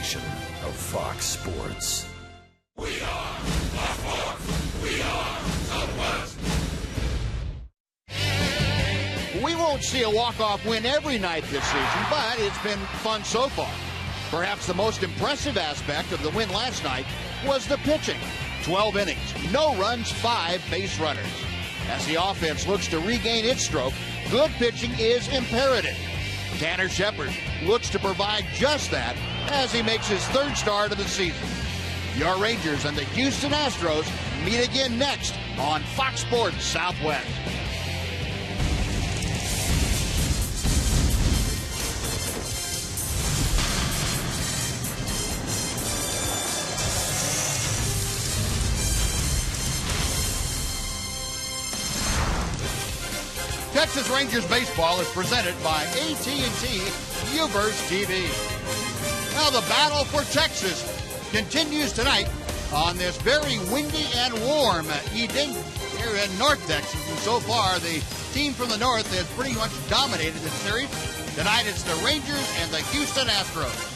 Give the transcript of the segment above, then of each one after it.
station of Fox Sports. We are Fox Sports. We are Southwest. We won't see a walk-off win every night this season, but it's been fun so far. Perhaps the most impressive aspect of the win last night was the pitching. 12 innings, no runs, 5 base runners. As the offense looks to regain its stroke, good pitching is imperative. Tanner Shepard looks to provide just that as he makes his 3rd start of the season. Your Rangers and the Houston Astros meet again next on Fox Sports Southwest. Texas Rangers baseball is presented by AT&T UVerse TV. Now the battle for Texas continues tonight on this very windy and warm evening here in North Texas. And so far, the team from the north has pretty much dominated the series. Tonight it's the Rangers and the Houston Astros.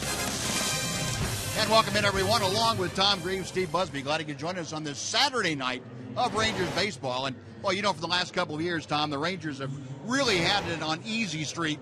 And welcome in, everyone, along with Tom Greaves, Steve Busby. Glad you could join us on this Saturday night of Rangers baseball. And, well, you know, for the last couple of years, Tom, the Rangers have really had it on easy street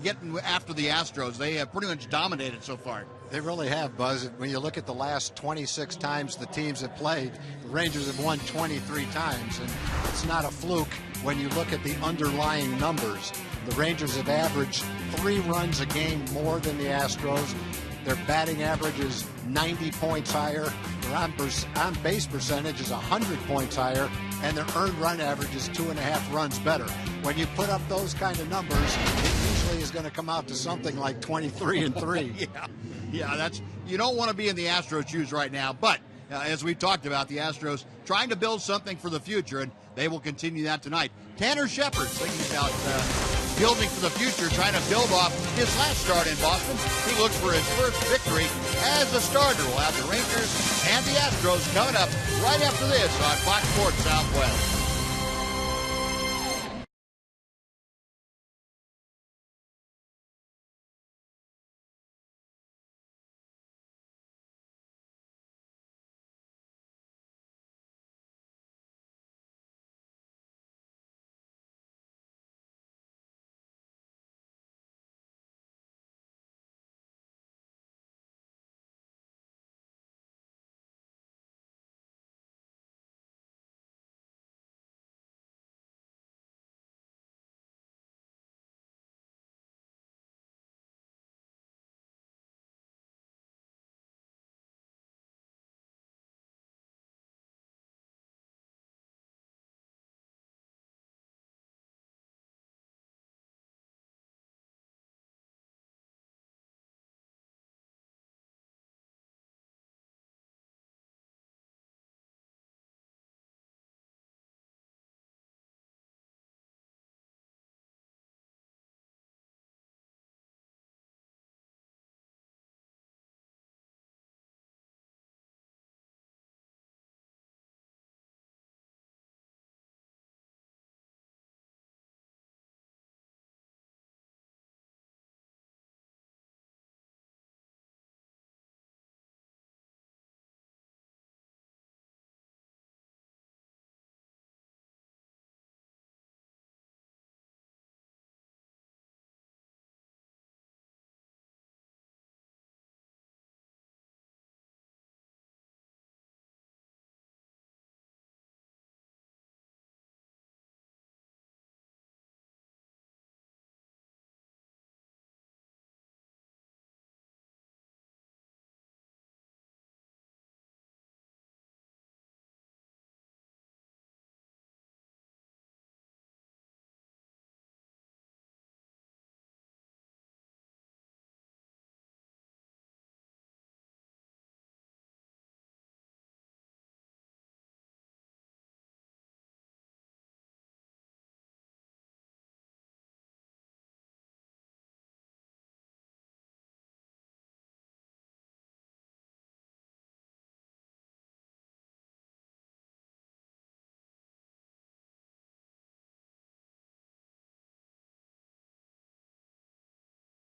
getting after the Astros. They have pretty much dominated so far. They really have, Buzz. When you look at the last 26 times the teams have played, the Rangers have won 23 times, and it's not a fluke when you look at the underlying numbers. The Rangers have averaged 3 runs a game more than the Astros. Their batting average is 90 points higher. Their on-base percentage is 100 points higher, and their earned run average is 2.5 runs better. When you put up those kind of numbers, it usually is going to come out to something like 23-3. Yeah, that's, you don't want to be in the Astros' shoes right now, but as we've talked about, the Astros trying to build something for the future, and they will continue that tonight. Tanner Shepard thinking about building for the future, trying to build off his last start in Boston. He looks for his first victory as a starter. We'll have the Rangers and the Astros coming up right after this on Fox Sports Southwest.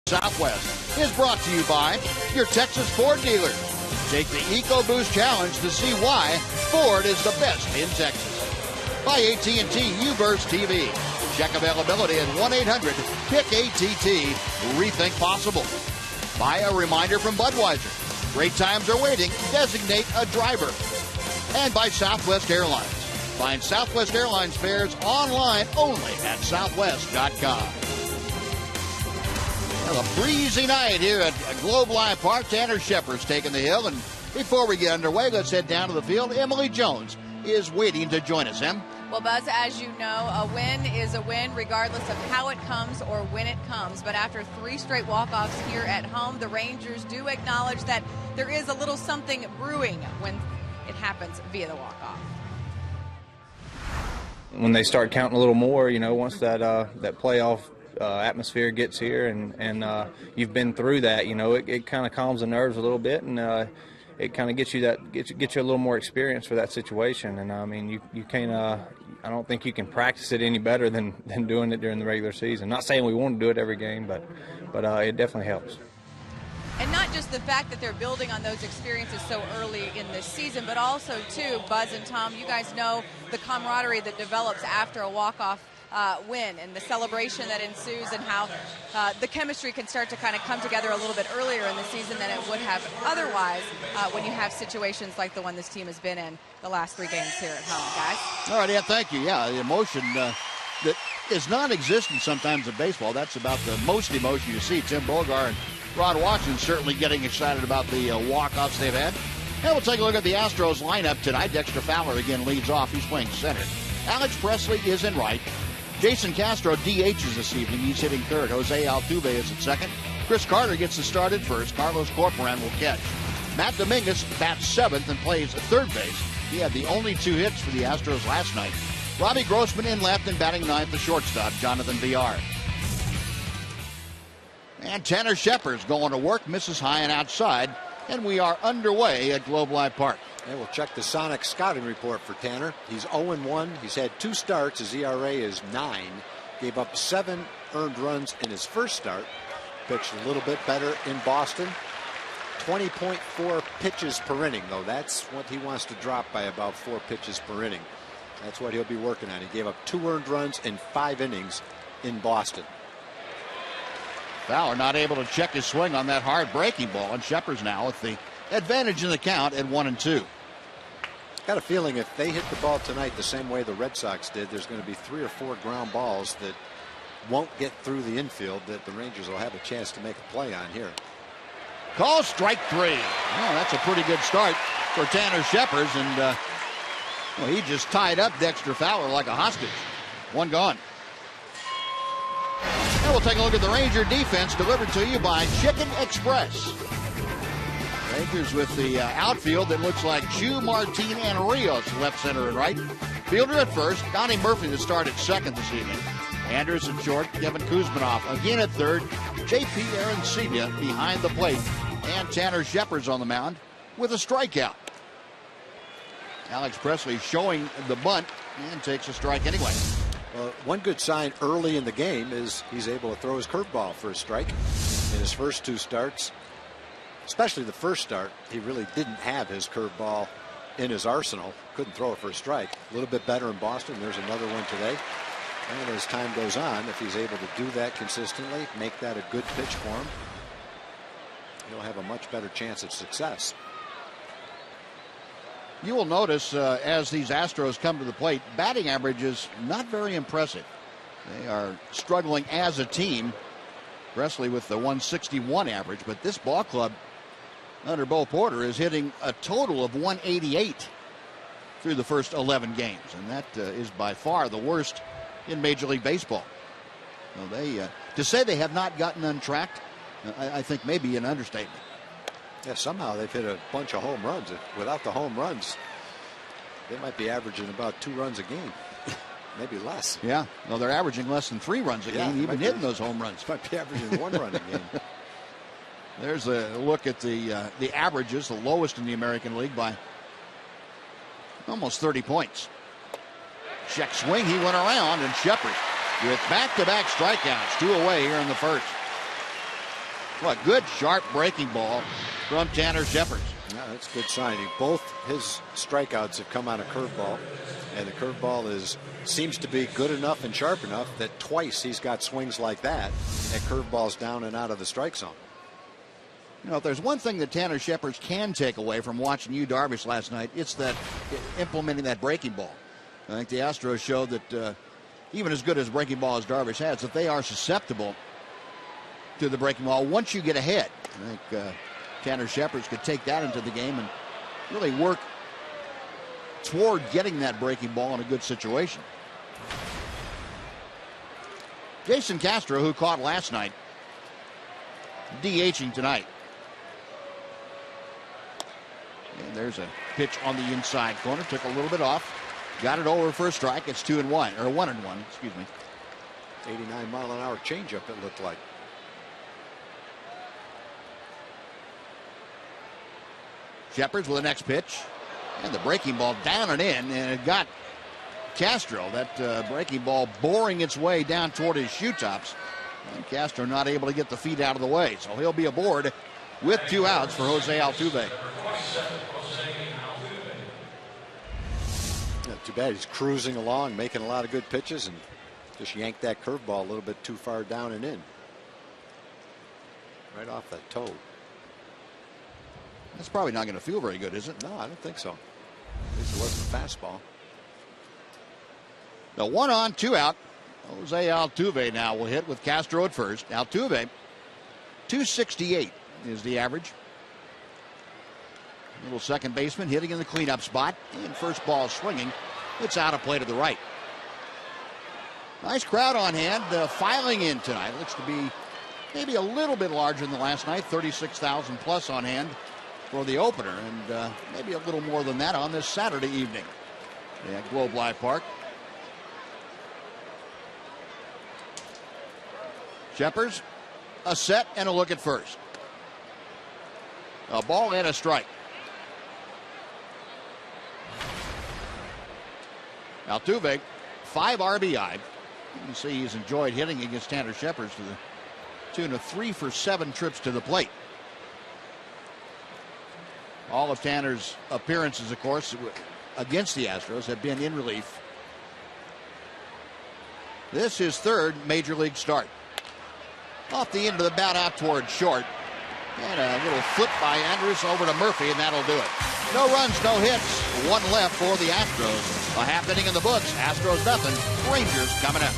Southwest is brought to you by your Texas Ford dealer. Take the EcoBoost Challenge to see why Ford is the best in Texas. By AT&T U-Burst TV. Check availability at 1-800-PICK-ATT. Rethink possible. By a reminder from Budweiser. Great times are waiting. Designate a driver. And by Southwest Airlines. Find Southwest Airlines fares online only at southwest.com. Well, a breezy night here at Globe Life Park. Tanner Shepard's taking the hill. And before we get underway, let's head down to the field. Emily Jones is waiting to join us. Em? Well, Buzz, as you know, a win is a win regardless of how it comes or when it comes. But after 3 straight walk-offs here at home, the Rangers do acknowledge that there is a little something brewing when it happens via the walk-off. When they start counting a little more, you know, once that playoff atmosphere gets here and you've been through that, you know, it kind of calms the nerves a little bit, and it kind of gets you a little more experience for that situation. And I mean, you can't I don't think you can practice it any better than doing it during the regular season. Not saying we want to do it every game, but it definitely helps. And not just the fact that they're building on those experiences so early in this season, but also, too, Buzz and Tom, you guys know the camaraderie that develops after a walk-off win and the celebration that ensues, and how the chemistry can start to kind of come together a little bit earlier in the season than it would have otherwise when you have situations like the one this team has been in the last 3 games here at home, guys. All right, yeah, thank you. Yeah, the emotion that is non-existent sometimes in baseball. That's about the most emotion you see. Tim Bogar and Rod Watson certainly getting excited about the walk-offs they've had. And we'll take a look at the Astros lineup tonight. Dexter Fowler again leads off. He's playing center. Alex Presley is in right. Jason Castro DHs this evening. He's hitting third. Jose Altuve is at second. Chris Carter gets the start at first. Carlos Corporan will catch. Matt Dominguez bats seventh and plays third base. He had the only 2 hits for the Astros last night. Robbie Grossman in left and batting ninth, the shortstop, Jonathan Villar. And Tanner Shepard's going to work, misses high and outside, and we are underway at Globe Life Park. And we'll check the Sonic scouting report for Tanner. He's 0-1. He's had 2 starts. His ERA is 9. Gave up 7 earned runs in his first start. Pitched a little bit better in Boston. 20.4 pitches per inning, though. That's what he wants to drop by, about 4 pitches per inning. That's what he'll be working on. He gave up 2 earned runs in 5 innings in Boston. Fowler not able to check his swing on that hard breaking ball, and Shepard's now with the advantage in the count at 1-2. Got a feeling if they hit the ball tonight the same way the Red Sox did, there's going to be 3 or 4 ground balls that won't get through the infield that the Rangers will have a chance to make a play on here. Call strike 3. Oh, that's a pretty good start for Tanner Shepard, and well, he just tied up Dexter Fowler like a hostage. 1 gone. And we'll take a look at the Ranger defense, delivered to you by Chicken Express. Rangers with the outfield that looks like Chu, Martin, and Rios, left, center, and right. Fielder at first. Donnie Murphy to start at second this evening. Anders at short. Kevin Kuzminoff again at third. J.P. Arancibia behind the plate. And Tanner Shepard's on the mound with a strikeout. Alex Presley showing the bunt and takes a strike anyway. Well, one good sign early in the game is he's able to throw his curveball for a strike. In his first 2 starts, especially the first start, he really didn't have his curveball in his arsenal. Couldn't throw it for a strike. A little bit better in Boston. There's another one today. And as time goes on, if he's able to do that consistently, make that a good pitch for him, he'll have a much better chance at success. You will notice as these Astros come to the plate, batting average is not very impressive. They are struggling as a team. Presley with the 161 average, but this ball club under Bo Porter is hitting a total of 188 through the first 11 games, and that is by far the worst in Major League Baseball. Well, they to say they have not gotten untracked, I think maybe an understatement. Yeah, somehow they've hit a bunch of home runs. Without the home runs, they might be averaging about 2 runs a game. Maybe less. Yeah, no, they're averaging less than 3 runs a game, even hitting those home runs. Might be averaging 1 run a game. There's a look at the averages, the lowest in the American League by almost 30 points. Check swing, he went around, and Shepard with back-to-back strikeouts, 2 away here in the first. What good sharp breaking ball from Tanner Shepard. Yeah, that's a good sign. Both his strikeouts have come on a curveball, and the curveball seems to be good enough and sharp enough that twice he's got swings like that, and curveballs down and out of the strike zone. You know, if there's one thing that Tanner Shepard can take away from watching Yu Darvish last night, it's that implementing that breaking ball. I think the Astros showed that even as good as breaking ball as Darvish has, that they are susceptible to the breaking ball once you get ahead. I think Tanner Shepard could take that into the game and really work toward getting that breaking ball in a good situation. Jason Castro, who caught last night, DHing tonight. And there's a pitch on the inside corner. Took a little bit off. Got it over for a strike. It's 2-1, or 1-1, excuse me. 89-mile-an-hour changeup, it looked like. Shepard with the next pitch. And the breaking ball down and in. And it got Castro. That breaking ball boring its way down toward his shoe tops. And Castro not able to get the feet out of the way. So he'll be aboard with 2 outs for Jose Altuve. Not too bad. He's cruising along, making a lot of good pitches, and just yanked that curveball a little bit too far down and in. Right off that toe. That's probably not going to feel very good, is it? No, I don't think so. At least it wasn't a fastball. The 1 on, 2 out. Jose Altuve now will hit with Castro at first. Altuve, 268 is the average. Little second baseman hitting in the cleanup spot. And first ball swinging. It's out of play to the right. Nice crowd on hand. Filing in tonight. Looks to be maybe a little bit larger than the last night. 36,000 plus on hand for the opener. And maybe a little more than that on this Saturday evening at Globe Life Park. Shepard, a set and a look at first. A ball and a strike. Altuve, 5 RBI. You can see he's enjoyed hitting against Tanner Shepard to the tune of 3 for 7 trips to the plate. All of Tanner's appearances, of course, against the Astros have been in relief. This is his 3rd major league start. Off the end of the bat out toward short. And a little flip by Andrus over to Murphy, and that'll do it. No runs, no hits. 1 left for the Astros. A half inning in the books. Astros nothing. Rangers coming up.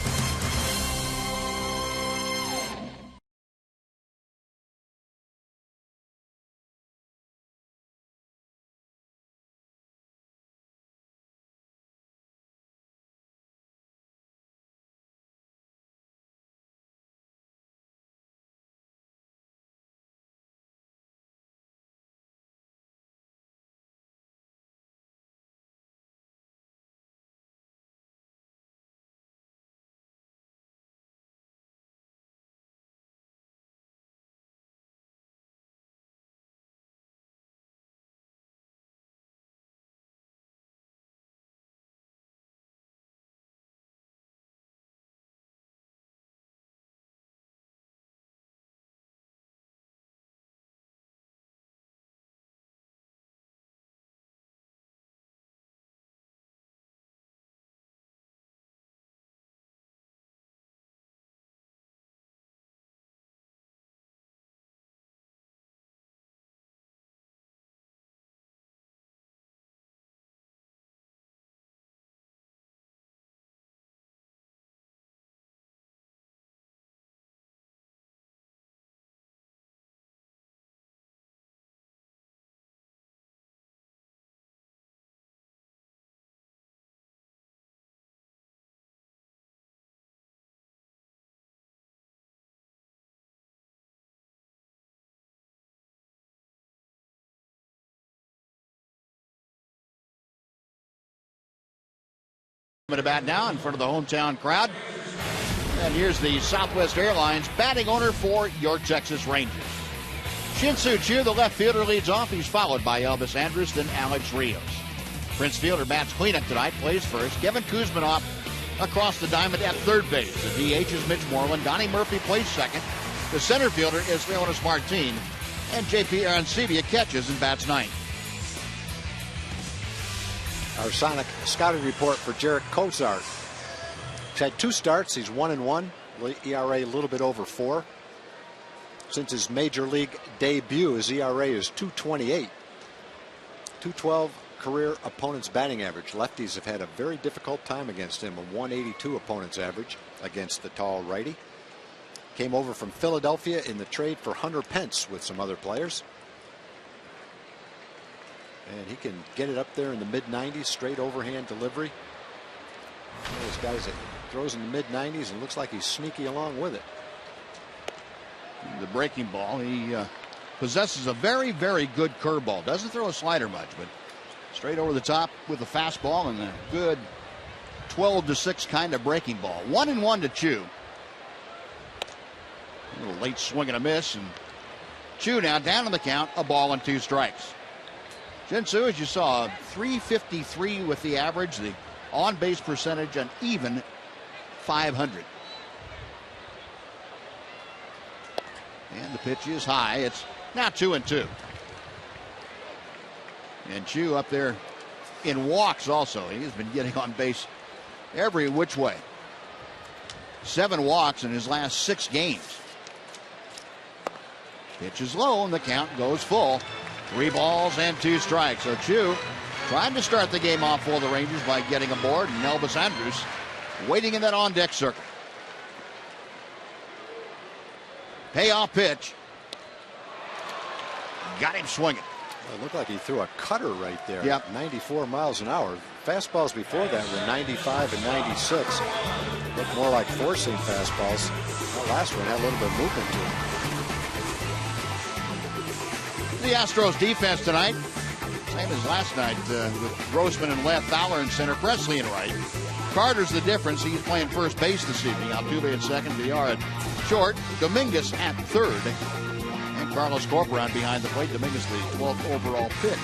At bat now in front of the hometown crowd. And here's the Southwest Airlines batting order for your Texas Rangers. Shin-Soo Choo, the left fielder, leads off. He's followed by Elvis Andrus, then Alex Rios. Prince Fielder bats cleanup tonight, plays first. Kevin Kuzminoff across the diamond at third base. The DH is Mitch Moreland. Donnie Murphy plays second. The center fielder is Leonis Martin, and J.P. Arancibia catches and bats ninth. Our Sonic scouting report for Jarek Kozart. He's had 2 starts. He's 1-1. ERA a little bit over 4. Since his major league debut, his ERA is 2.28. 2.12 career opponent's batting average. Lefties have had a very difficult time against him. A 1.82 opponent's average against the tall righty. Came over from Philadelphia in the trade for Hunter Pence with some other players. And he can get it up there in the mid-90s, straight overhand delivery. One of those guys that throws in the mid-90s and looks like he's sneaky along with it. The breaking ball, he possesses a very, very good curveball. Doesn't throw a slider much, but straight over the top with a fastball and a good 12-6 kind of breaking ball. 1-1 to Chu. A little late swing and a miss, and Chu now down on the count, a ball and 2 strikes. Jinsu, as you saw, 353 with the average, the on-base percentage, an even 500. And the pitch is high. It's now 2-2. And Chu up there in walks also. He's been getting on base every which way. 7 walks in his last 6 games. Pitch is low and the count goes full. 3 balls and 2 strikes. So Chu trying to start the game off for the Rangers by getting aboard, and Elvis Andrus waiting in that on-deck circle. Payoff pitch. Got him swinging. Well, it looked like he threw a cutter right there. Yep. 94 miles an hour. Fastballs before that were 95 and 96. Looked more like four-seam fastballs. That last one had a little bit of movement to it. The Astros defense tonight, same as last night, with Grossman in left, Fowler in center, Presley in right. Carter's the difference. He's playing first base this evening. Altuve at second, Villar at short, Dominguez at third, and Carlos Corporan behind the plate. Dominguez the 12th overall pick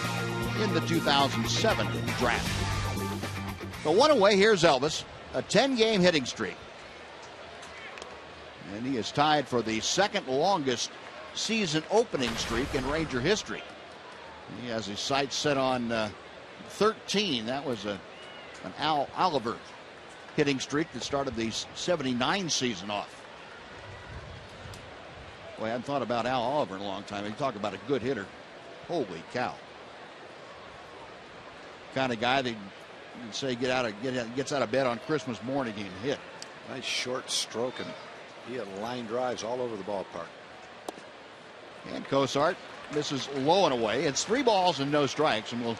in the 2007 draft. The one away, here's Elvis, a 10-game hitting streak. And he is tied for the second longest season opening streak in Ranger history. He has his sights set on 13. That was an Al Oliver hitting streak that started the 79 season off. Boy, I hadn't thought about Al Oliver in a long time. You talk about a good hitter. Holy cow. Kind of guy that you'd say gets out of bed on Christmas morning and hit. Nice short stroke, and he had line drives all over the ballpark. And Cozart misses low and away. It's 3 balls and no strikes, and we'll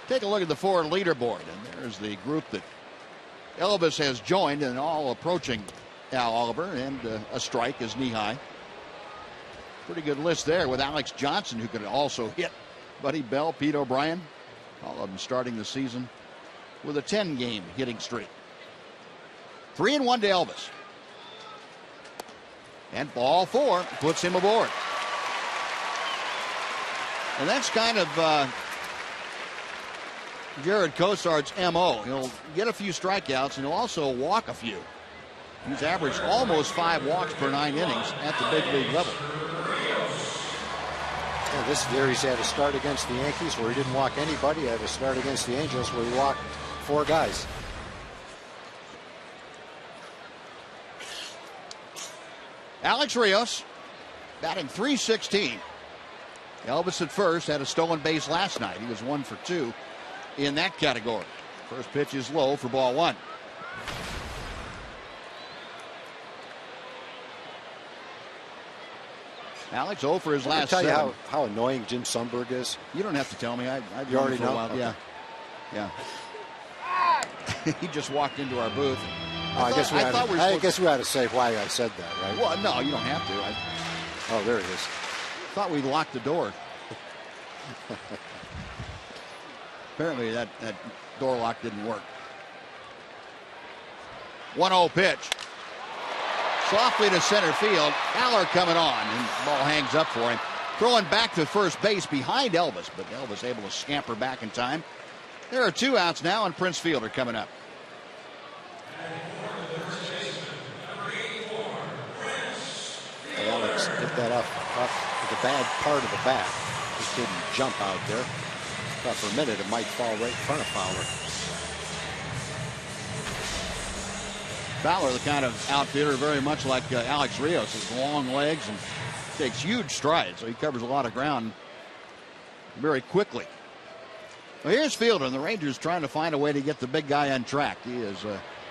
take a look at the Ford leaderboard. And there's the group that Elvis has joined, and all approaching Al Oliver, and a strike is knee high. Pretty good list there with Alex Johnson, who could also hit. Buddy Bell, Pete O'Brien, all of them starting the season with a 10-game hitting streak. 3-1 to Elvis. And ball 4 puts him aboard. And that's kind of Jared Cozart's M.O. He'll get a few strikeouts, and he'll also walk a few. He's averaged almost 5 walks per 9 innings at the big league level. Yeah, this year he's had a start against the Yankees where he didn't walk anybody. He had a start against the Angels where he walked 4 guys. Alex Rios batting .316. Elvis at first had a stolen base last night. He was 1 for 2 in that category. First pitch is low for ball 1. Alex 0 for his last 7. I'll tell you how annoying Jim Sundberg is. You don't have to tell me. I've you already know. Okay. Yeah. He just walked into our booth. I guess we ought to say why I said that, right? Well, no, you don't have to. Oh, there it is. Thought we locked the door. Apparently that door lock didn't work. 1-0 pitch. Softly to center field. Fowler coming on, and the ball hangs up for him. Throwing back to first base behind Elvis, but Elvis able to scamper back in time. There are 2 outs now, and Prince Fielder coming up. hit that off the bad part of the bat. Just didn't jump out there. Thought for a minute it might fall right in front of Fowler. Fowler, the kind of outfielder very much like Alex Rios, has long legs and takes huge strides, so he covers a lot of ground very quickly. Well, here's Fielder, and the Rangers trying to find a way to get the big guy on track. He is,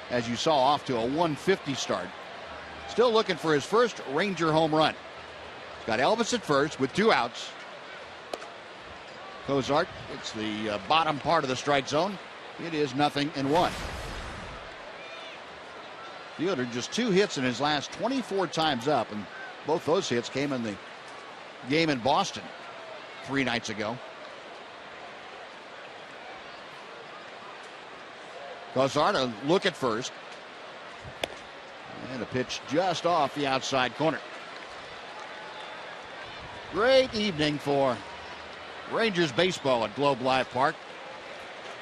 as you saw, off to a 150 start. Still looking for his first Ranger home run. He's got Elvis at first with 2 outs. Cozart, it's the bottom part of the strike zone. It is 0-1. Fielder just 2 hits in his last 24 times up, and both those hits came in the game in Boston 3 nights ago. Cozart a look at first. And a pitch just off the outside corner. Great evening for Rangers baseball at Globe Life Park.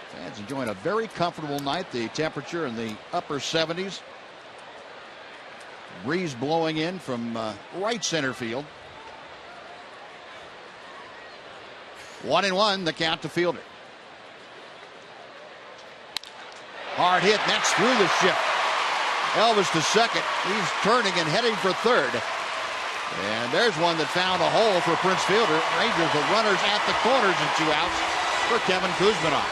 Fans enjoying a very comfortable night. The temperature in the upper 70s. Breeze blowing in from right center field. 1-1, the count to Fielder. Hard hit, that's through the ship. Elvis to second. He's turning and heading for third. And there's one that found a hole for Prince Fielder. Rangers with runners at the corners and 2 outs for Kevin Kuzminoff.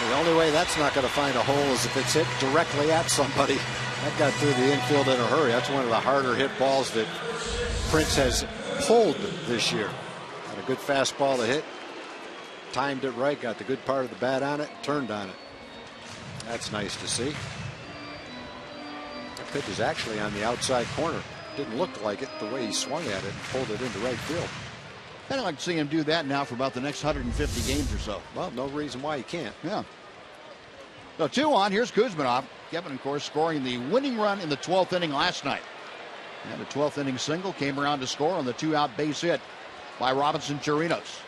The only way that's not going to find a hole is if it's hit directly at somebody. That got through the infield in a hurry. That's one of the harder hit balls that Prince has pulled this year. Got a good fastball to hit. Timed it right, got the good part of the bat on it, turned on it. That's nice to see. That pitch is actually on the outside corner. Didn't look like it the way he swung at it and pulled it into right field. Kind of like to see him do that now for about the next 150 games or so. Well, no reason why he can't. Yeah. So 2 on. Here's Kuzminoff. Kevin, of course, scoring the winning run in the 12th inning last night. And the 12th inning single came around to score on the 2-out base hit by Robinson Chirinos.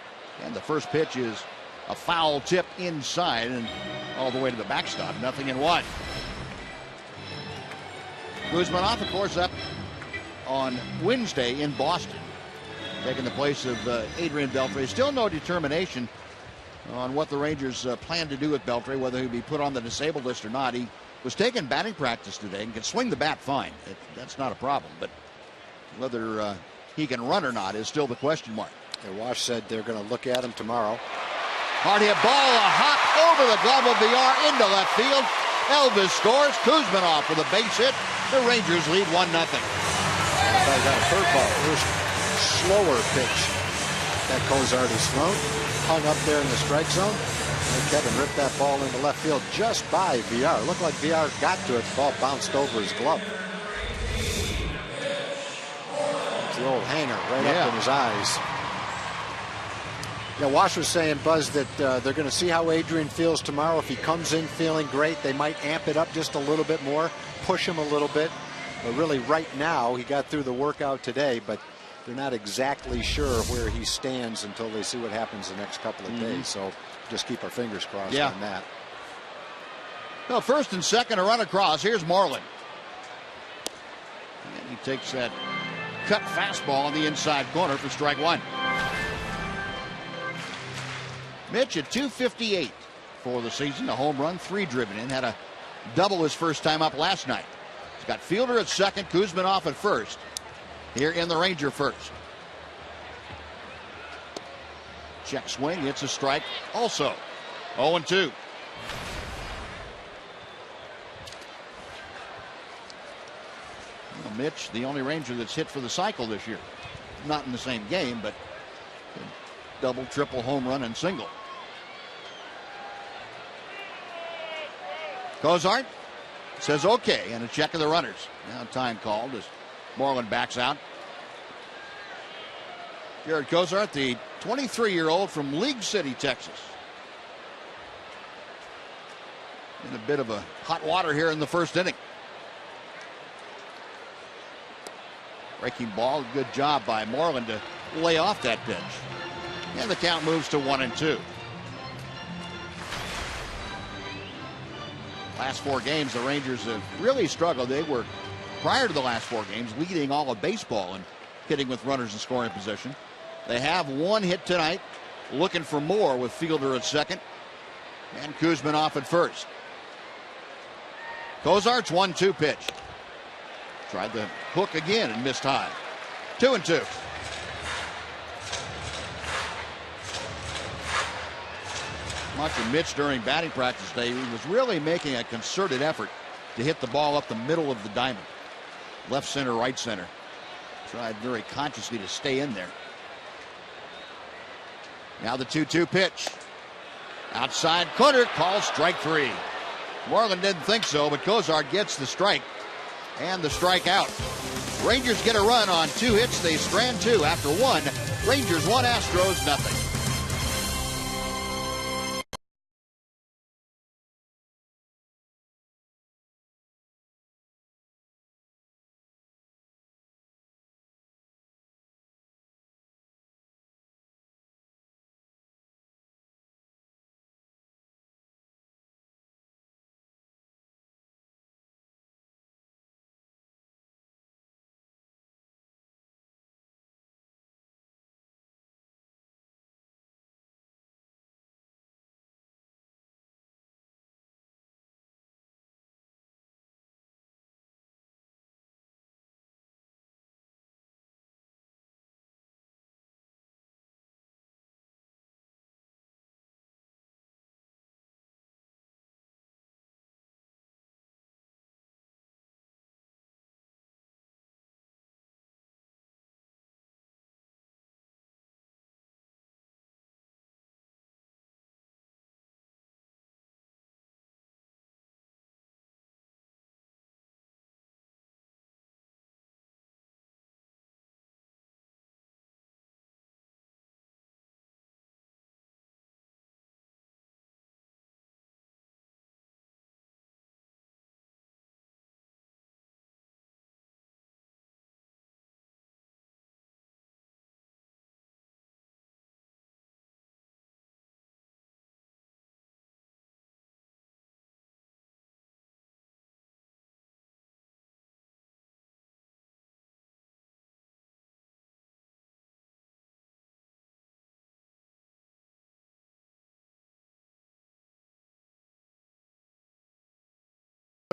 And the first pitch is a foul tip inside and all the way to the backstop. 0-1. Kuzminoff, of course, up on Wednesday in Boston, taking the place of Adrian Beltre. Still no determination on what the Rangers plan to do with Beltre, whether he'll be put on the disabled list or not. He was taking batting practice today and can swing the bat fine. That's not a problem, but whether he can run or not is still the question mark. And Wash said they're going to look at him tomorrow. Hard hit ball, a hop over the glove of VR into left field. Elvis scores. Kuzminoff with a base hit. The Rangers lead 1-0. Got a curveball, first slower pitch that Cozart has thrown. Hung up there in the strike zone. And Kevin ripped that ball into left field just by VR. Looked like VR got to it. The ball bounced over his glove. It's the old hanger right up in his eyes. Yeah, Wash was saying, Buzz, that they're going to see how Adrian feels tomorrow. If he comes in feeling great, they might amp it up just a little bit more, push him a little bit. But really, right now, he got through the workout today, but they're not exactly sure where he stands until they see what happens the next couple of days. So just keep our fingers crossed on that. Well, first and second, a run across. Here's Marlin. And he takes that cut fastball on the inside corner for strike 1. Mitch at 258 for the season, a home run, 3 driven in, had a double his first time up last night. He's got Fielder at second, Kuzminoff at first. Here in the Ranger first. Check swing, hits a strike also. 0-2. Well, Mitch, the only Ranger that's hit for the cycle this year. Not in the same game, but double, triple, home run, and single. Cozart says okay, and a check of the runners. Now time called as Marlin backs out. Jared Cozart, the 23-year-old from League City, Texas. In a bit of a hot water here in the first inning. Breaking ball, good job by Marlin to lay off that pitch. And the count moves to 1-2. Last 4 games, the Rangers have really struggled. They were, prior to the last 4 games, leading all of baseball in hitting with runners in scoring position. They have one hit tonight, looking for more with Fielder at second and Kuzman off at first. Cozart's 1-2 pitch. Tried the hook again and missed high. 2-2. Watching Mitch during batting practice today, he was really making a concerted effort to hit the ball up the middle of the diamond. Left center, right center. Tried very consciously to stay in there. Now the 2-2 pitch. Outside corner, called strike 3. Moreland didn't think so, but Cozart gets the strike and the strikeout. Rangers get a run on 2 hits. They strand 2 after 1. Rangers 1, Astros nothing.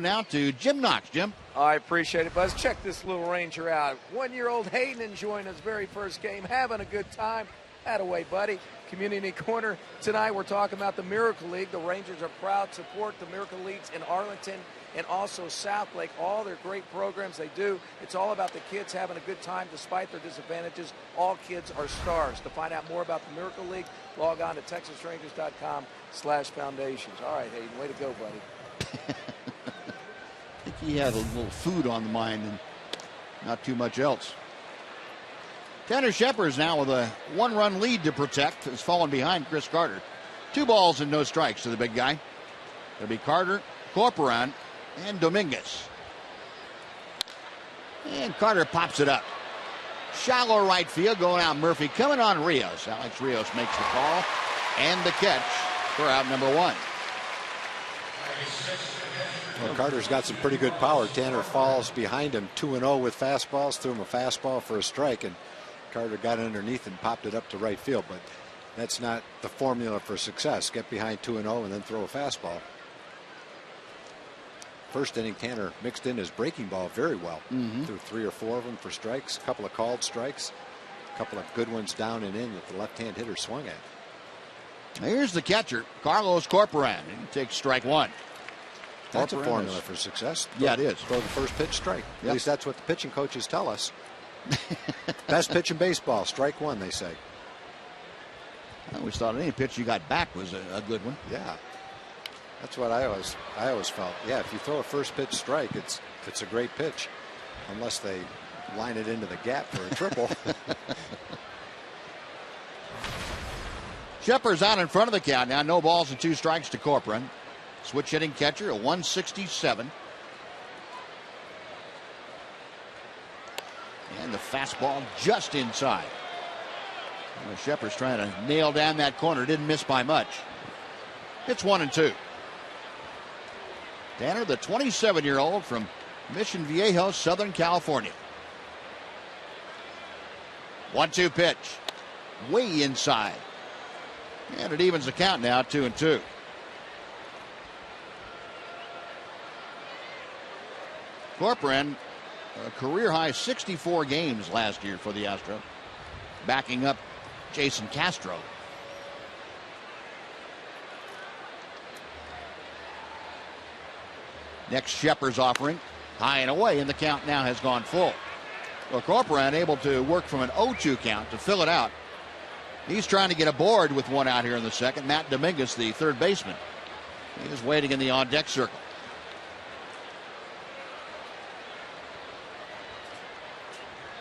Now to Jim Knox. Jim. I appreciate it, Buzz. Check this little Ranger out. 1-year-old Hayden enjoying his very first game, having a good time. Attaway, buddy. Community Corner. Tonight we're talking about the Miracle League. The Rangers are proud to support the Miracle Leagues in Arlington and also South Lake. All their great programs they do. It's all about the kids having a good time despite their disadvantages. All kids are stars. To find out more about the Miracle League, log on to TexasRangers.com/foundations. All right, Hayden, way to go, buddy. I think he had a little food on the mind and not too much else. Tanner Shepard now with a 1-run lead to protect. Has fallen behind Chris Carter. 2 balls and no strikes to the big guy. It'll be Carter, Corporan, and Dominguez. And Carter pops it up. Shallow right field going out Murphy. Coming on Rios. Alex Rios makes the call and the catch for out number 1. Well, Carter's got some pretty good power. Tanner falls behind him 2-0 with fastballs. Threw him a fastball for a strike, and Carter got underneath and popped it up to right field. But that's not the formula for success. Get behind 2-0 and then throw a fastball. First inning, Tanner mixed in his breaking ball very well. Threw 3 or 4 of them for strikes. A couple of called strikes. A couple of good ones down and in that the left-hand hitter swung at. Here's the catcher, Carlos Corporan. He takes strike 1. That's a formula for success. Yeah, it is. Throw the first pitch, strike. Yep. At least that's what the pitching coaches tell us. Best pitch in baseball, strike 1, they say. I always thought any pitch you got back was a good one. Yeah, that's what I always felt. Yeah, if you throw a first pitch strike, it's a great pitch, unless they line it into the gap for a triple. Shepard's out in front of the count now. No balls and 2 strikes to Corporan. Switch hitting catcher, a 167. And the fastball just inside. Well, Shepard's trying to nail down that corner. Didn't miss by much. It's 1-2. Tanner, the 27-year-old from Mission Viejo, Southern California. 1-2 pitch. Way inside. And it evens the count now, 2-2. Corcoran, a career high 64 games last year for the Astros, backing up Jason Castro. Next, Shepard's offering. High and away, and the count now has gone full. Well, Corcoran able to work from an 0-2 count to fill it out. He's trying to get aboard with one out here in the second. Matt Dominguez, the third baseman, he is waiting in the on-deck circle.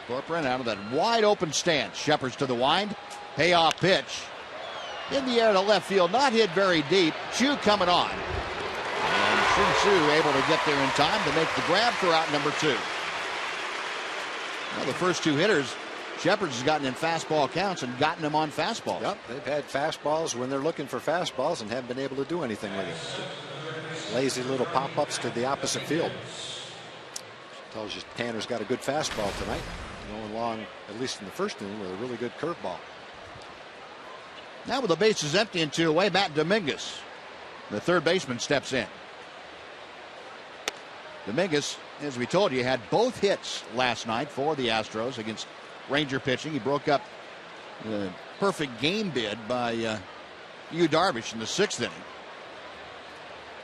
Corcoran out of that wide open stance. Shepard's to the wind. Payoff pitch. In the air to left field. Not hit very deep. Chu coming on. And Shin-Su able to get there in time to make the grab for out number 2. Well, the first 2 hitters, Shepard's has gotten in fastball counts and gotten them on fastballs. Yep, they've had fastballs when they're looking for fastballs and haven't been able to do anything with it. Lazy little pop-ups to the opposite field. Tells you Tanner's got a good fastball tonight. Going along, at least in the first inning, with a really good curveball. Now with the bases empty and 2 away, Matt Dominguez, the third baseman, steps in. Dominguez, as we told you, had both hits last night for the Astros against Ranger pitching. He broke up the perfect game bid by Yu Darvish in the 6th inning.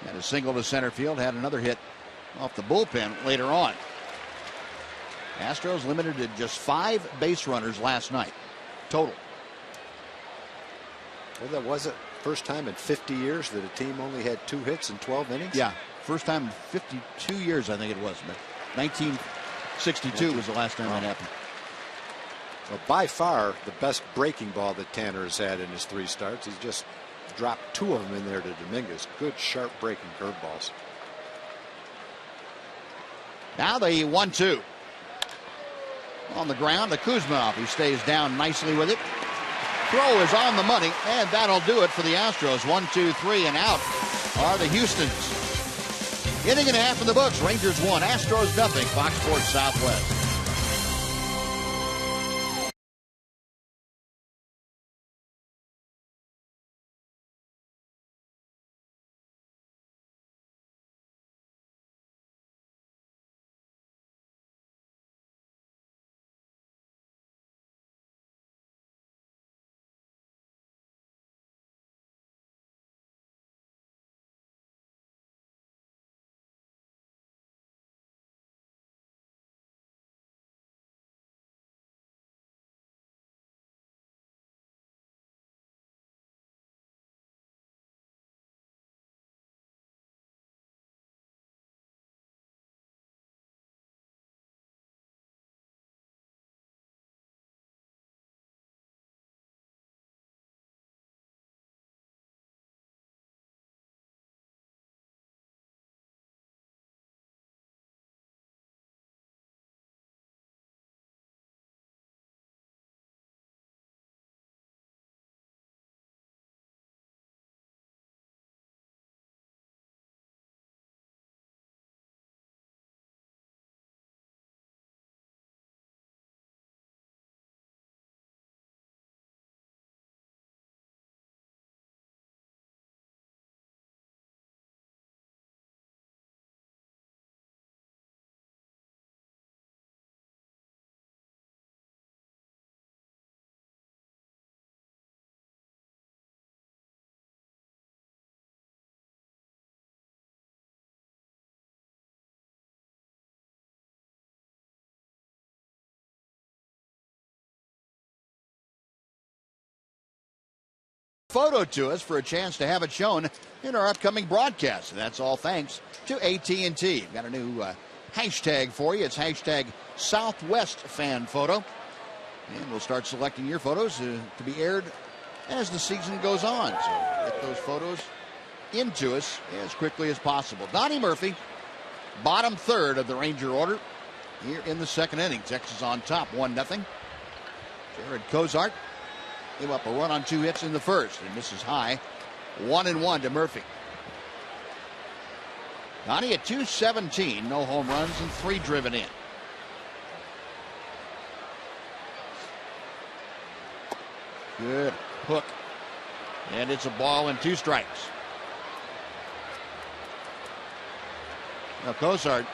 Had a single to center field, had another hit off the bullpen later on. Astros limited to just 5 base runners last night, total. Well, that was it. First time in 50 years that a team only had 2 hits in 12 innings? Yeah, first time in 52 years, I think it was. But 1962 was the last time that happened. Well, by far the best breaking ball that Tanner has had in his 3 starts. He's just dropped 2 of them in there to Dominguez. Good, sharp breaking curveballs. Now the 1-2. On the ground to Kuzmanov, who stays down nicely with it. Throw is on the money, and that'll do it for the Astros. 1, 2, 3, and out are the Houstons. Inning and a half in the books. Rangers 1, Astros nothing. Fox Sports Southwest. Photo to us for a chance to have it shown in our upcoming broadcast. And that's all thanks to AT&T. Got a new hashtag for you. It's hashtag Southwest Fan Photo. And we'll start selecting your photos to be aired as the season goes on. So get those photos into us as quickly as possible. Donnie Murphy, bottom third of the Ranger order here in the 2nd inning. Texas on top, 1-0. Jared Cozart gave up a run on 2 hits in the first, and this is high. 1-1 to Murphy. Donnie at .217, no home runs and 3 driven in. Good hook. And it's a ball and 2 strikes. Now Cozart,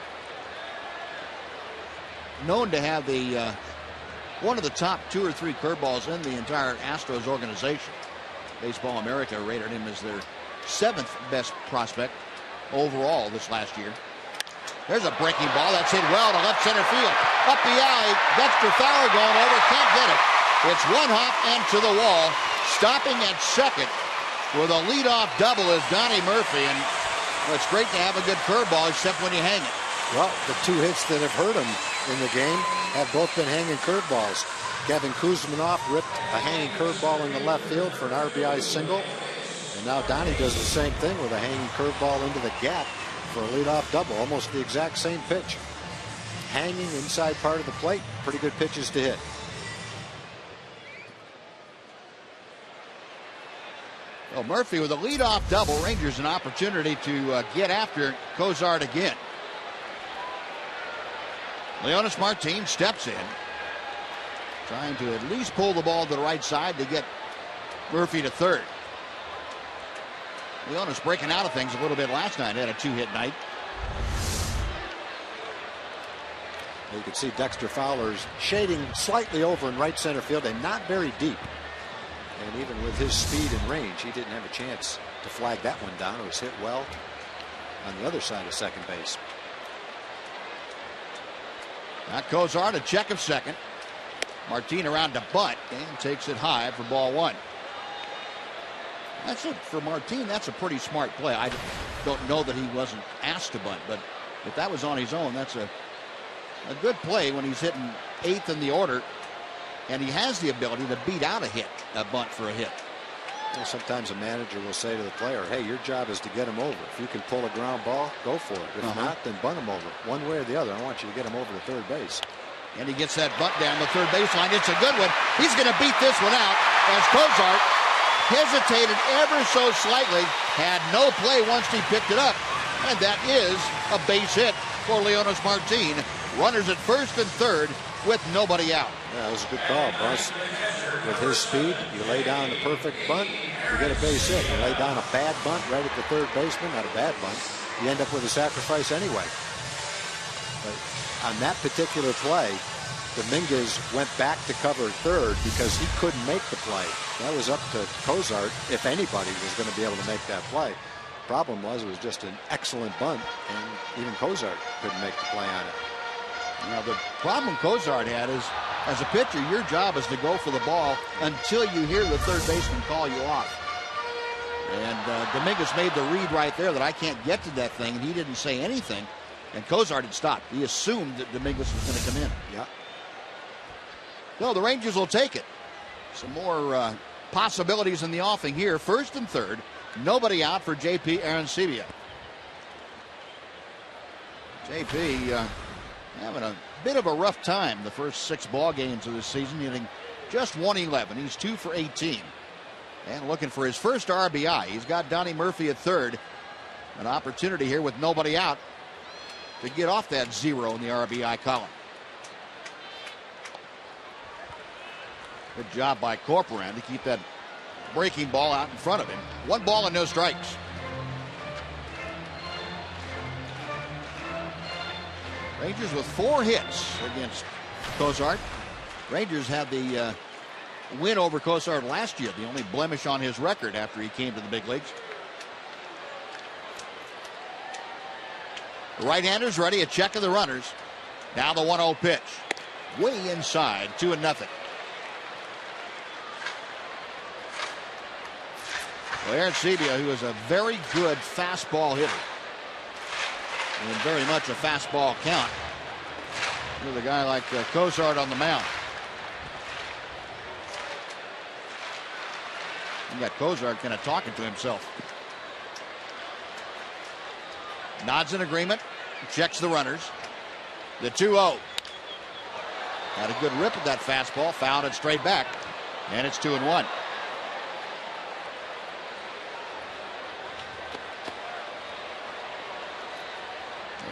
known to have the one of the top 2 or 3 curveballs in the entire Astros organization. Baseball America rated him as their 7th best prospect overall this last year. There's a breaking ball that's hit well to left center field. Up the alley, Dexter Fowler going over, can't get it. It's 1 hop and to the wall. Stopping at second with a leadoff double is Donnie Murphy. And it's great to have a good curveball, except when you hang it. Well, the 2 hits that have hurt him in the game have both been hanging curveballs. Kevin Kuzminoff ripped a hanging curveball in the left field for an RBI single. And now Donnie does the same thing with a hanging curveball into the gap for a leadoff double. Almost the exact same pitch. Hanging inside part of the plate. Pretty good pitches to hit. Well, Murphy with a leadoff double. Rangers an opportunity to get after Cozart again. Leonys Martin steps in, trying to at least pull the ball to the right side to get Murphy to third. Leonys breaking out of things a little bit last night. Had a 2-hit night. You can see Dexter Fowler's shading slightly over in right center field and not very deep. And even with his speed and range, he didn't have a chance to flag that one down. It was hit well on the other side of second base. Now Cozart, a check of second. Martin around to bunt and takes it high for ball 1. That's it for Martin. That's a pretty smart play. I don't know that he wasn't asked to bunt, but if that was on his own, that's a good play when he's hitting 8th in the order, and he has the ability to beat out a bunt for a hit. Well, sometimes a manager will say to the player, hey, your job is to get him over. If you can pull a ground ball, go for it. If not, then bunt him over. One way or the other, I want you to get him over to third base. And he gets that bunt down the third baseline. It's a good one. He's going to beat this one out as Cozart hesitated ever so slightly, had no play once he picked it up. And that is a base hit for Leonys Martin. Runners at first and third with nobody out. Yeah, that was a good call, Bus. With his speed, you lay down the perfect bunt, you get a base hit. You lay down a bad bunt right at the third baseman, not a bad bunt, you end up with a sacrifice anyway. But on that particular play, Dominguez went back to cover third because he couldn't make the play. That was up to Cozart if anybody was going to be able to make that play. Problem was, it was just an excellent bunt, and even Cozart couldn't make the play on it. Now, the problem Cozart had is, as a pitcher, your job is to go for the ball until you hear the third baseman call you off. And Dominguez made the read right there that I can't get to that thing, and he didn't say anything. And Cozart had stopped. He assumed that Dominguez was going to come in. Yeah. No, the Rangers will take it. Some more possibilities in the offing here. First and third. Nobody out for J.P. Arancibia. J.P. Having a bit of a rough time the first 6 ball games of this season, hitting just 111. He's 2 for 18. And looking for his first RBI. He's got Donnie Murphy at third. An opportunity here with nobody out to get off that 0 in the RBI column. Good job by Corcoran to keep that breaking ball out in front of him. 1 ball and no strikes. Rangers with 4 hits against Cozart. Rangers had the win over Cozart last year, the only blemish on his record after he came to the big leagues. The right-hander's ready, a check of the runners. Now the 1-0 pitch. Way inside, 2-0. Well, Arancibia, who is a very good fastball hitter, and very much a fastball count, with a guy like Cozart on the mound. You got Cozart kind of talking to himself. Nods in agreement, checks the runners. The 2-0. Had a good rip at that fastball, fouled it straight back, and it's 2-1.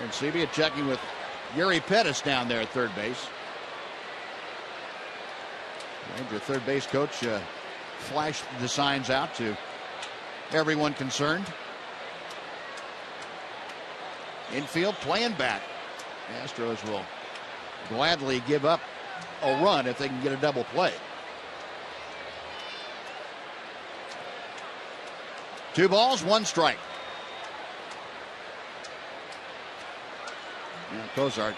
Arancibia checking with Gary Pettis down there at third base. Ranger third base coach flash the signs out to everyone concerned. Infield playing back. Astros will gladly give up a run if they can get a double play. 2 balls, 1 strike. And Cozart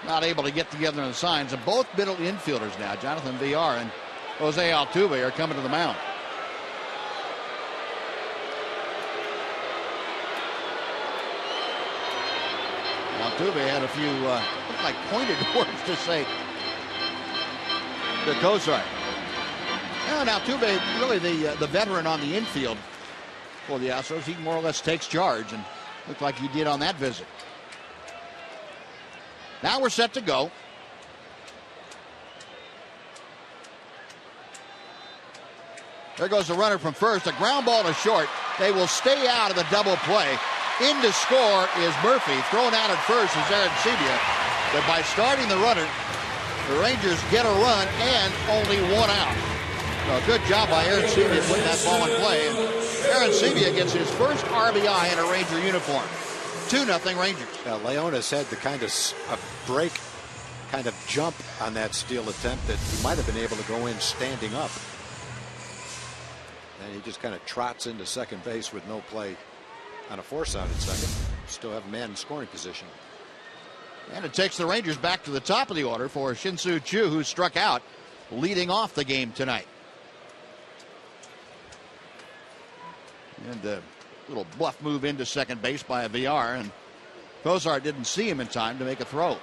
not able to get together on the signs. And both middle infielders now, Jonathan Villar and Jose Altuve, are coming to the mound. Altuve had a few like pointed words to say to Cozart. And Altuve, really the veteran on the infield for the Astros, he more or less takes charge, and looked like he did on that visit. Now we're set to go. There goes the runner from first. A ground ball to short. They will stay out of the double play. In to score is Murphy. Thrown out at first is Arancibia. But by starting the runner, the Rangers get a run and only 1 out. So good job by Arancibia putting that ball in play. And Arancibia gets his first RBI in a Ranger uniform. 2-0 Rangers. Now, Leonis had the kind of break, kind of jump on that steal attempt that he might have been able to go in standing up. And he just kind of trots into second base with no play on a force out at second. Still have a man in scoring position. And it takes the Rangers back to the top of the order for Shin-Soo Choo, who struck out leading off the game tonight. And a little bluff move into second base by a Villar, and Cozart didn't see him in time to make a throw.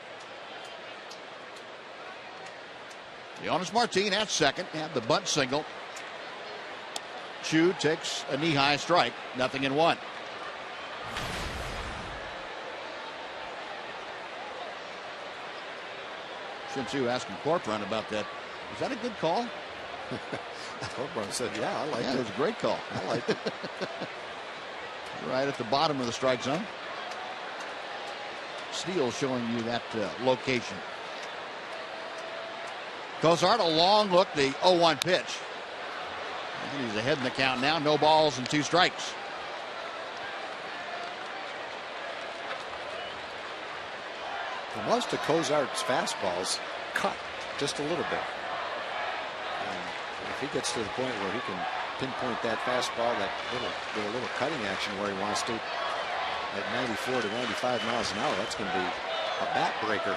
Leonis Martin at second, and the bunt single. Choo takes a knee-high strike, 0-1. Shin-Soo asking Corcoran about that. Is that a good call? Corcoran said, yeah, I like it. It was a great call. I liked it. Right at the bottom of the strike zone. Steele showing you that location. Cozart, a long look, the 0-1 pitch. And he's ahead in the count now. No balls and 2 strikes. Well, most of Cozart's fastballs cut just a little bit. And if he gets to the point where he can pinpoint that fastball, that little cutting action where he wants to, at 94 to 95 miles an hour, that's going to be a bat breaker.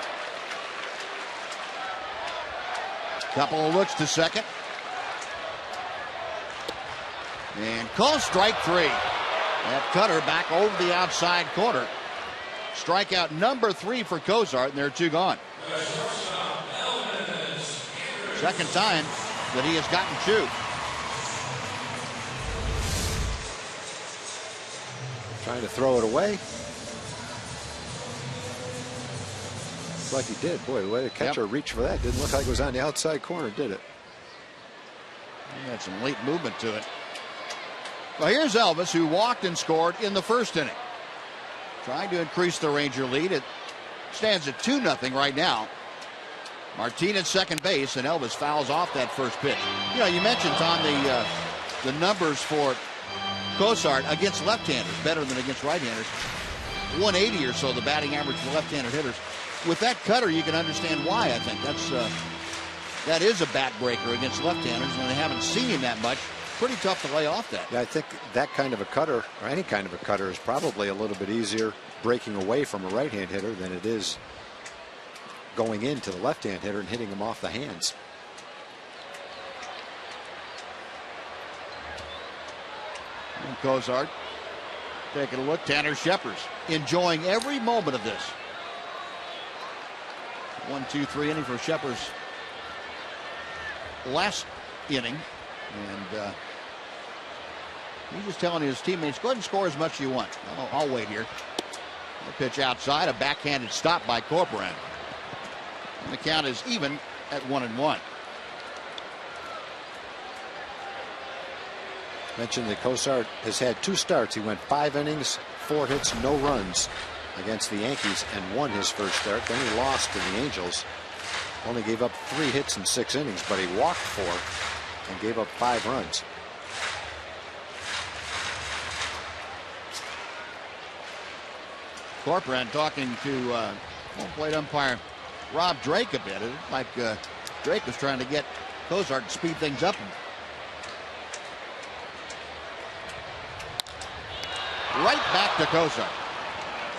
Couple of looks to second. And call strike 3. That cutter back over the outside corner. Strikeout number 3 for Cozart, and there are 2 gone. Second time that he has gotten Choo. Trying to throw it away. Looks like he did. Boy, the way the catcher reached for that didn't look like it was on the outside corner, did it? He had some late movement to it. Well, here's Elvis, who walked and scored in the first inning. Trying to increase the Ranger lead. It stands at 2-0 right now. Martin at second base, and Elvis fouls off that first pitch. You know, you mentioned, Tom, the numbers for Cozart against left-handers, better than against right-handers. 180 or so the batting average for left-handed hitters. With that cutter, you can understand why. I think that is a bat breaker against left-handers, and they haven't seen him that much. Pretty tough to lay off that. Yeah, I think that kind of a cutter, or any kind of a cutter, is probably a little bit easier breaking away from a right-hand hitter than it is going into the left-hand hitter and hitting him off the hands. And Cozart taking a look. Tanner Scheppers enjoying every moment of this. 1-2-3 inning for Scheppers last inning, and he's just telling his teammates, go ahead and score as much as you want. I'll wait here. The pitch outside, a backhanded stop by Corcoran. And the count is even at 1-1. Mentioned that Cozart has had 2 starts. He went 5 innings, 4 hits, no runs against the Yankees, and won his first start. Then he lost to the Angels. Only gave up 3 hits in 6 innings, but he walked 4 and gave up 5 runs. Corcoran talking to home plate umpire Rob Drake a bit. It looked like Drake was trying to get Cozart to speed things up. Right back to Cozart.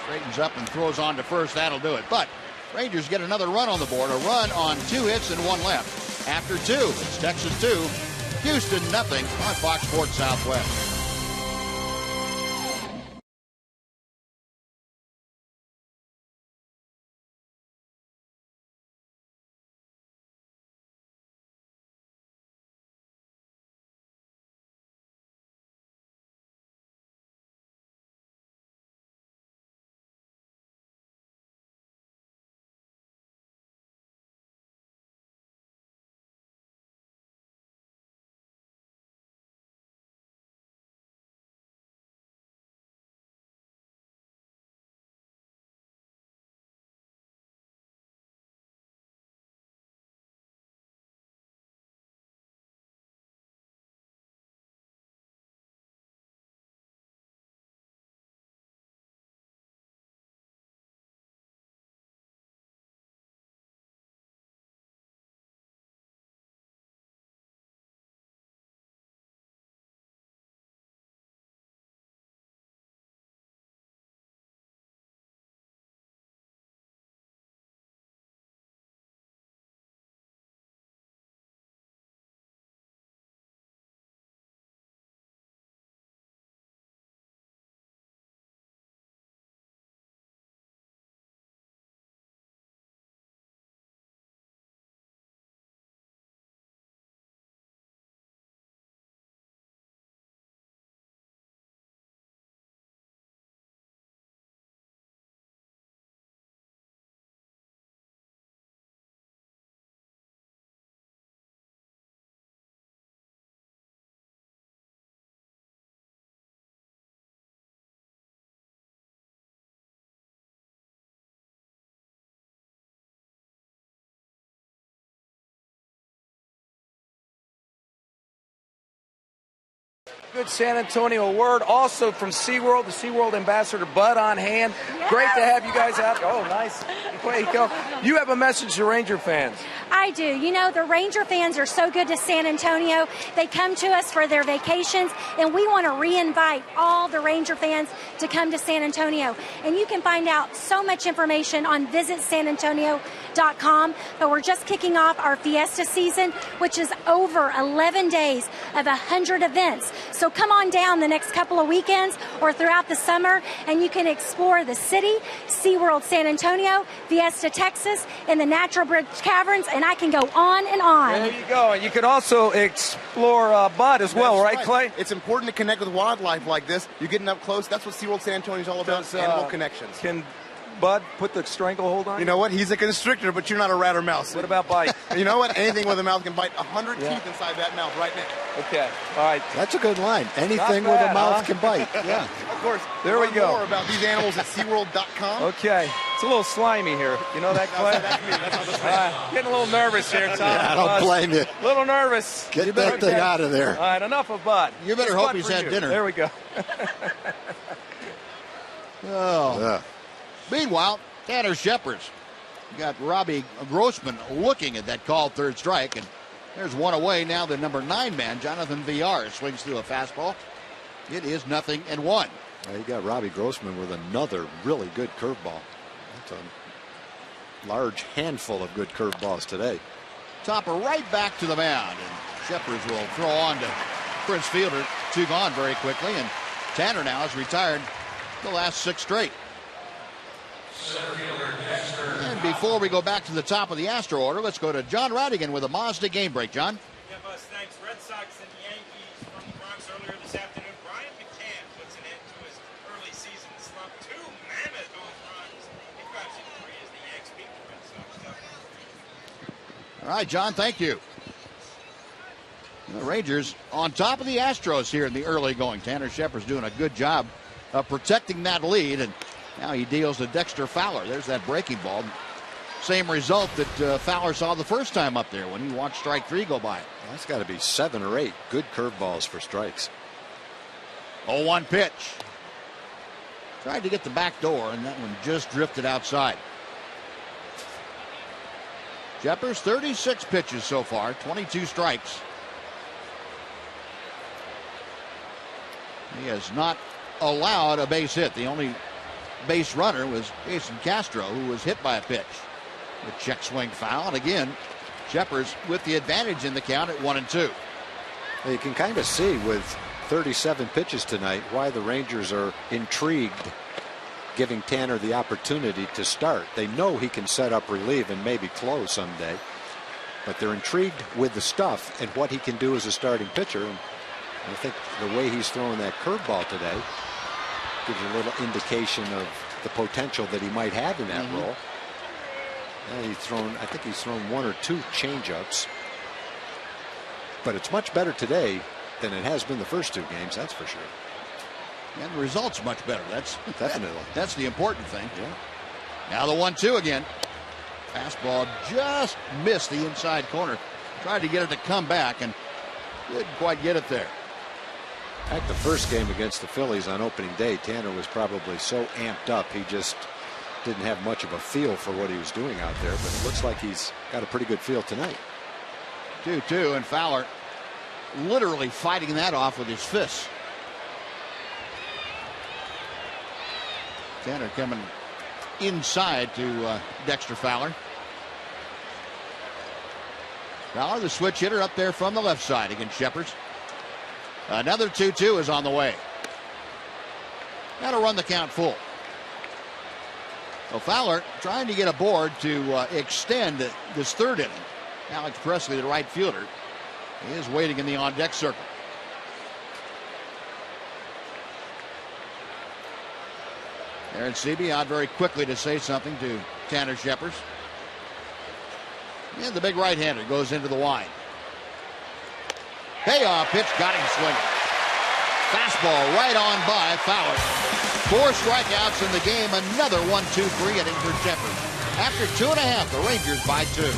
Straightens up and throws on to first. That'll do it. But Rangers get another run on the board. A run on 2 hits and 1 left. After 2, it's Texas 2, Houston nothing on Fox Sports Southwest. Good San Antonio word also from SeaWorld, the SeaWorld ambassador Bud on hand. Yes. Great to have you guys out. Oh, nice. Way you go. You have a message to Ranger fans. I do. You know, the Ranger fans are so good to San Antonio. They come to us for their vacations, and we want to re-invite all the Ranger fans to come to San Antonio. And you can find out so much information on visitsanantonio.com. But we're just kicking off our Fiesta season, which is over 11 days of 100 events. So come on down the next couple of weekends or throughout the summer, and you can explore the city, SeaWorld San Antonio, Fiesta, Texas, and the Natural Bridge Caverns, and I can go on and on. There you go. You can also explore Bud as well, right, Clay? It's important to connect with wildlife like this. You're getting up close. That's what SeaWorld San Antonio is all about, animal connections. Can Bud put the stranglehold on you? You know what? He's a constrictor, but you're not a rat or mouse. What about bite? You know what? Anything with a mouth can bite. 100 teeth inside that mouth right now. Okay. All right. That's a good line. Anything with a mouth can bite. Yeah. Of course. There we go. More about these animals at SeaWorld.com. Okay. It's a little slimy here. You know that, Clay? Getting a little nervous here, Tom. Yeah, I don't blame you. A little nervous. Get that thing out of there. All right, enough of Bud. You better hope he's had dinner. There we go. Oh. Yeah. Meanwhile, Tanner Shepard's got Robbie Grossman looking at that called third strike, and there's one away. Now the number 9 man, Jonathan Villar, swings through a fastball. It is 0-1. Well, you got Robbie Grossman with another really good curveball. That's a large handful of good curveballs today. Topper right back to the mound, and Shepard will throw on to Prince Fielder. 2 gone very quickly, and Tanner now has retired the last 6 straight. And before we go back to the top of the Astro order, let's go to John Radigan with a Mazda game break. John? Yeah, Buzz, thanks. Red Sox and Yankees from the Bronx earlier this afternoon. Brian McCann puts an end to his early season slump. 2 mammoth home runs. He drives in 3 as the Yanks beat the Red Sox. All right, John, thank you. The Rangers on top of the Astros here in the early going. Tanner Shepard's doing a good job of protecting that lead, and now he deals to Dexter Fowler. There's that breaking ball. same result that Fowler saw the first time up there when he watched strike 3 go by. That's got to be 7 or 8 good curveballs for strikes. 0-1 pitch. Tried to get the back door, and that one just drifted outside. Jeffers, 36 pitches so far, 22 strikes. He has not allowed a base hit. The only base runner was Jason Castro, who was hit by a pitch. The check swing foul, and again, Jeffers with the advantage in the count at 1-2. You can kind of see with 37 pitches tonight why the Rangers are intrigued, giving Tanner the opportunity to start. They know he can set up relief and maybe close someday, but they're intrigued with the stuff and what he can do as a starting pitcher. And I think the way he's throwing that curveball today gives you a little indication of the potential that he might have in that role. And I think he's thrown 1 or 2 changeups, but it's much better today than it has been the first 2 games, that's for sure. And the result's much better. That's definitely that's the important thing. Yeah. Now the 1-2 again. Fastball just missed the inside corner. Tried to get it to come back and didn't quite get it there. In fact, the first game against the Phillies on opening day, Tanner was probably so amped up he just didn't have much of a feel for what he was doing out there, but it looks like he's got a pretty good feel tonight. 2-2, and Fowler literally fighting that off with his fists. Tanner coming inside to Dexter Fowler. Fowler, the switch hitter, up there from the left side against Shepherds. Another 2-2 is on the way. Got to run the count full. So Fowler trying to get aboard to extend this 3rd inning. Alex Presley, the right fielder, is waiting in the on-deck circle. Aaron Seavey out very quickly to say something to Tanner Shepherds. And the big right-hander goes into the wide. Payoff pitch, got him swinging. Fastball right on by Fowler. 4 strikeouts in the game. Another 1-2-3 inning for Shepherds. After 2.5, the Rangers by 2.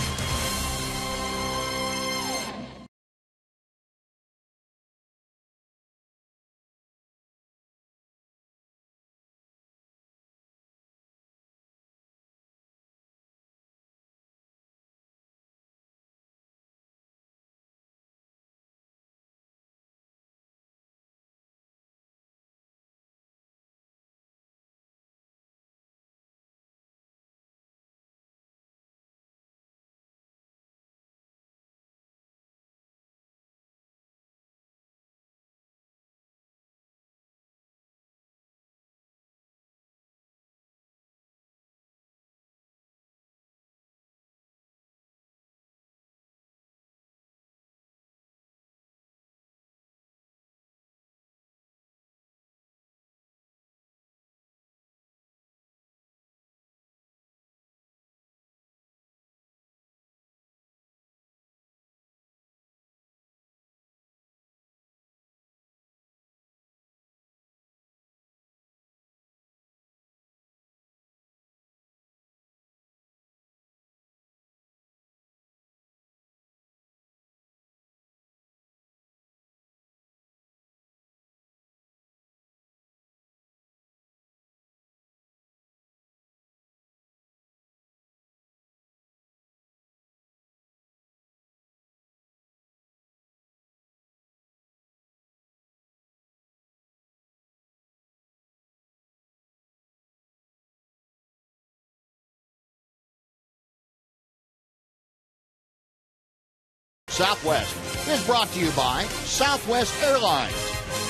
Southwest is brought to you by Southwest Airlines.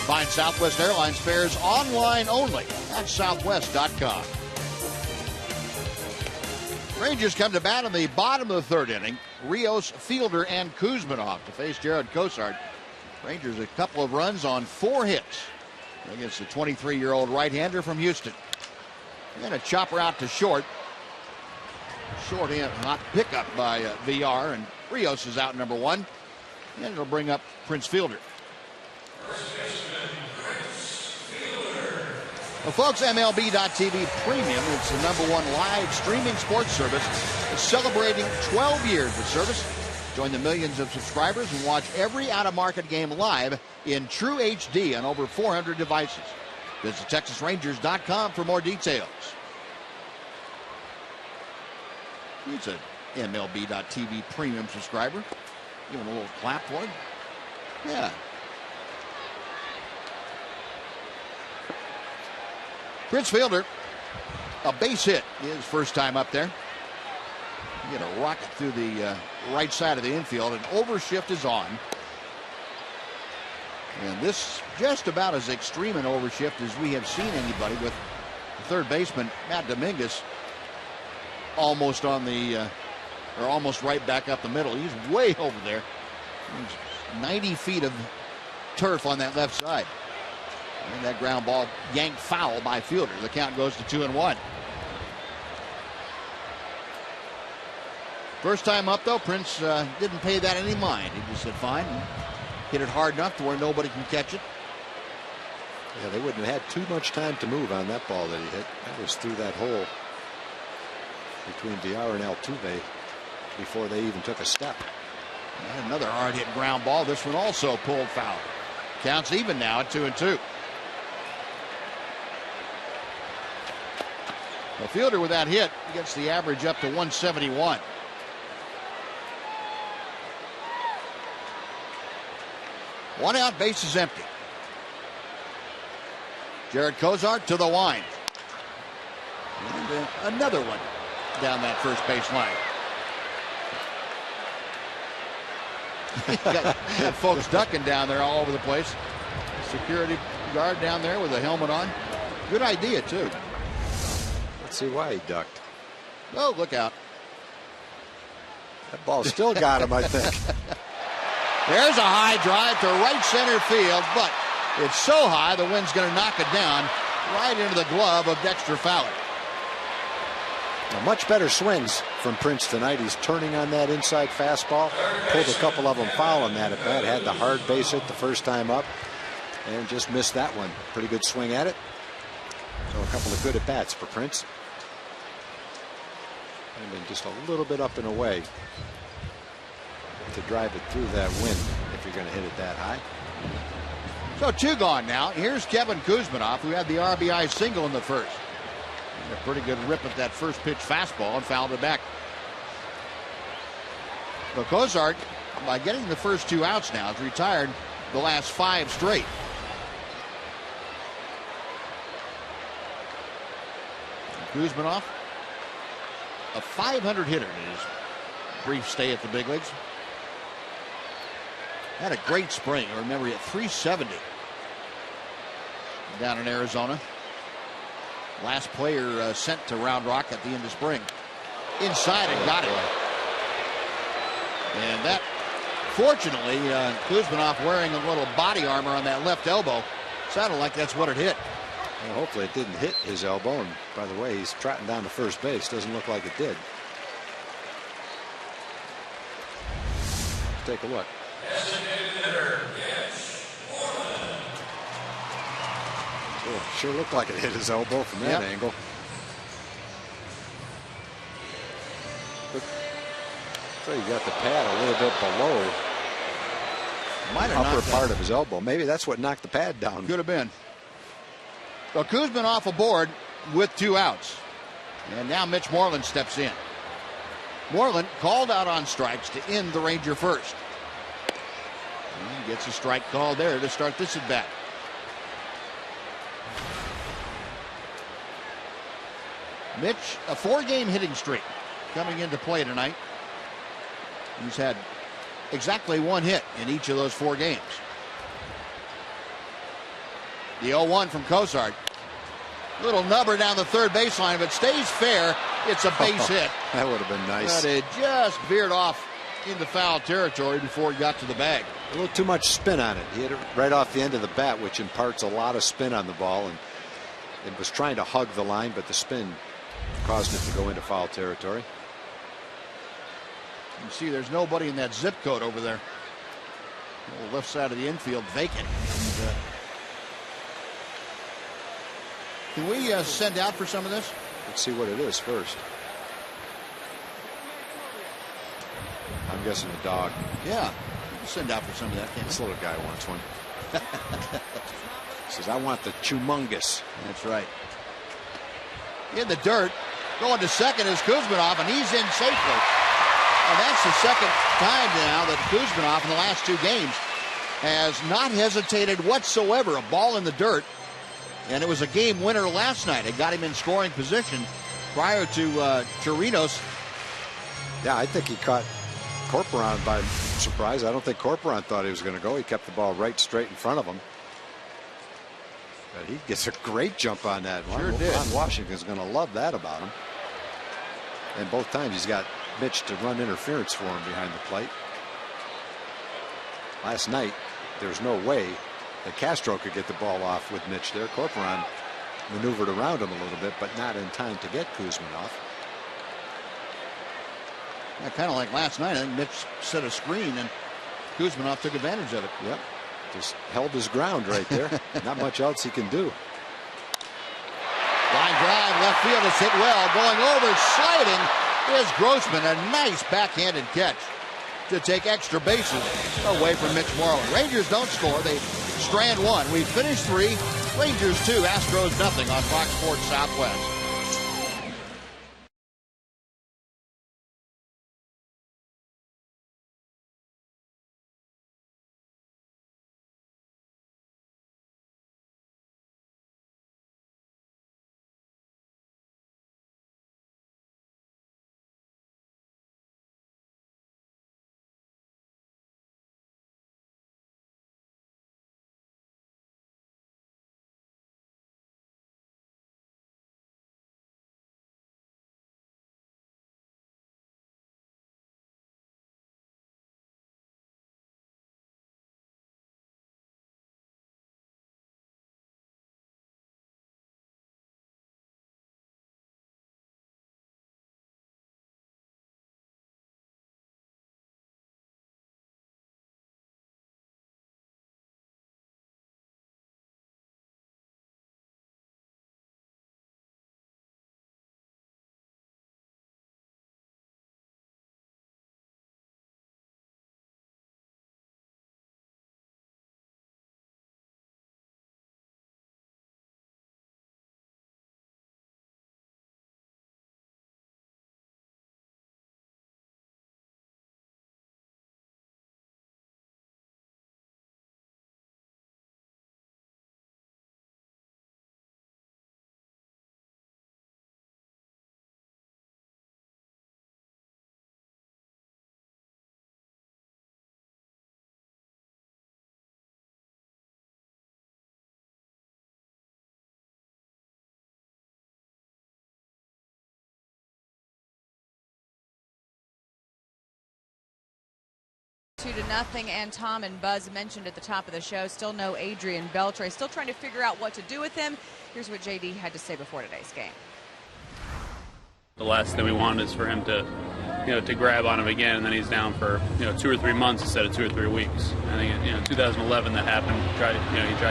Find Southwest Airlines fares online only at southwest.com. Rangers come to bat in the bottom of the 3rd inning. Rios, Fielder, and Kuzmanov to face Jared Cosart. Rangers a couple of runs on 4 hits against the 23-year-old right-hander from Houston. And a chopper out to short. Short in, hot pickup by VR, and Rios is out number 1, and it'll bring up Prince Fielder. Well, folks, MLB.TV Premium, it's the #1 live streaming sports service celebrating 12 years of service. Join the millions of subscribers and watch every out-of-market game live in true HD on over 400 devices. Visit TexasRangers.com for more details. He's an MLB.TV premium subscriber. Give him a little clap for it. Yeah. Prince Fielder, a base hit his first time up there. Get a rocket through the right side of the infield, and overshift is on. And this just about as extreme an overshift as we have seen anybody, with the third baseman Matt Dominguez almost on the or almost right back up the middle. He's way over there. There's 90 feet of turf on that left side. And that ground ball yanked foul by Fielder. The count goes to 2-1. First time up, though, Prince didn't pay that any mind. He just said, fine, and hit it hard enough to where nobody can catch it. Yeah, they wouldn't have had too much time to move on that ball that he hit. That was through that hole between DR and Altuve before they even took a step. And another hard-hit ground ball. This one also pulled foul. Counts even now at 2-2. The Fielder with that hit gets the average up to 171. One out, base is empty. Jared Cozart to the line. And another one down that first base line. got folks ducking down there all over the place. Security guard down there with a helmet on. Good idea, too. Let's see why he ducked. Oh, look out. That ball still got him, I think. There's a high drive to right center field, but it's so high the wind's going to knock it down right into the glove of Dexter Fowler. Now, much better swings from Prince tonight. He's turning on that inside fastball. Pulled a couple of them foul on that at bat. Had the hard base hit the first time up and just missed that one. Pretty good swing at it. So a couple of good at bats for Prince. And then just a little bit up and away to drive it through that wind if you're going to hit it that high. So 2 gone now. Here's Kevin Kuzminoff, who had the RBI single in the first. A pretty good rip at that first pitch fastball and fouled it back. But Cozart, by getting the first 2 outs now, has retired the last 5 straight. Kuzminoff, a .500 hitter in his brief stay at the big leagues. Had a great spring. I remember he at 370 down in Arizona. Last player sent to Round Rock at the end of spring. Inside and got it. And that, fortunately, Kuzminoff wearing a little body armor on that left elbow. Sounded like that's what it hit. Well, hopefully it didn't hit his elbow. And by the way, he's trotting down to first base. Doesn't look like it did. Let's take a look. Oh, sure looked like it hit his elbow from that angle. So you got the pad a little bit below the upper part of his elbow. Maybe that's what knocked the pad down. Could have been. So Kuzminoff aboard with 2 outs. And now Mitch Moreland steps in. Moreland called out on strikes to end the Ranger first. And gets a strike called there to start this at bat. Mitch, a 4-game hitting streak coming into play tonight. He's had exactly 1 hit in each of those 4 games. The 0-1 from Cozart. Little nubber down the third baseline, but stays fair. It's a base hit. That would have been nice. But it just veered off into foul territory before he got to the bag. A little too much spin on it. He hit it right off the end of the bat, which imparts a lot of spin on the ball. And it was trying to hug the line, but the spin caused it to go into foul territory. You see there's nobody in that zip code over there. The left side of the infield vacant. And, can we send out for some of this? Let's see what it is first. guessing a dog. Yeah. Send out for some of that. This little guy wants one. Says, I want the chumungous. That's right. In the dirt, going to second is Kuzminov, and he's in safely. And that's the second time now that Kuzminov in the last 2 games has not hesitated whatsoever. A ball in the dirt, and it was a game winner last night. It got him in scoring position prior to Chirinos. Yeah, I think he caught Corporon by surprise. I don't think Corporon thought he was going to go. He kept the ball right straight in front of him. But he gets a great jump on that. Sure did. Ron Washington's going to love that about him. And both times he's got Mitch to run interference for him behind the plate. Last night, there's no way that Castro could get the ball off with Mitch there. Corporon maneuvered around him a little bit, but not in time to get Kuzminov. Yeah, kind of like last night. I think Mitch set a screen and Kuzminov took advantage of it. Yep. Just held his ground right there. Not much else he can do. Line drive, left field is hit well. Going over, sliding is Grossman. A nice backhanded catch to take extra bases away from Mitch Moreland. Rangers don't score. They strand 1. We finished 3. Rangers 2. Astros nothing on Fox Sports Southwest. To nothing, and Tom and Buzz mentioned at the top of the show, still no Adrian Beltre, still trying to figure out what to do with him. Here's what JD had to say before today's game. The last thing we want is for him to, to grab on him again, and then he's down for 2 or 3 months instead of 2 or 3 weeks. I think 2011 that happened. He tried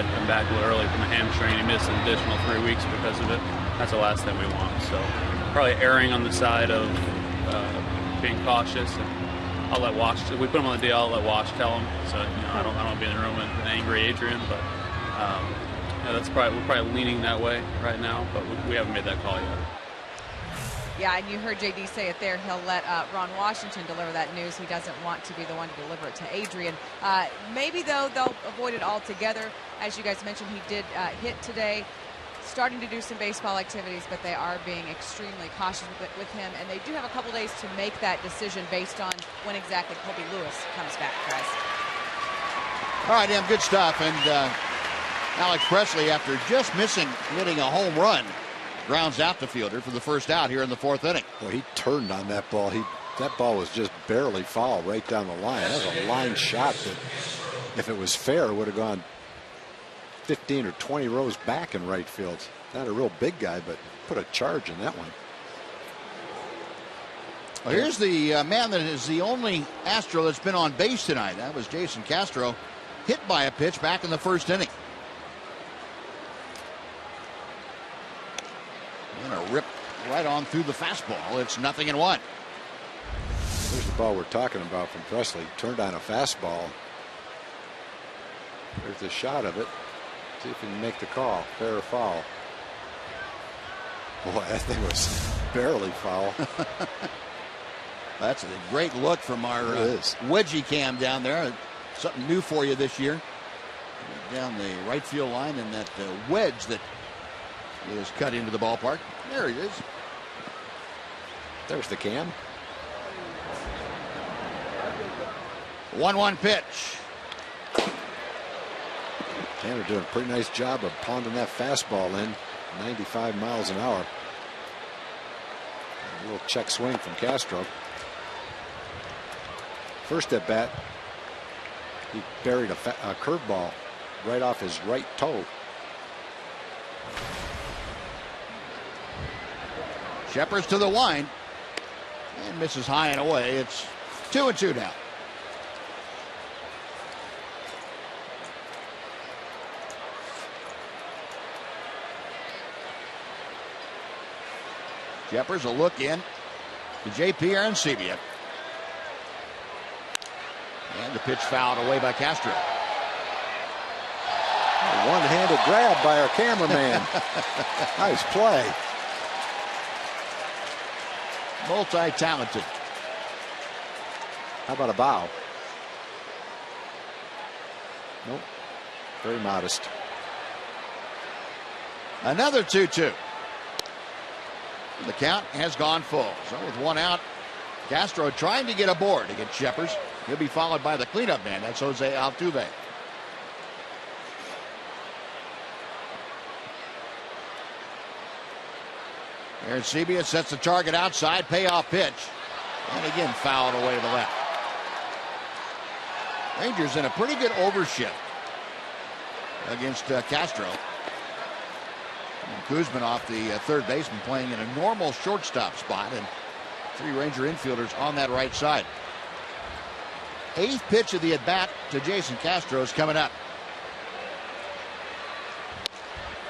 to come back a little early from a hamstring. He missed an additional 3 weeks because of it. That's the last thing we want. So probably erring on the side of being cautious. And I'll let Wash. If we put him on the DL, I'll let Wash tell him. So I don't want to be in the room with an angry Adrian, but we're probably leaning that way right now. But we haven't made that call yet. Yeah, and you heard JD say it there. He'll let Ron Washington deliver that news. He doesn't want to be the one to deliver it to Adrian. Maybe, though, they'll avoid it altogether. As you guys mentioned, he did hit today, starting to do some baseball activities, but they are being extremely cautious with him. And they do have a couple days to make that decision based on when exactly Colby Lewis comes back, guys. All right, good stuff. And Alex Presley, after just hitting a home run, grounds out the fielder for the first out here in the 4th inning. Well, he turned on that ball. That ball was just barely foul right down the line. That was a line shot that, if it was fair, would have gone 15 or 20 rows back in right field. Not a real big guy, but put a charge in that one. Well, here's the man that is the only Astro that's been on base tonight. That was Jason Castro, hit by a pitch back in the 1st inning. And a rip right on through the fastball. It's 0-1. There's the ball we're talking about from Presley. Turned on a fastball. There's a shot of it. See if he can make the call. Fair or foul. Boy, that thing was barely foul. That's a great look from our wedgie cam down there. Something new for you this year. Down the right field line, and that wedge that is cut into the ballpark. There it is. There's the cam. 1-1 pitch. Tanner doing a pretty nice job of pounding that fastball in. 95 miles an hour. A little check swing from Castro. First at bat, he buried a curveball right off his right toe. Shepard's to the line and misses high and away. It's 2-2 now. Shepard's a look in to J.P. Arancibia. And the pitch fouled away by Castro. A one-handed grab by our cameraman. Nice play. Multi-talented. How about a bow? Nope. Very modest. Another 2-2. The count has gone full. So with one out, Castro trying to get aboard against Shepard. He'll be followed by the cleanup man. That's Jose Altuve. Arancibia sets the target outside. Payoff pitch. And again fouled away to the left. Rangers in a pretty good overshift against Castro. And Kuzman off the third baseman playing in a normal shortstop spot, and three Ranger infielders on that right side. Eighth pitch of the at-bat to Jason Castro is coming up.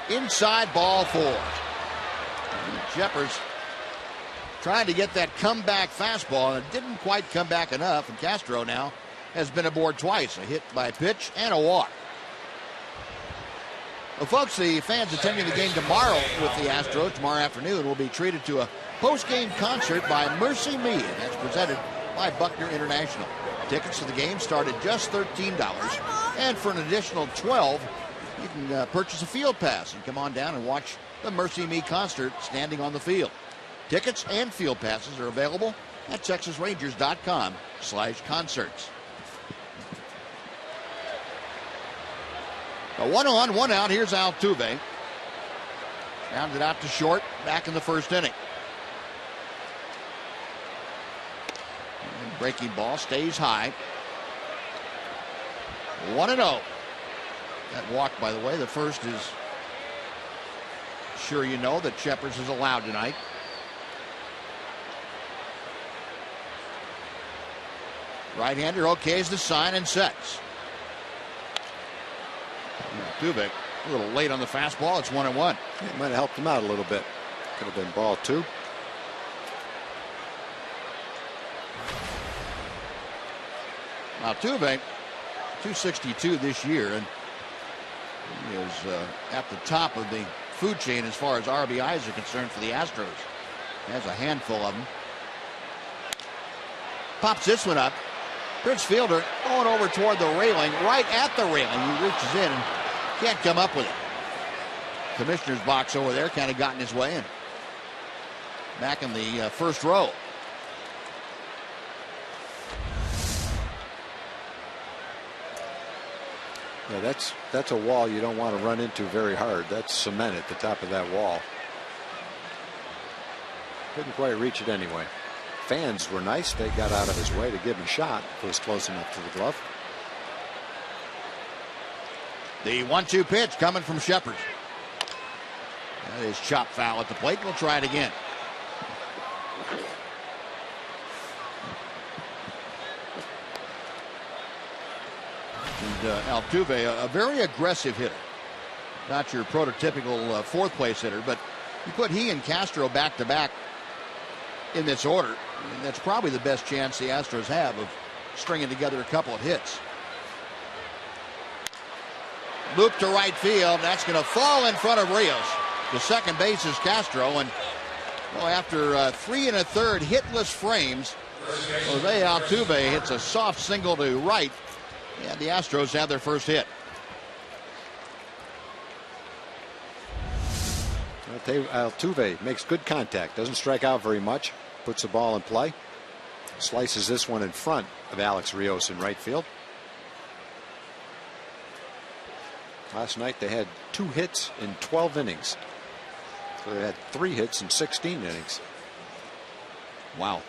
Inside, ball four. Shepard's trying to get that comeback fastball, and it didn't quite come back enough, and Castro now has been aboard twice. A hit by pitch and a walk. Well, folks, the fans attending the game tomorrow with the Astros tomorrow afternoon will be treated to a post-game concert by Mercy Me, and that's presented by Buckner International. Tickets to the game start at just $13, and for an additional $12, you can purchase a field pass and come on down and watch the Mercy Me concert standing on the field. Tickets and field passes are available at TexasRangers.com/concerts. A 1-on, 1-out. Here's Altuve. Rounded out to short, back in the first inning. And breaking ball stays high. 1-0. That walk, by the way, the first is, sure you know, that Shepard is allowed tonight. Right-hander okays the sign and sets. Altuve a little late on the fastball. It's 1-1. It might have helped him out a little bit. Could have been ball two. Altuve, 262 this year, and he is at the top of the food chain as far as RBIs are concerned for the Astros. He has a handful of them. Pops this one up. Prince Fielder going over toward the railing, right at the railing. He reaches in and can't come up with it. Commissioner's box over there kind of got in his way, and back in the first row. Yeah, that's a wall you don't want to run into very hard. That's cement at the top of that wall. Couldn't quite reach it anyway. Fans were nice. They got out of his way to give him a shot if it was close enough to the glove. The 1-2 pitch coming from Shepard. That is chopped foul at the plate. We'll try it again. And Altuve, a very aggressive hitter. Not your prototypical fourth place hitter, but you put he and Castro back to back in this order. And that's probably the best chance the Astros have of stringing together a couple of hits. Loop to right field. That's going to fall in front of Rios. The second base is Castro. And well, after 3 1/3 hitless frames, Jose Altuve hits a soft single to right. And the Astros have their first hit. Altuve makes good contact. Doesn't strike out very much. Puts the ball in play. Slices this one in front of Alex Rios in right field. Last night they had 2 hits in 12 innings. So they had 3 hits in 16 innings. Wow.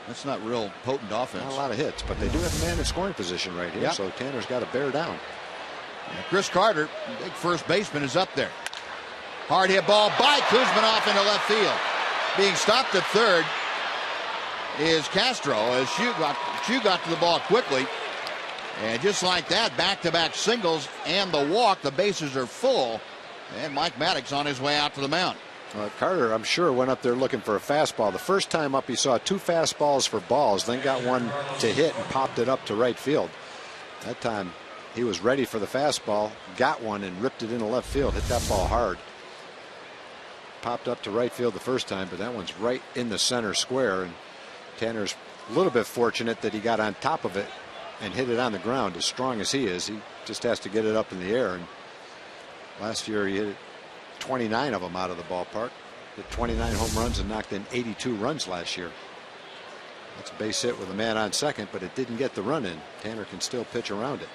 That's not real potent offense. Not a lot of hits, but they do have a man in scoring position right here. Yep. So Tanner's got to bear down. Yeah, Chris Carter, big first baseman, is up there. Hard hit ball by Kuzminoff into left field. Being stopped at third is Castro as HOU got to the ball quickly. And just like that, back-to-back singles and the walk, the bases are full. And Mike Maddox on his way out to the mound. Carter, I'm sure, went up there looking for a fastball. The first time up, he saw 2 fastballs for balls, then got one to hit and popped it up to right field. That time, he was ready for the fastball, got one and ripped it into left field, hit that ball hard. Popped up to right field the first time, but that one's right in the center square. And Tanner's a little bit fortunate that he got on top of it and hit it on the ground. As strong as he is, he just has to get it up in the air. And last year, he hit 29 of them out of the ballpark. Hit 29 home runs and knocked in 82 runs last year. That's a base hit with a man on second, but it didn't get the run in. Tanner can still pitch around it.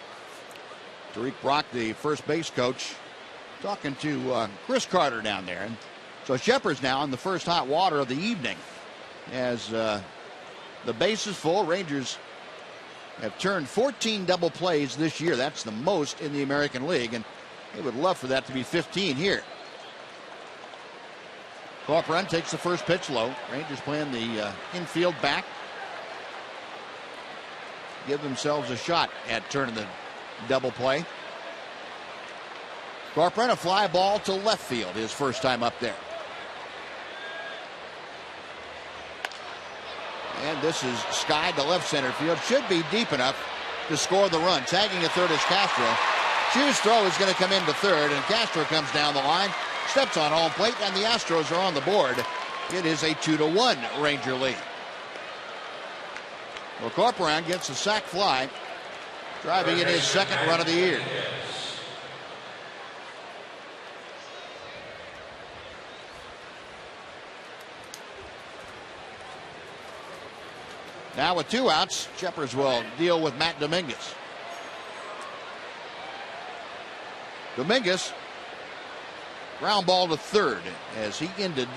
Tariq Brock, the first base coach, talking to Chris Carter down there. And so Shepard's now in the first hot water of the evening as the base is full. Rangers have turned 14 double plays this year. That's the most in the American League, and they would love for that to be 15 here. Corcoran takes the first pitch low. Rangers playing the infield back. Give themselves a shot at turning the double play. Corcoran, a fly ball to left field, his first time up there. And this is skied to left center field. Should be deep enough to score the run. Tagging at third is Castro. HOU's throw is going to come into third, and Castro comes down the line, steps on home plate, and the Astros are on the board. It is a 2-1 Ranger lead. Well, Corcoran gets a sac fly, driving in his second run of the year. Now with 2 outs, Shepard will deal with Matt Dominguez. Dominguez, ground ball to third as he ended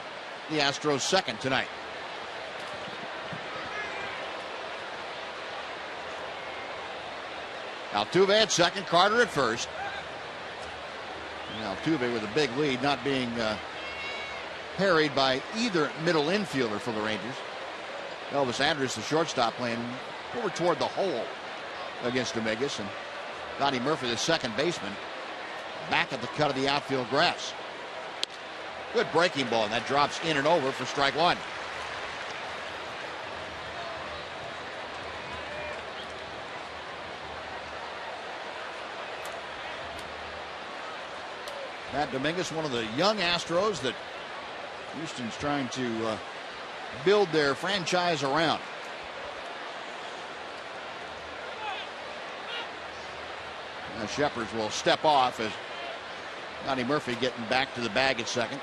the Astros' second tonight. Altuve at second, Carter at first. And Altuve with a big lead, not being harried by either middle infielder for the Rangers. Elvis Andrus, the shortstop, playing over toward the hole against Dominguez, and Donnie Murphy, the second baseman, back at the cut of the outfield grass. Good breaking ball, and that drops in and over for strike one. Matt Dominguez, one of the young Astros that Houston's trying to build their franchise around. Now Shepard will step off as Donnie Murphy getting back to the bag at second.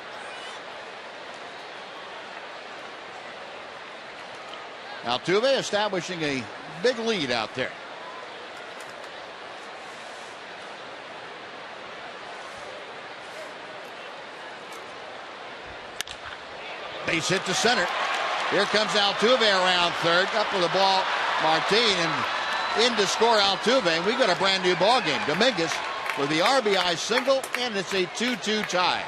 Altuve establishing a big lead out there. Base hit to center. Here comes Altuve around third. Up with the ball, Martin, and in to score Altuve. And we got a brand new ball game. Dominguez with the RBI single, and it's a 2-2 tie.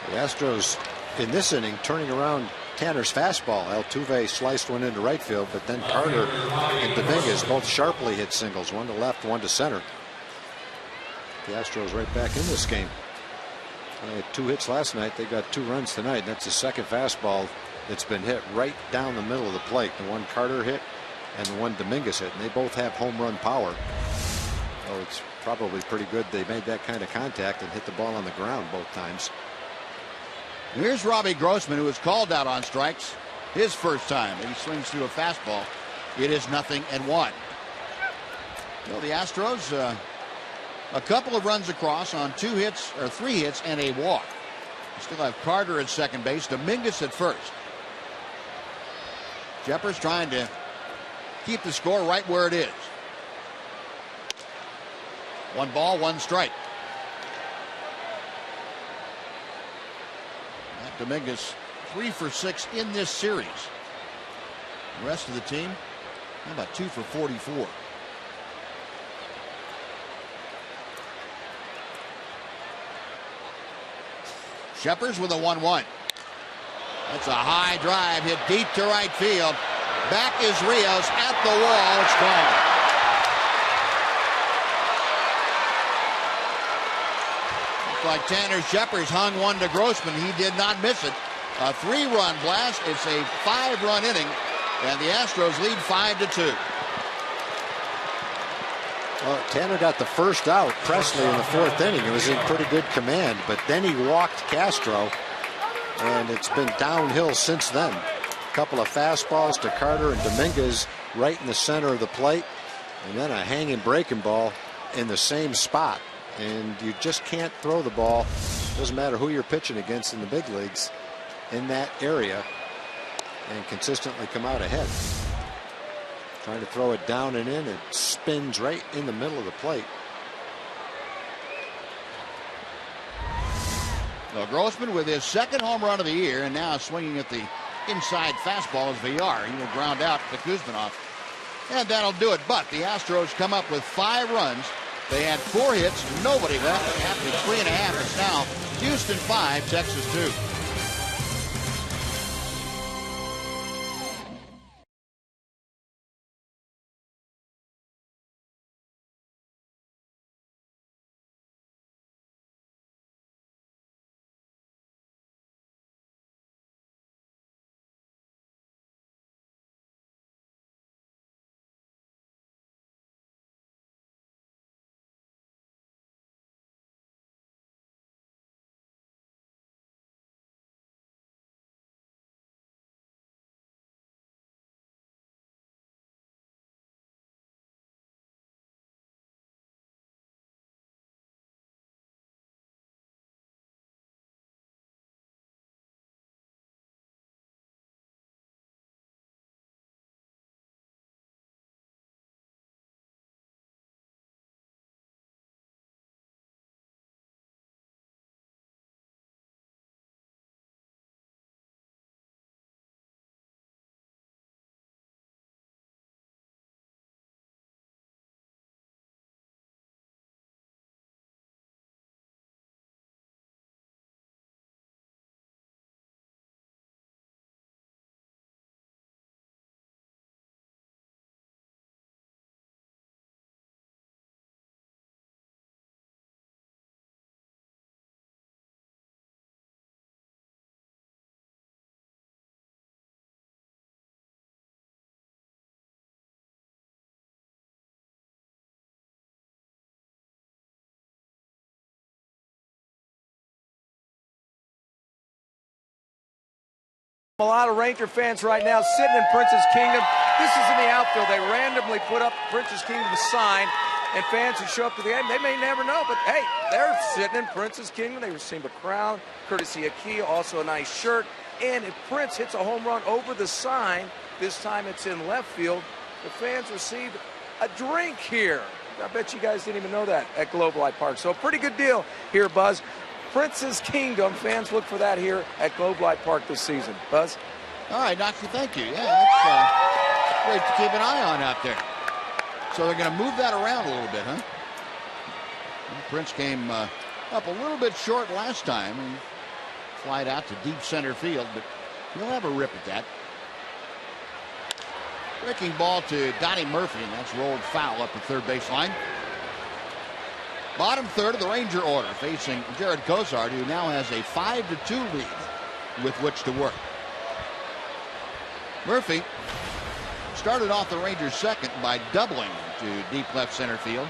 The Astros in this inning turning around Tanner's fastball. Altuve sliced one into right field, but then Carter and Dominguez both sharply hit singles, one to left, one to center. The Astros right back in this game. They had 2 hits last night. They got 2 runs tonight. That's the second fastball that's been hit right down the middle of the plate. The one Carter hit and the one Dominguez hit, and they both have home run power. So it's probably pretty good they made that kind of contact and hit the ball on the ground both times. Here's Robbie Grossman, who was called out on strikes his first time. He swings through a fastball. It is 0-1. Well, the Astros a couple of runs across on 3 hits and a walk. You still have Carter at second base, Dominguez at first. Jeffers trying to keep the score right where it is. 1 ball, 1 strike. Matt Dominguez 3 for 6 in this series. The rest of the team, how about 2 for 44? Shepard with a 1-1. That's a high drive hit deep to right field. Back is Rios at the wall. It's gone. Looks like Tanner Shepard hung one to Grossman. He did not miss it. A 3-run blast. It's a 5-run inning, and the Astros lead 5-2. Well, Tanner got the first out, Presley, in the 4th inning. It was in pretty good command, but then he walked Castro, and it's been downhill since then. A couple of fastballs to Carter and Dominguez right in the center of the plate, and then a hanging breaking ball in the same spot. And you just can't throw the ball, doesn't matter who you're pitching against in the big leagues, in that area and consistently come out ahead. Trying to throw it down and in, it spins right in the middle of the plate. Well, Grossman with his 2nd home run of the year, and now swinging at the inside fastball is Villar. He will ground out to Kuzminoff, and that'll do it. But the Astros come up with 5 runs. They had 4 hits, nobody left. After 3.5, it's now Houston 5, Texas 2. A lot of Ranger fans right now sitting in Prince's Kingdom. This is in the outfield. They randomly put up Prince's Kingdom sign, and fans who show up to the game, they may never know, but hey, they're sitting in Prince's Kingdom. They receive a crown, courtesy of Key, also a nice shirt. And if Prince hits a home run over the sign, this time it's in left field, the fans receive a drink here. I bet you guys didn't even know that at Globe Life Park. So a pretty good deal here, Buzz. Prince's Kingdom, fans look for that here at Globe Life Park this season. Buzz? All right, Doctor, thank you. Yeah, that's great to keep an eye on out there. So they're going to move that around a little bit, huh? Well, Prince came up a little bit short last time and flied out to deep center field, but he'll have a rip at that. Breaking ball to Donnie Murphy, and that's rolled foul up the third baseline. Bottom third of the Ranger order, facing Jared Cozart, who now has a 5-2 lead with which to work. Murphy started off the Rangers' second by doubling to deep left center field.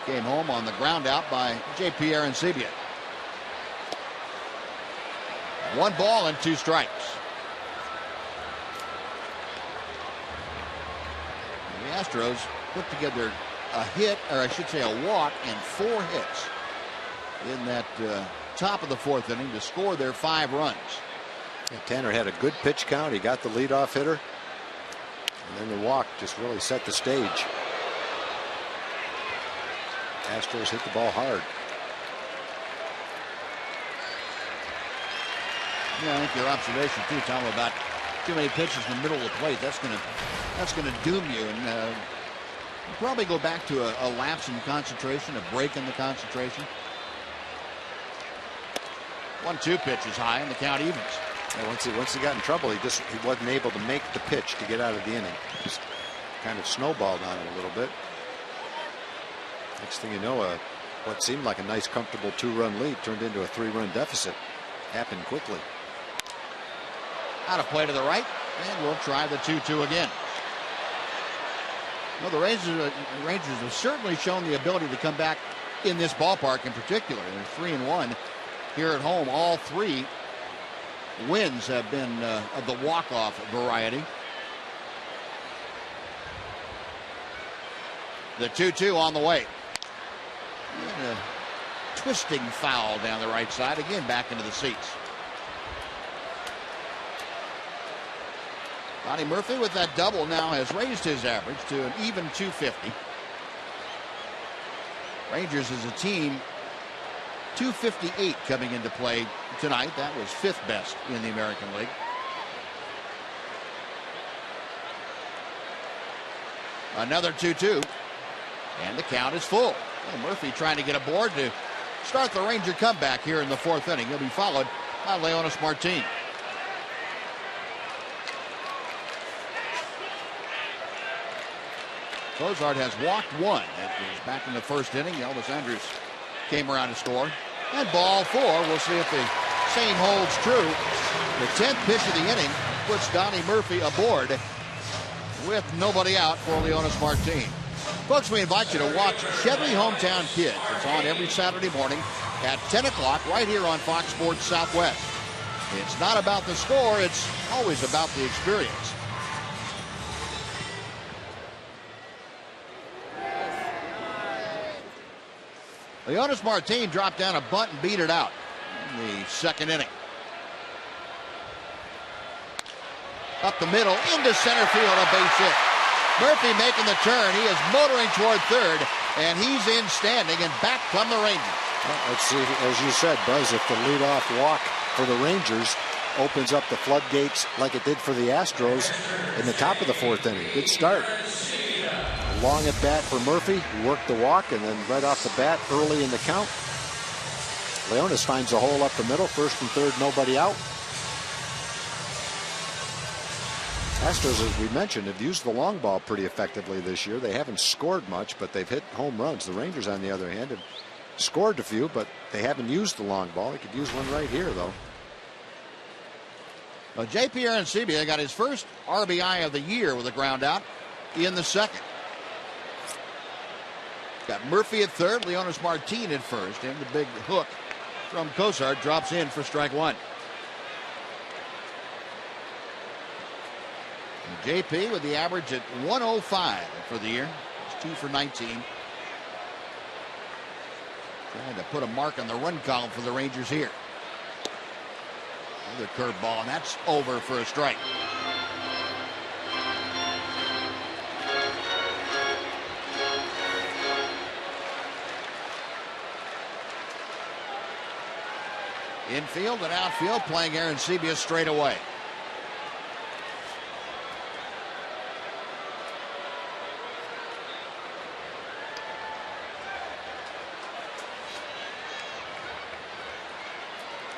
Came home on the ground out by J.P. Arancibia. 1 ball and 2 strikes. The Astros put together a hit, or I should say a walk, and 4 hits in that top of the 4th inning to score their 5 runs. And Tanner had a good pitch count. He got the leadoff hitter. And then the walk just really set the stage. Astros hit the ball hard. Yeah, I think your observation too, Tom, about too many pitches in the middle of the plate, that's gonna doom you, and probably go back to a lapse in concentration, a break in the concentration. 1-2 pitch is high, and the count evens. And once he got in trouble, he wasn't able to make the pitch to get out of the inning. Just kind of snowballed on it a little bit. Next thing you know, what seemed like a nice, comfortable 2-run lead turned into a 3-run deficit. Happened quickly. Out of play to the right, and we'll try the 2-2 again. Well, the Rangers have certainly shown the ability to come back in this ballpark in particular. They're 3-1 here at home. All 3 wins have been of the walk-off variety. The 2-2 on the way. And a twisting foul down the right side. Again, back into the seats. Donnie Murphy with that double now has raised his average to an even 250. Rangers as a team, 258 coming into play tonight. That was 5th best in the American League. Another 2-2. And the count is full. Well, Murphy trying to get aboard to start the Ranger comeback here in the 4th inning. He'll be followed by Leonys Martin. Cozart has walked 1. That was back in the 1st inning. Elvis Andrus came around to score. And ball 4. We'll see if the same holds true. The 10th pitch of the inning puts Donnie Murphy aboard with nobody out for Leonys Martin. Folks, we invite you to watch Chevy Hometown Kids. It's on every Saturday morning at 10 o'clock right here on Fox Sports Southwest. It's not about the score. It's always about the experience. Leonys Martin dropped down a bunt and beat it out in the 2nd inning. Up the middle, into center field, a base hit. Murphy making the turn. He is motoring toward 3rd, and he's in standing, and back come the Rangers. Well, let's see, as you said, Buzz, if the leadoff walk for the Rangers opens up the floodgates like it did for the Astros in the top of the 4th inning. Good start. Long at bat for Murphy. He worked the walk, and then right off the bat, early in the count, Leonys finds a hole up the middle. 1st and 3rd, nobody out. Astros, as we mentioned, have used the long ball pretty effectively this year. They haven't scored much, but they've hit home runs. The Rangers, on the other hand, have scored a few, but they haven't used the long ball. They could use one right here, though. Well, J.P. Arancibia got his first RBI of the year with a ground out in the 2nd. Got Murphy at 3rd, Leonys Martin at 1st, and the big hook from Cozart drops in for strike 1. And JP with the average at 105 for the year. It's 2 for 19. Trying to put a mark on the run column for the Rangers here. Another curveball, and that's over for a strike. Infield and outfield playing Arancibia straight away.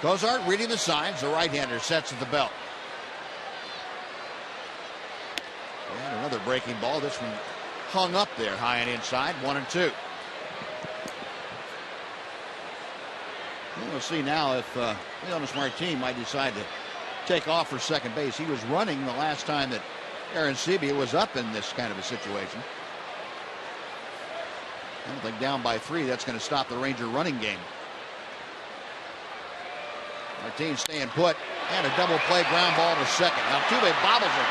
Cozart reading the signs. The right-hander sets at the belt. And another breaking ball. This one hung up there high and inside. 1-2. We'll see now if Leonys Martin might decide to take off for second base. He was running the last time that Arancibia was up in this kind of a situation. I don't think down by 3 that's going to stop the Ranger running game. Martinez staying put, and a double play ground ball to second. Altuve bobbles it,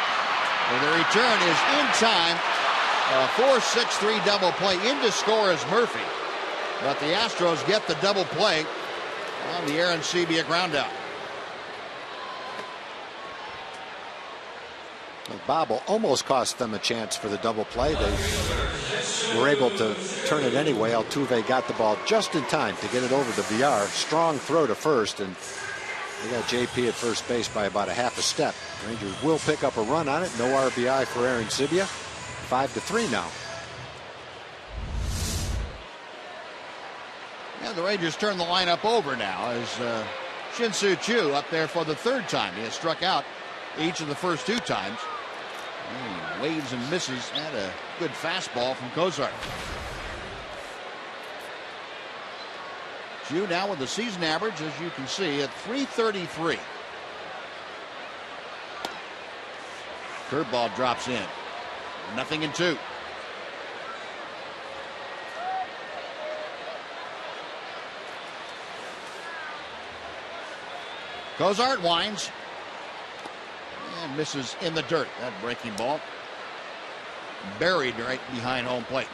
and the return is in time. A 4-6-3 double play. In to score is Murphy, but the Astros get the double play on the Arancibia ground out. The bobble almost cost them a chance for the double play. They were able to turn it anyway. Altuve got the ball just in time to get it over to Villar. Strong throw to first, and they got JP at first base by about a half a step. Rangers will pick up a run on it. No RBI for Arancibia. 5-3 now. And the Rangers turn the lineup over now as Shin-Soo Choo up there for the 3rd time. He has struck out each of the first 2 times. And he waves and misses at a good fastball from Cozart. Choo now with the season average, as you can see, at .333. Curveball drops in. 0-2. Cozart winds and misses in the dirt. That breaking ball buried right behind home plate.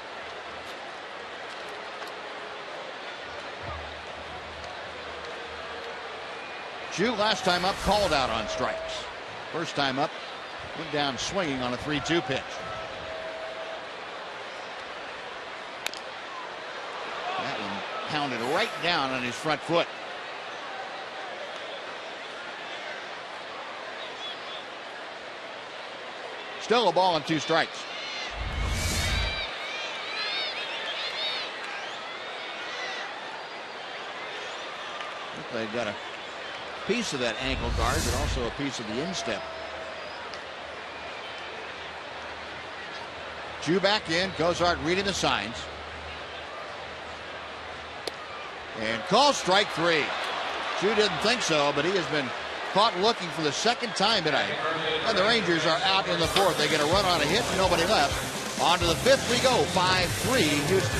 Choo last time up called out on strikes. First time up went down swinging on a 3-2 pitch. That one pounded right down on his front foot. Still a ball and 2 strikes. They got a piece of that ankle guard, but also a piece of the instep. Choo back in. Cozart reading the signs. And calls strike 3. Choo didn't think so, but he has been caught looking for the 2nd time tonight. And the Rangers are out in the 4th. They get a run on a hit, nobody left. On to the 5th we go. 5-3 Houston.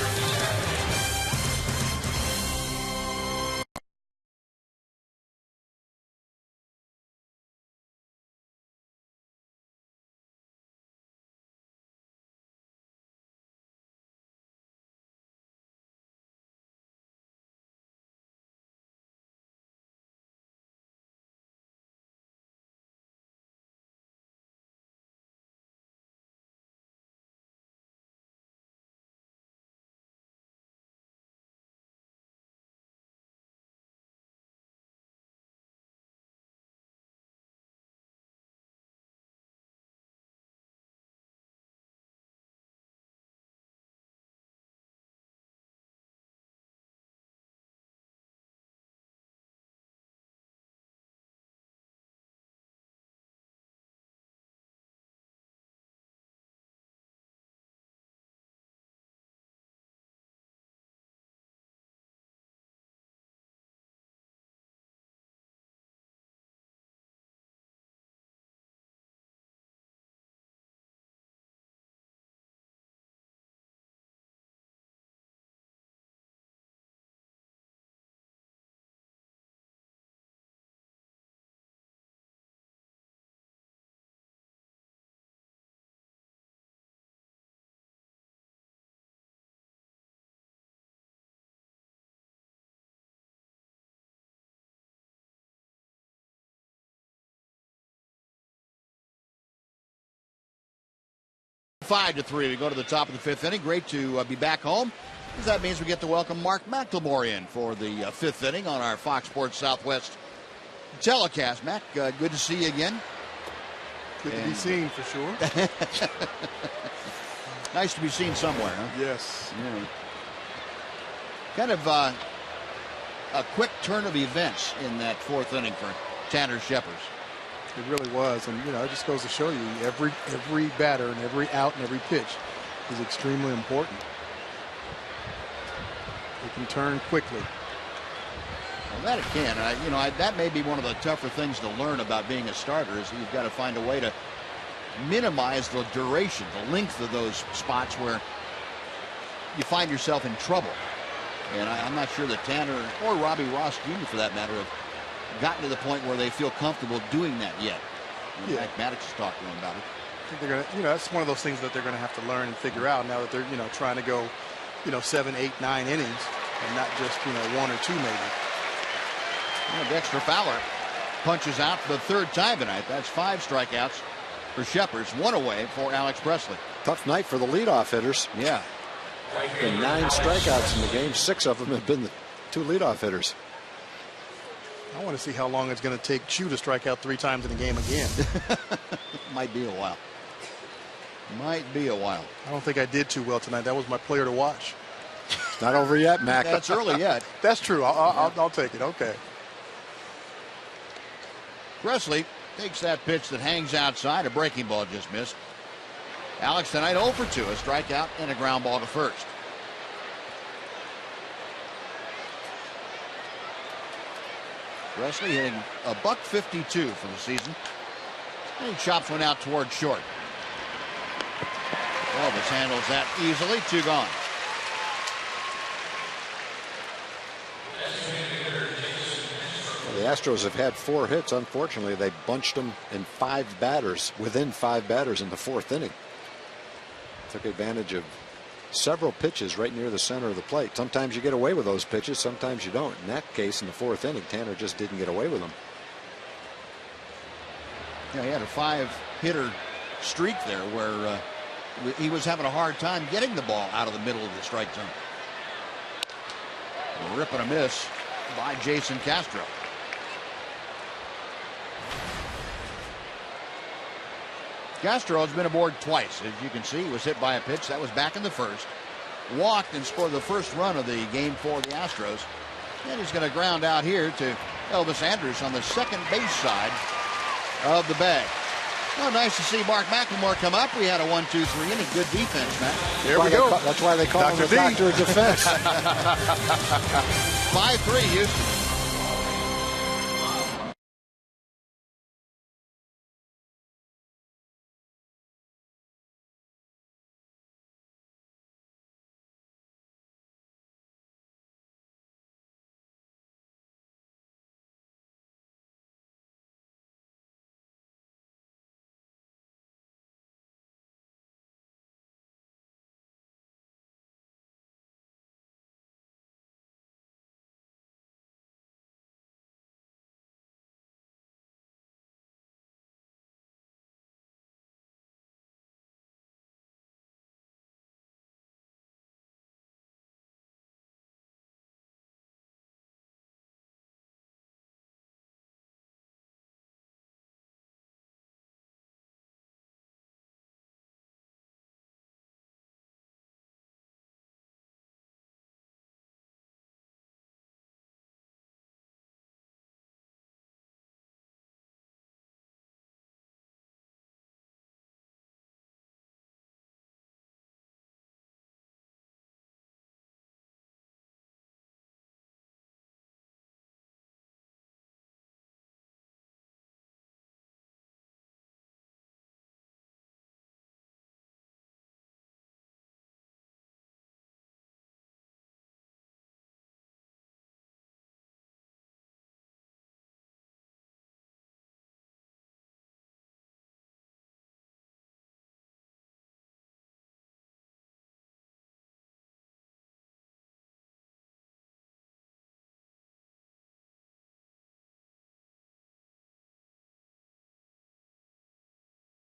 Five to 3. We go to the top of the 5th inning. Great to be back home, because that means we get to welcome Mark McLemore in for the 5th inning on our Fox Sports Southwest telecast. Mac, good to see you again. Good to be seen, for sure. Nice to be seen somewhere, huh? Yes. Yeah. Kind of a quick turn of events in that 4th inning for Tanner Scheppers. It really was, and it just goes to show you every batter and every out and every pitch is extremely important. They can turn quickly. Well, That it can. That may be one of the tougher things to learn about being a starter is you've got to find a way to minimize the duration, the length of those spots where you find yourself in trouble. And I'm not sure that Tanner or Robbie Ross Jr. for that matter have gotten to the point where they feel comfortable doing that yet. Yeah. Maddox is talking about it. I think they're going to, that's one of those things that they're going to have to learn and figure out now that they're, trying to go, 7, 8, 9 innings and not just, 1 or 2 maybe. Dexter Fowler punches out for the 3rd time tonight. That's 5 strikeouts for Shepherd's, 1 away for Alex Presley. Tough night for the leadoff hitters. Yeah. Been 9 strikeouts in the game. 6 of them have been the 2 leadoff hitters. I want to see how long it's going to take HOU to strike out 3 times in a game again. Might be a while. Might be a while. I don't think I did too well tonight. That was my player to watch. It's not over yet, Mac. That's early yet. That's true. I'll take it. Okay. Presley takes that pitch that hangs outside. A breaking ball just missed. Alex tonight 0 for 2, a strikeout and a ground ball to first. Presley hitting a .152 for the season. And he chops one out toward short. Elvis handles that easily. 2 gone. The Astros have had 4 hits. Unfortunately, they bunched them in 5 batters, within 5 batters in the 4th inning. Took advantage of several pitches right near the center of the plate. Sometimes you get away with those pitches, sometimes you don't. In that case, in the 4th inning, Tanner just didn't get away with them. Yeah, he had a 5-hitter streak there where he was having a hard time getting the ball out of the middle of the strike zone. A rip and a miss by Jason Castro. Castro has been aboard twice. As you can see, he was hit by a pitch. That was back in the 1st. Walked and scored the 1st run of the game for the Astros. And he's going to ground out here to Elvis Andrus on the 2nd base side of the bag. Oh, nice to see Mark McLemore come up. We had a 1-2-3 inning. Good defense, Matt. There we go. That's why they call him the doctor of defense. 5-3 Houston.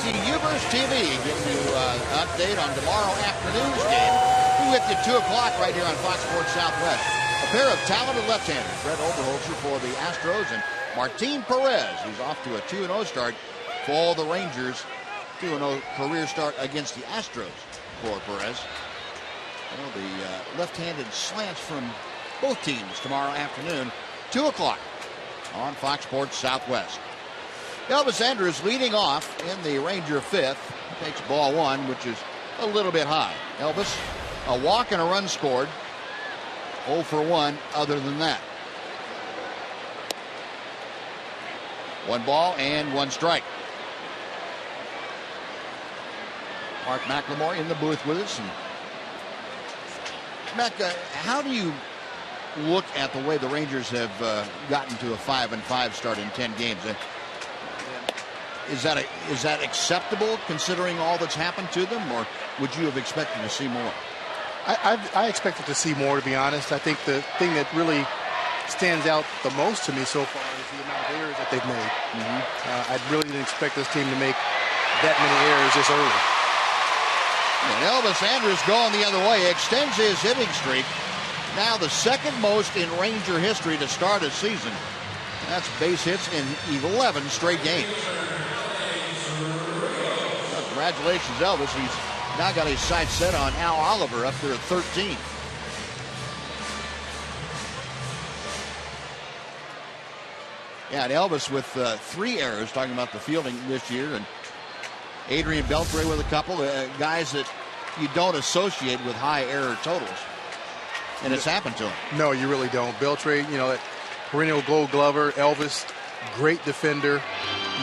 Ubers TV giving you an update on tomorrow afternoon's game. We're with you at 2 o'clock right here on Fox Sports Southwest. A pair of talented left-handers, Brett Oberholzer for the Astros and Martin Perez, who's off to a 2-0 start for the Rangers. 2-0 career start against the Astros for Perez. Well, the left-handed slants from both teams tomorrow afternoon, 2 o'clock on Fox Sports Southwest. Elvis Andrus leading off in the Ranger 5th. Takes ball 1, which is a little bit high. Elvis, a walk and a run scored. 0 for 1 other than that. 1 ball and 1 strike. Mark McLemore in the booth with us. And Mac, how do you look at the way the Rangers have gotten to a 5-5 start in 10 games? Is that acceptable considering all that's happened to them, or would you have expected to see more? I expected to see more, to be honest. I think the thing that really stands out the most to me so far is the amount of errors that they've made. I really didn't expect this team to make that many errors this early. And Elvis Andrus going the other way, extends his hitting streak. Now the second most in Ranger history to start a season. That's base hits in 11 straight games. Well, congratulations, Elvis. He's now got his sights set on Al Oliver up there at 13. Yeah, and Elvis with 3 errors, talking about the fielding this year, and Adrian Beltre with a couple, guys that you don't associate with high error totals. And it's happened to him. No, you really don't. Beltre, that perennial Gold Glover. Elvis, great defender.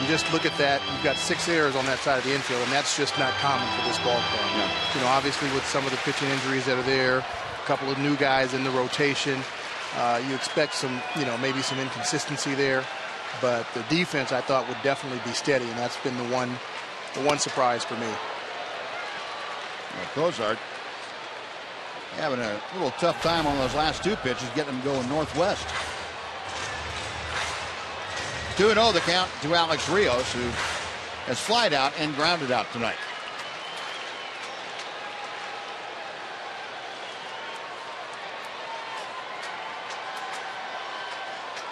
You just look at that. You've got 6 errors on that side of the infield, and that's just not common for this ball club. Yeah. Obviously with some of the pitching injuries that are there, a couple of new guys in the rotation, you expect some, maybe some inconsistency there. But the defense, I thought, would definitely be steady, and that's been the one surprise for me. Cozart having a little tough time on those last 2 pitches, getting them going northwest. 2-0 the count to Alex Rios, who has flied out and grounded out tonight.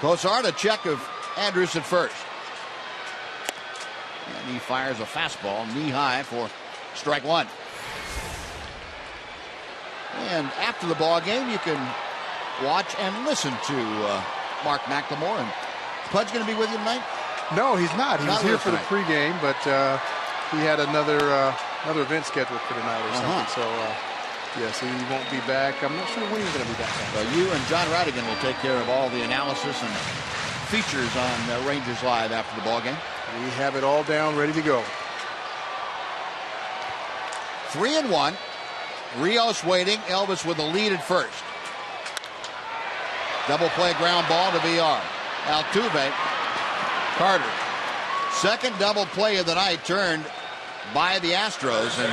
Cozart, a check of Andrus at first. And he fires a fastball knee high for strike 1. And after the ball game, you can watch and listen to Mark McLemore. And Pud's going to be with you tonight? No, he's not. He was here for the tonight. pregame, but he had another event scheduled for tonight or something. So, yes, he won't be back. I'm not sure when he's going to be back. Well, you and John Radigan will take care of all the analysis and features on Rangers Live after the ball game. We have it all down, ready to go. 3-1. Rios waiting. Elvis with the lead at first. Double play ground ball to VR. Altuve. Carter. Second double play of the night turned by the Astros, and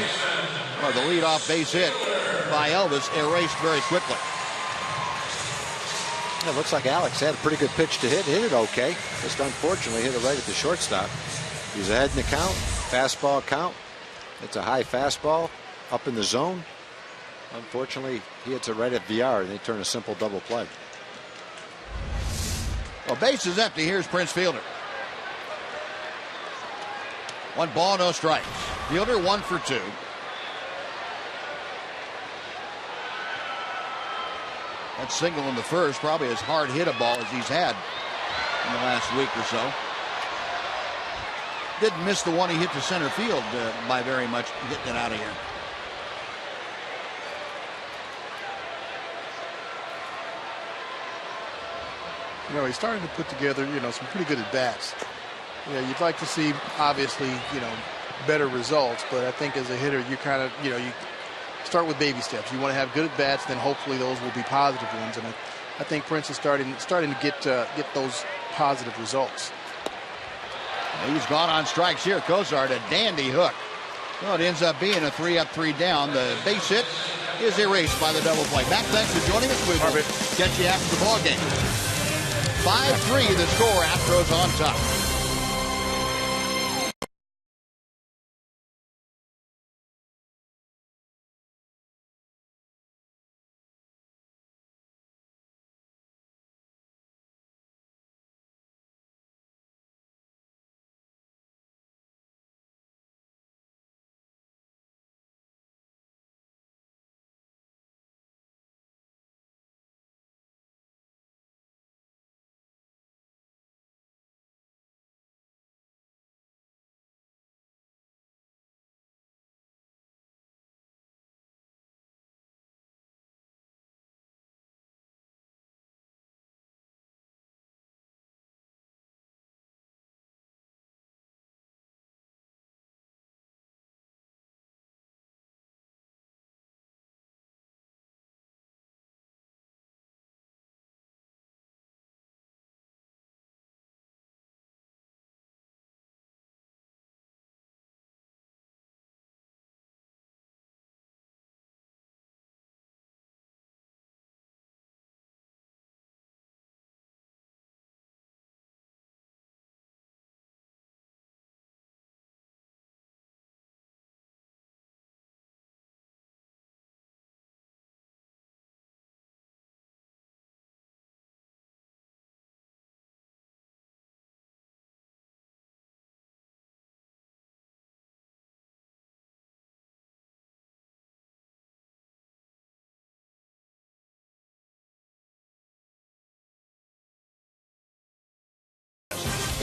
the leadoff base hit by Elvis erased very quickly. It looks like Alex had a pretty good pitch to hit. Hit it okay. Just unfortunately hit it right at the shortstop. He's ahead in the count. Fastball count. It's a high fastball up in the zone. Unfortunately, he hits it right at VR, and they turn a simple double play. Well, base is empty. Here's Prince Fielder. 1 ball, no strikes. Fielder 1 for 2. That single in the first, probably as hard hit a ball as he's had in the last week or so. Didn't miss the one he hit to center field by very much, getting it out of here. He's starting to put together, some pretty good at-bats. You'd like to see, obviously, better results, but I think as a hitter, you kind of, you start with baby steps. You want to have good at-bats, then hopefully those will be positive ones, and I think Prince is starting to get those positive results. He's gone on strikes here. Cozart, a dandy hook. Well, it ends up being a 3-up, 3-down. The base hit is erased by the double play. Matt, thanks for joining us. We will catch you after the ball game. 5-3 the score. Astros on top.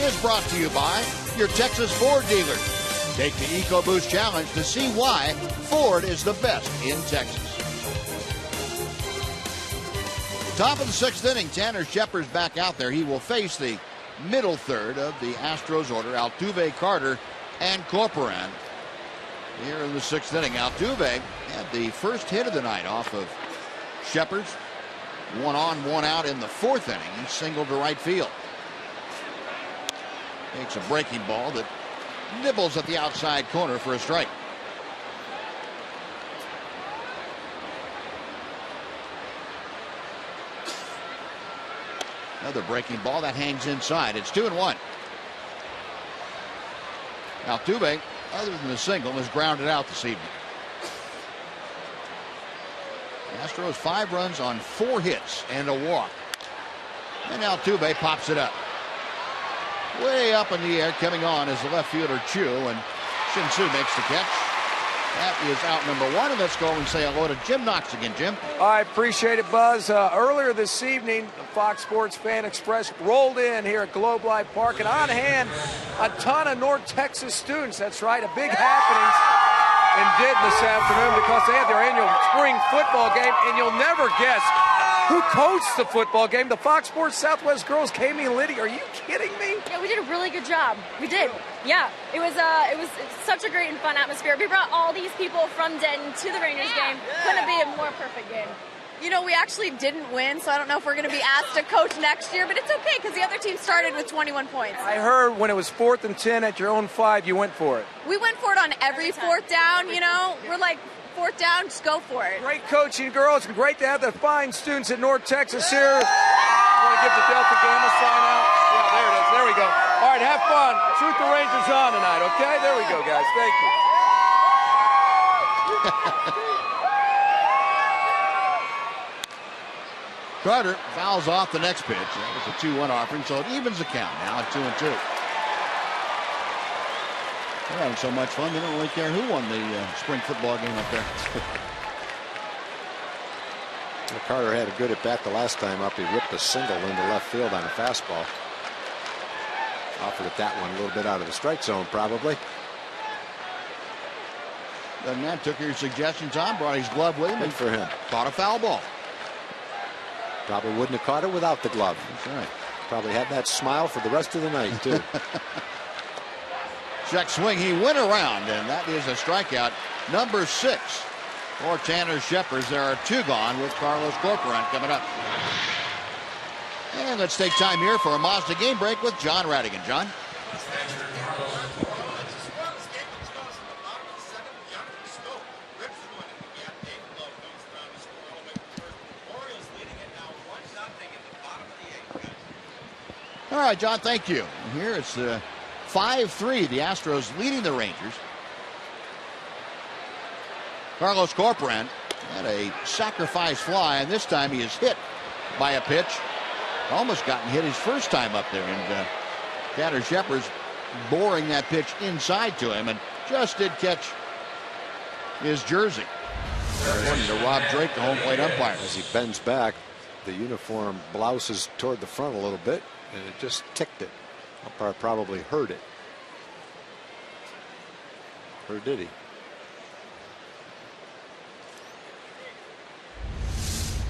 is brought to you by your Texas Ford dealer. Take the EcoBoost Challenge to see why Ford is the best in Texas. Top of the 6th inning, Tanner Shepard's back out there. He will face the middle third of the Astros order, Altuve, Carter, and Corcoran. Here in the 6th inning, Altuve had the first hit of the night off of Shepard's. 1 on, 1 out in the 4th inning. He singled to right field. Takes a breaking ball that nibbles at the outside corner for a strike. Another breaking ball that hangs inside. It's 2-1. Altuve, other than the single, has grounded out this evening. The Astros 5 runs on 4 hits and a walk. And Altuve pops it up. Way up in the air, coming on is the left fielder Chu, and Shin-Su makes the catch. That is out number 1, and let's go and say hello to Jim Knox again. Jim. I appreciate it, Buzz. Earlier this evening, the Fox Sports Fan Express rolled in here at Globe Life Park, and on hand, a ton of North Texas students. That's right, a big happening in Denton this afternoon because they had their annual spring football game, and you'll never guess who coached the football game. The Fox Sports Southwest girls, Kami and Liddy. Are you kidding me? Yeah, we did a really good job. We did. Yeah, it was such a great and fun atmosphere. We brought all these people from Denton to the Rangers game. Couldn't be a more perfect game. You know, we actually didn't win, so I don't know if we're going to be asked to coach next year, but it's okay because the other team started with 21 points. I heard when it was 4th and 10 at your own 5, you went for it. We went for it on every 4th down, you know. We're like, 4th down, just go for it. Great coaching, girls, and great to have the fine students at North Texas here. You want to give the Delta Gamma sign out? Yeah, there it is. There we go. All right, have fun. Shoot the Rangers on tonight, okay? There we go, guys. Thank you. Carter fouls off the next pitch. That was a 2-1 offering, so it evens the count now at 2-2. They're having so much fun, they don't really care who won the spring football game up there. Well, Carter had a good at bat the last time up. He whipped a single into left field on a fastball. Offered at that one a little bit out of the strike zone, probably. Then Matt took your suggestion, Tom, brought his glove with him. Good for him. Caught a foul ball. Probably wouldn't have caught it without the glove. That's right. Probably had that smile for the rest of the night, too. Check swing. He went around, and that is a strikeout. Number 6 for Tanner Shepard. There are 2 gone with Carlos Corcoran coming up. And let's take time here for a Mazda game break with John Radigan. John? All right, John, thank you. Here it's 5-3. The Astros leading the Rangers. Carlos Corcoran had a sacrifice fly, and this time he is hit by a pitch. Almost gotten hit his first time up there, and Tanner Shepard's boring that pitch inside to him, and just did catch his jersey. According to Rob Drake, the home plate umpire. As he bends back, the uniform blouses toward the front a little bit, and it just ticked it. Umpire probably heard it. Or did he?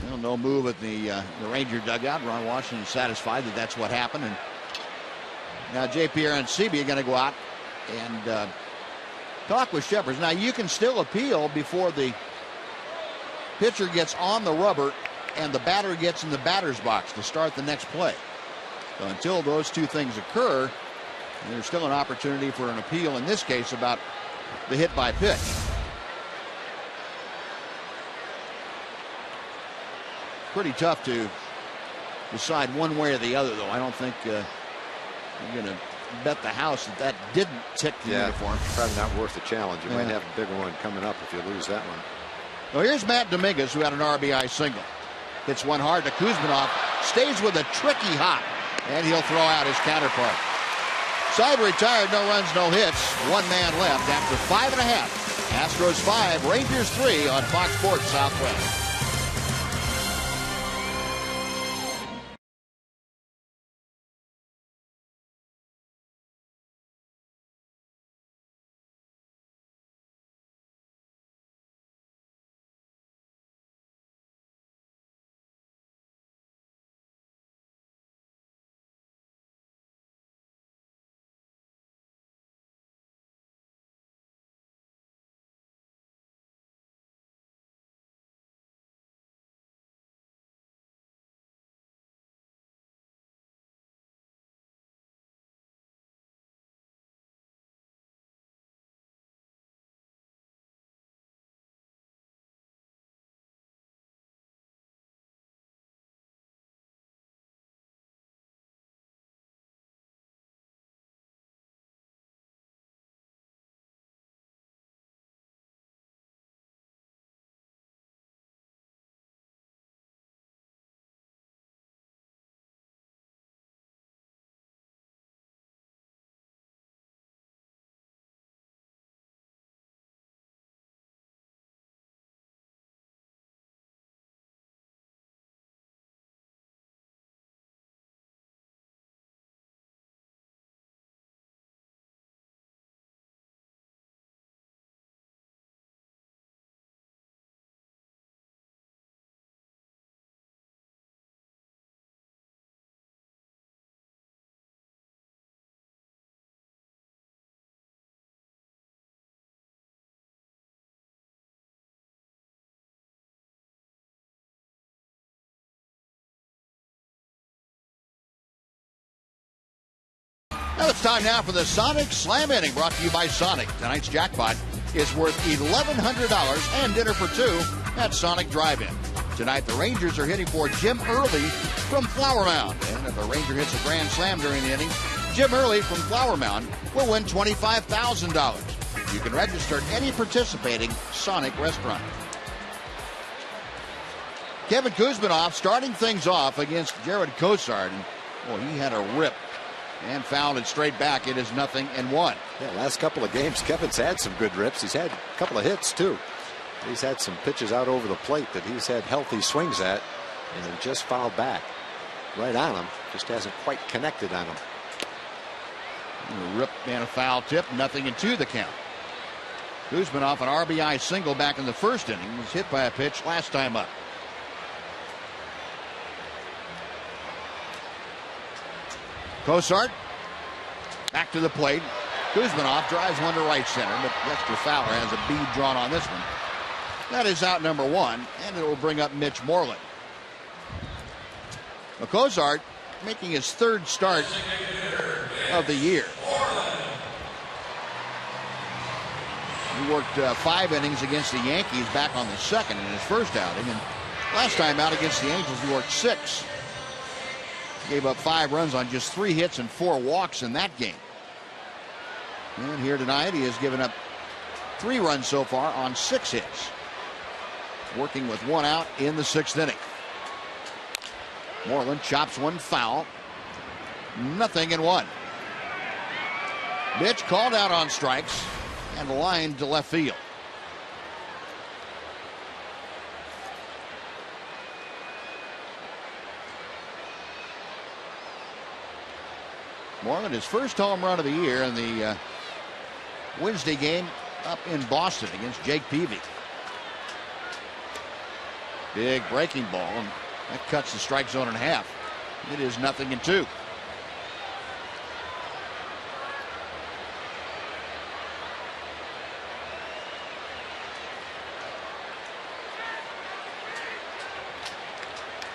Well, no move at the Ranger dugout. Ron Washington satisfied that that's what happened. And now J.P. Arancibia are going to go out and talk with Shepard. Now you can still appeal before the pitcher gets on the rubber and the batter gets in the batter's box to start the next play. So until those two things occur, there's still an opportunity for an appeal in this case about the hit by pitch. Pretty tough to decide one way or the other, though. I don't think I'm going to bet the house that that didn't tick the uniform. Probably not worth the challenge. You might have a bigger one coming up if you lose that one. Well, here's Matt Dominguez, who had an RBI single. Hits one hard to Kuzminov. Stays with a tricky hop, and he'll throw out his counterpart. Side retired, no runs, no hits. One man left after 5.5. Astros 5, Rangers 3 on Fox Sports Southwest. Now it's time now for the Sonic Slam Inning, brought to you by Sonic. Tonight's jackpot is worth $1,100 and dinner for two at Sonic Drive-In. Tonight the Rangers are hitting for Jim Early from Flower Mound. And if a Ranger hits a grand slam during the inning, Jim Early from Flower Mound will win $25,000. You can register at any participating Sonic restaurant. Kevin Kuzminoff starting things off against Jared Cosard. Well, he had a rip and fouled it straight back. It is 0-1. Yeah, last couple of games, Kevin's had some good rips. He's had a couple of hits, too. He's had some pitches out over the plate that he's had healthy swings at, and just fouled back right on him. Just hasn't quite connected on him. A rip and a foul tip, 0-2 the count. Kuzminoff, an RBI single back in the first inning, was hit by a pitch last time up. Cosart back to the plate. Kuzminoff drives one to right center, but Lester Fowler has a bead drawn on this one. That is out number one, and it will bring up Mitch Moreland. Cosart making his third start of the year. He worked 5 innings against the Yankees back on the second in his first outing, and last time out against the Angels he worked 6. Gave up 5 runs on just 3 hits and 4 walks in that game. And here tonight he has given up 3 runs so far on 6 hits. Working with 1 out in the 6th inning. Moreland chops one foul. 0-1. Mitch called out on strikes and lined to left field. Moreland, his first home run of the year in the Wednesday game up in Boston against Jake Peavy. Big breaking ball, and that cuts the strike zone in half. It is 0-2.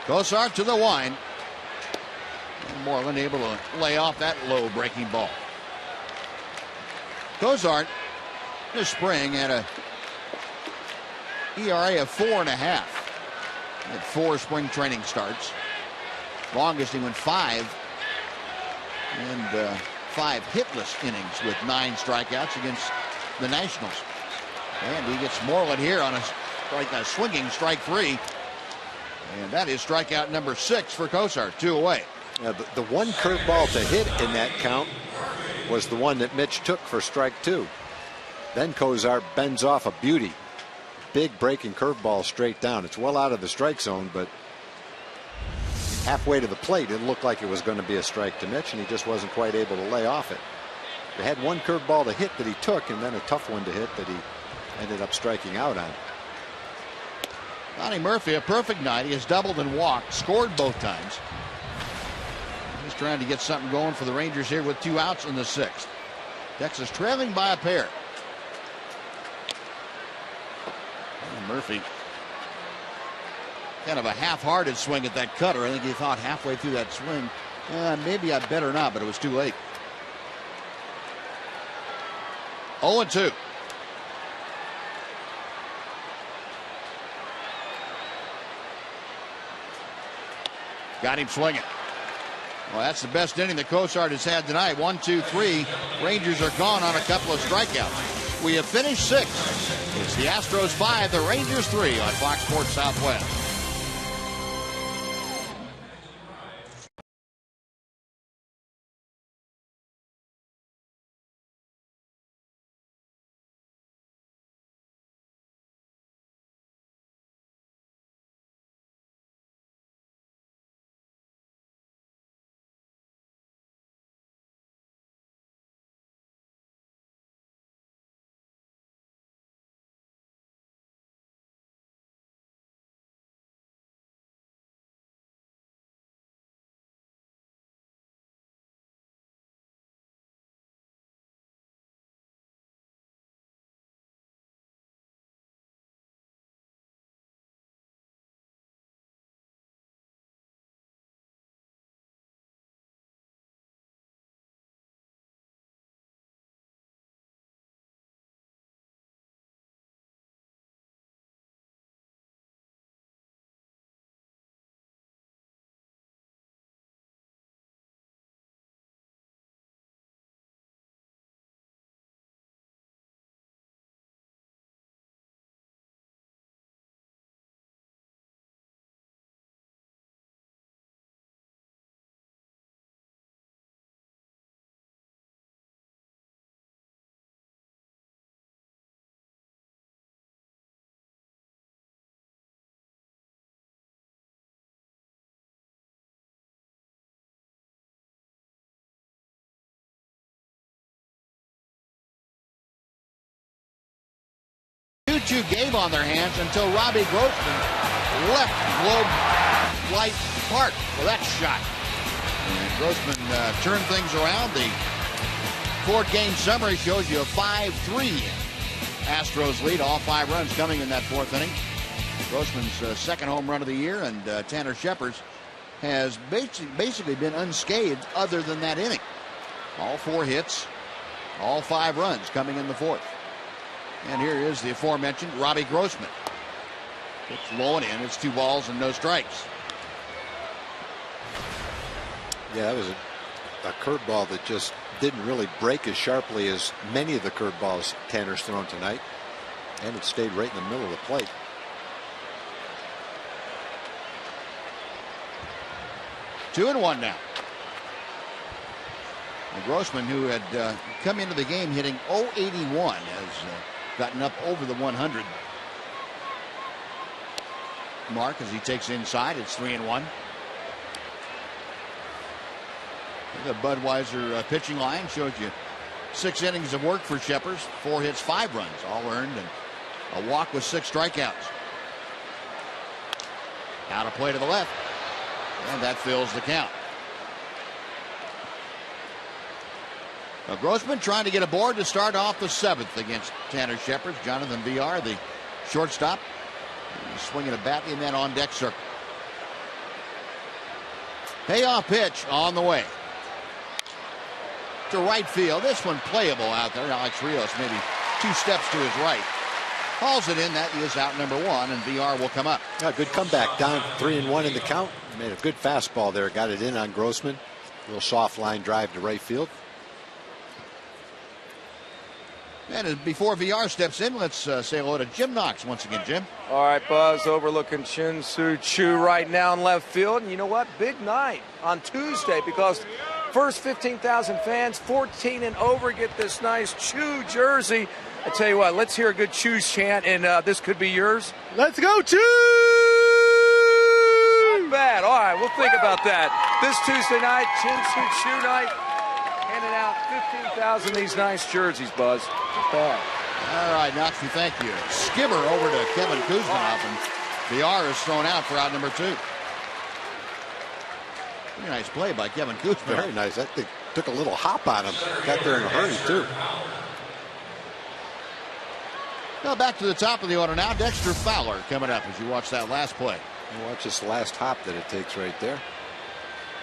Cosart to the line. And Moreland able to lay off that low breaking ball. Cosart this spring had a ERA of 4.5. Had 4 spring training starts. Longest he went 5. And 5 hitless innings with 9 strikeouts against the Nationals. And he gets Moreland here on a swinging strike 3. And that is strikeout number 6 for Cosart. 2 away. The one curveball to hit in that count was the one that Mitch took for strike 2. Then Cosart bends off a beauty. Big breaking curveball straight down. It's well out of the strike zone, but halfway to the plate, it looked like it was going to be a strike to Mitch, and he just wasn't quite able to lay off it. They had one curveball to hit that he took, and then a tough one to hit that he ended up striking out on. Donnie Murphy, a perfect night. He has doubled and walked, scored both times. He's trying to get something going for the Rangers here with 2 outs in the 6th. Texas trailing by a pair. And Murphy, kind of a half-hearted swing at that cutter. I think he thought halfway through that swing, maybe I better not, but it was too late. 0-2. Got him swinging. Well, that's the best inning that Cosart has had tonight. 1, 2, 3. Rangers are gone on a couple of strikeouts. We have finished 6. It's the Astros 5, the Rangers 3 on Fox Sports Southwest. 2-2 game on their hands until Robbie Grossman left Globe Light Park for that shot. And Grossman turned things around. The 4-game summary shows you a 5-3 Astros lead. All 5 runs coming in that 4th inning. Grossman's second home run of the year, and Tanner Scheppers has basically been unscathed other than that inning. All 4 hits, all 5 runs coming in the 4th. And here is the aforementioned Robbie Grossman. It's low and in. It's 2 balls and no strikes. Yeah, that was a curveball that just didn't really break as sharply as many of the curveballs Tanner's thrown tonight. And it stayed right in the middle of the plate. Two and one now. And Grossman, who had come into the game hitting .081, has gotten up over the 100 mark as he takes inside. It's 3-1. The Budweiser pitching line shows you 6 innings of work for Scheppers, 4 hits, 5 runs, all earned, and a walk with 6 strikeouts. Out of play to the left, and that fills the count. Now Grossman trying to get aboard to start off the 7th against Tanner Scheppers. Jonathan Villar, the shortstop, swinging a bat in that on-deck circle. Payoff pitch on the way to right field. This one playable out there. Alex Rios maybe 2 steps to his right. Hauls it in. That is out number 1, and VR will come up. Yeah, good comeback. Down 3-1 in the count. Made a good fastball there. Got it in on Grossman. A little soft line drive to right field. And before VR steps in, let's say hello to Jim Knox once again. Jim. All right, Buzz, overlooking Shin-Soo Choo right now in left field. And you know what? Big night on Tuesday, because first 15,000 fans, 14 and over, get this nice Choo jersey. I tell you what, let's hear a good Choo chant, and this could be yours. Let's go, Choo! Not bad. All right, we'll think about that. This Tuesday night, Shin-Soo Choo night, handing out 15,000 these nice jerseys, Buzz. Not bad. All right, Knox, we thank you. Skimmer over to Kevin Kuzminoff, and VR is thrown out for out number 2. Pretty nice play by Kevin Kuzminoff. Very nice. That thing took a little hop on him. Got there in a hurry, too. Now back to the top of the order now. Dexter Fowler coming up as you watch that last play. You watch this last hop that it takes right there.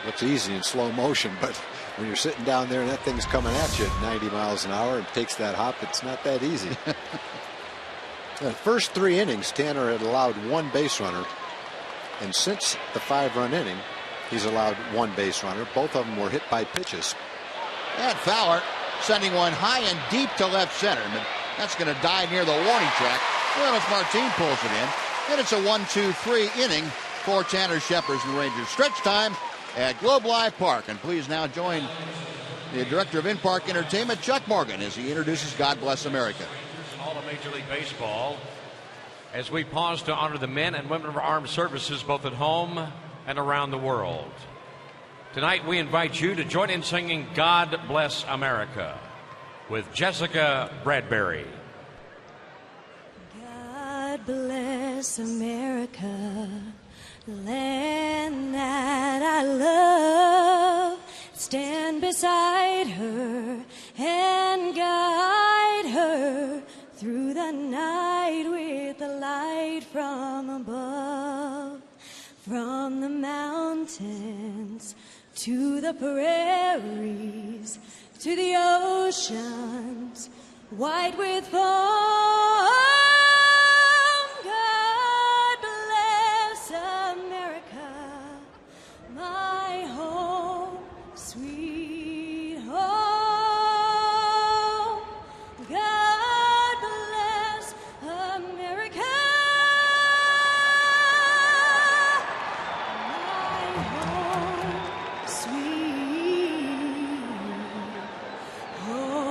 Looks easy in slow motion, but when you're sitting down there and that thing's coming at you at 90 miles an hour and takes that hop, it's not that easy. The first 3 innings, Tanner had allowed 1 base runner, and since the 5-run inning, he's allowed 1 base runner. Both of them were hit by pitches. And Fowler sending one high and deep to left center, but that's going to die near the warning track. Willis Martin pulls it in, and it's a 1-2-3 inning for Tanner Scheppers and the Rangers. Stretch time at Globe Life Park, and please now join the director of in-park entertainment, Chuck Morgan, as he introduces God Bless America. All of Major League Baseball, as we pause to honor the men and women of our armed services both at home and around the world. Tonight we invite you to join in singing God Bless America with Jessica Bradbury. God bless America, the land that I love. Stand beside her and guide her through the night with the light from above. From the mountains to the prairies, to the oceans, white with foam. God bless America, my home, sweet home. God bless America, my home, sweet home.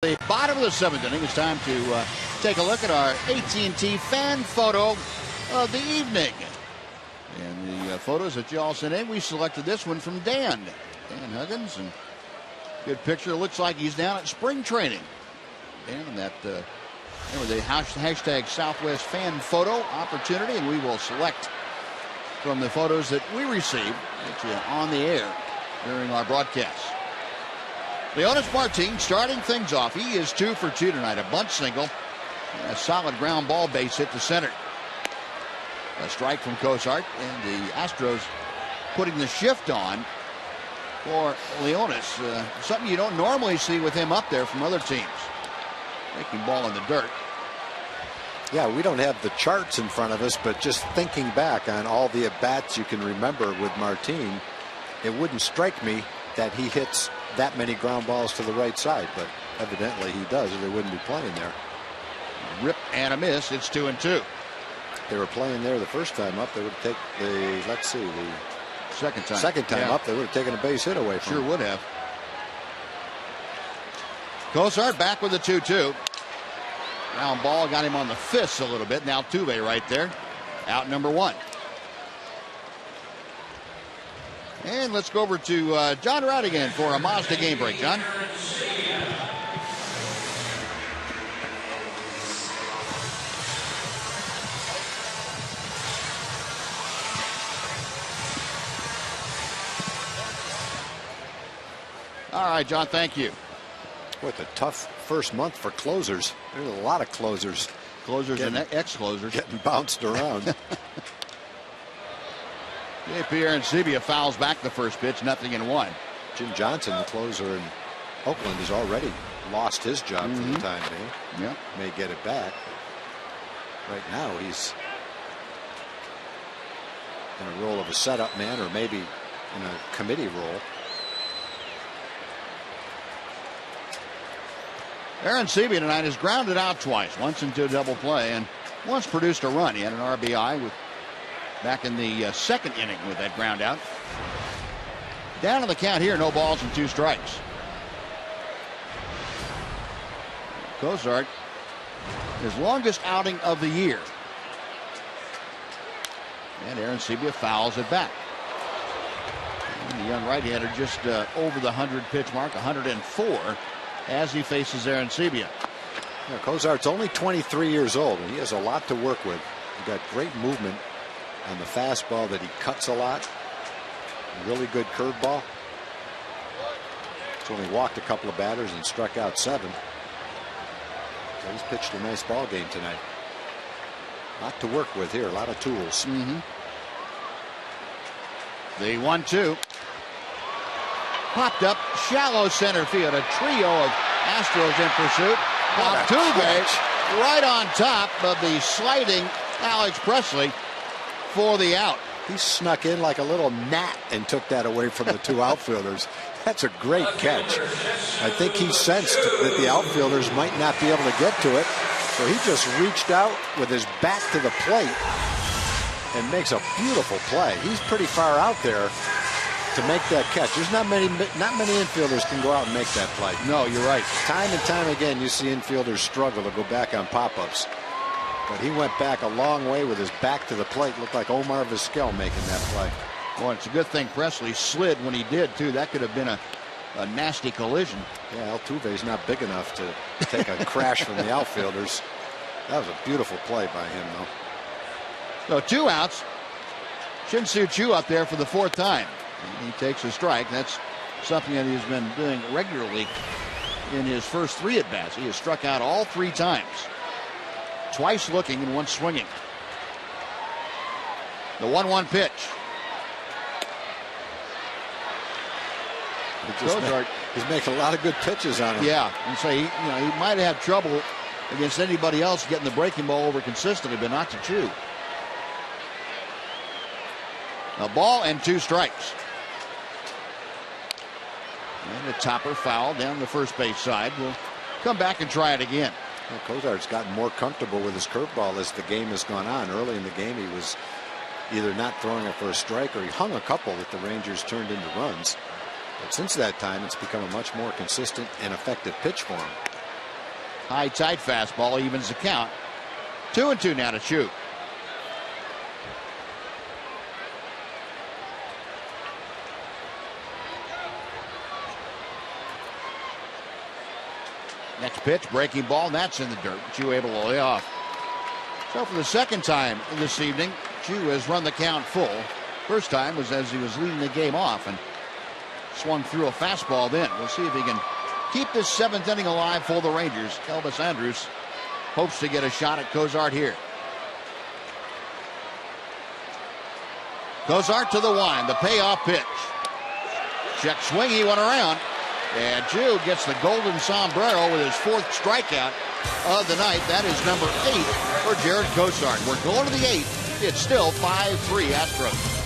The bottom of the 7th inning. It's time to take a look at our AT&T fan photo of the evening. And the photos that you all sent in, we selected this one from Dan Huggins, and good picture. Looks like he's down at spring training. Dan, and that remember the hashtag Southwest fan photo opportunity, and we will select from the photos that we receive on the air during our broadcast. Leonis Martin starting things off. He is 2 for 2 tonight. A bunt single and a solid ground ball base hit to center. A strike from Cozart, and the Astros putting the shift on for Leonis. Something you don't normally see with him up there from other teams. Making ball in the dirt. Yeah, we don't have the charts in front of us, but just thinking back on all the at-bats you can remember with Martin, it wouldn't strike me that he hits that many ground balls to the right side, but evidently he does, or they wouldn't be playing there. Rip and a miss. It's 2-2. They were playing there the first time up. They would take the, let's see, the second time up. They would have taken a base hit away from him. Sure would have. Cozart back with the 2-2. Ground ball got him on the fists a little bit. Now Altuve right there. Out number 1. And let's go over to John Wright again for a Mazda game break. John? All right, John, thank you. What a tough first month for closers. There's a lot of closers. Closers and ex-closers. Getting bounced around. Pierre and Sebia fouls back the first pitch, 0-1. Jim Johnson, the closer in Oakland, has already lost his job for the time being. Yeah. May get it back. Right now he's in a role of a setup man, or maybe in a committee role. Aaron Sebia tonight has grounded out twice, once into a double play and once produced a run. He had an RBI back in the second inning with that ground out. Down on the count here, no balls and 2 strikes. Cozart, his longest outing of the year. And Aaron Sebia fouls it back. And the young right-hander just over the 100 pitch mark, 104, as he faces Aaron Sebia. Yeah, Cozart's only 23 years old, and he has a lot to work with. He got great movement on the fastball that he cuts a lot. Really good curveball. He's only walked a couple of batters and struck out 7. So he's pitched a nice ball game tonight. A lot to work with here, a lot of tools. The 1-2. Popped up, shallow center field. A trio of Astros in pursuit. Altuve right on top of the sliding Alex Presley for the out. He snuck in like a little gnat and took that away from the 2 outfielders. That's a great catch. I think he sensed that the outfielders might not be able to get to it, so he just reached out with his back to the plate and makes a beautiful play. He's pretty far out there to make that catch. There's not many infielders can go out and make that play. No, you're right. Time and time again, you see infielders struggle to go back on pop-ups. But he went back a long way with his back to the plate. Looked like Omar Vizquel making that play. Well, it's a good thing Presley slid when he did, too. That could have been a nasty collision. Yeah, Altuve's not big enough to take a crash from the outfielders. That was a beautiful play by him, though. So 2 outs. Shin-Soo Choo up there for the 4th time. He takes a strike. That's something that he's been doing regularly in his first 3 at-bats. He has struck out all 3 times. Twice looking and once swinging. The 1-1 pitch. He's making a lot of good pitches on him. Yeah, and so he might have had trouble against anybody else getting the breaking ball over consistently, but not to Choo. A ball and 2 strikes. And the topper foul down the first base side. We'll come back and try it again. Well, Cozart's gotten more comfortable with his curveball as the game has gone on. Early in the game, he was either not throwing it for a strike, or he hung a couple that the Rangers turned into runs. But since that time, it's become a much more consistent and effective pitch for him. High tight fastball evens the count. 2-2 now to Chu. Next pitch, breaking ball, and that's in the dirt. Chu able to lay off. So for the second time this evening, Chu has run the count full. First time was as he was leading the game off and swung through a fastball then. We'll see if he can keep this 7th inning alive for the Rangers. Elvis Andrus hopes to get a shot at Cozart here. Cozart to the wind, the payoff pitch. Check swing, he went around. And Chu gets the golden sombrero with his 4th strikeout of the night. That is number 8 for Jared Cozart. We're going to the 8th. It's still 5-3 Astros.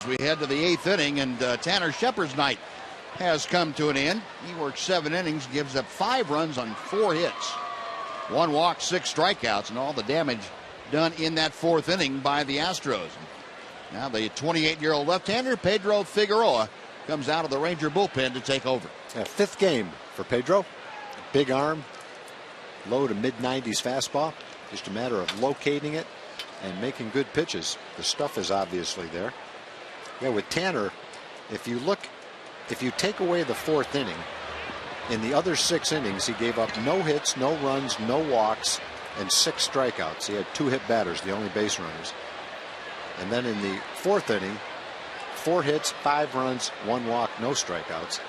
We head to the 8th inning, and Tanner Shepard's night has come to an end. He worked 7 innings, gives up 5 runs on 4 hits, 1 walk, 6 strikeouts, and all the damage done in that 4th inning by the Astros. Now the 28-year-old left-hander, Pedro Figueroa, comes out of the Ranger bullpen to take over. 5th game for Pedro. Big arm, low to mid-90s fastball. Just a matter of locating it and making good pitches. The stuff is obviously there. Yeah, with Tanner, if you take away the 4th inning, in the other 6 innings, he gave up no hits, no runs, no walks, and 6 strikeouts. He had 2 hit batters, the only base runners. And then in the 4th inning, 4 hits, 5 runs, 1 walk, no strikeouts.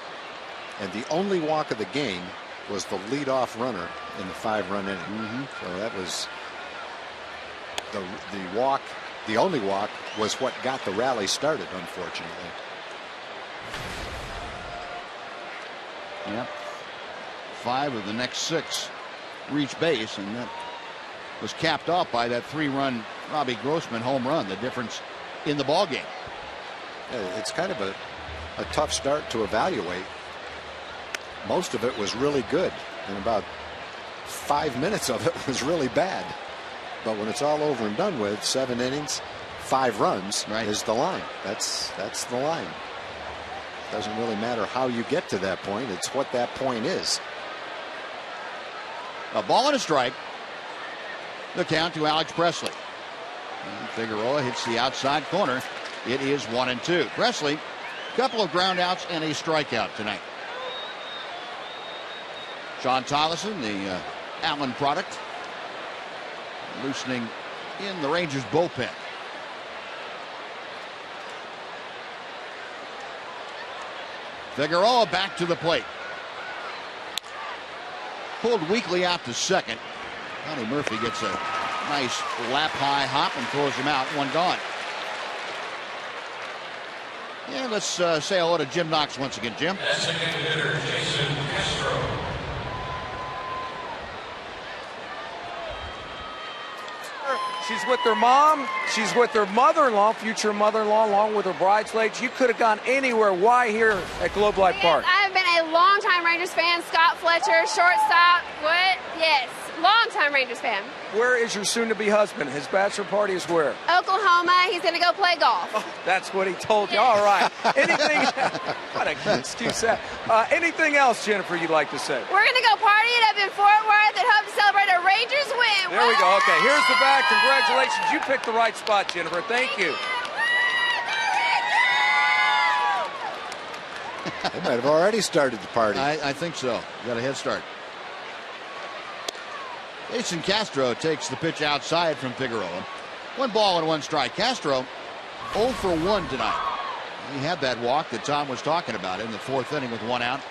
And the only walk of the game was the leadoff runner in the 5-run inning. So that was the walk. The only walk was what got the rally started, unfortunately. Yep. 5 of the next 6 reached base, and that was capped off by that 3-run Robbie Grossman home run, the difference in the ball game. Yeah, it's kind of a tough start to evaluate. Most of it was really good, and about 5 minutes of it was really bad. But when it's all over and done with, 7 innings, 5 runs is the line. That's the line. Doesn't really matter how you get to that point. It's what that point is. A ball and a strike. The count to Alex Presley. And Figueroa hits the outside corner. It is 1-2. Presley, a couple of ground outs and a strikeout tonight. Sean Tolleson, the Allen product, loosening in the Rangers bullpen. Figueroa back to the plate. Pulled weakly out to second. Johnny Murphy gets a nice lap high hop and throws him out. 1 gone. Yeah, let's say hello to Jim Knox once again, Jim. Designated hitter Jason Castro. She's She's with her mom. She's with her mother-in-law, future mother-in-law, along with her bridesmaids. You could have gone anywhere. Why here at Globe Life Park? I've been a longtime Rangers fan. Scott Fletcher, shortstop. What? Yes, longtime Rangers fan. Where is your soon-to-be husband? His bachelor party is where? Oklahoma. He's going to go play golf. Oh, that's what he told you. All right. Anything? What a good excuse that. Anything else, Jennifer, you'd like to say? We're going to go party it up in Fort Worth and hope to celebrate a Rangers win. There we go. Okay, here's the bag. Congratulations. You picked the right spot, Jennifer. Thank you. They might have already started the party. I think so. Got a head start. Jason Castro takes the pitch outside from Figueroa. 1 ball and 1 strike. Castro 0 for 1 tonight. He had that walk that Tom was talking about in the 4th inning with 1 out.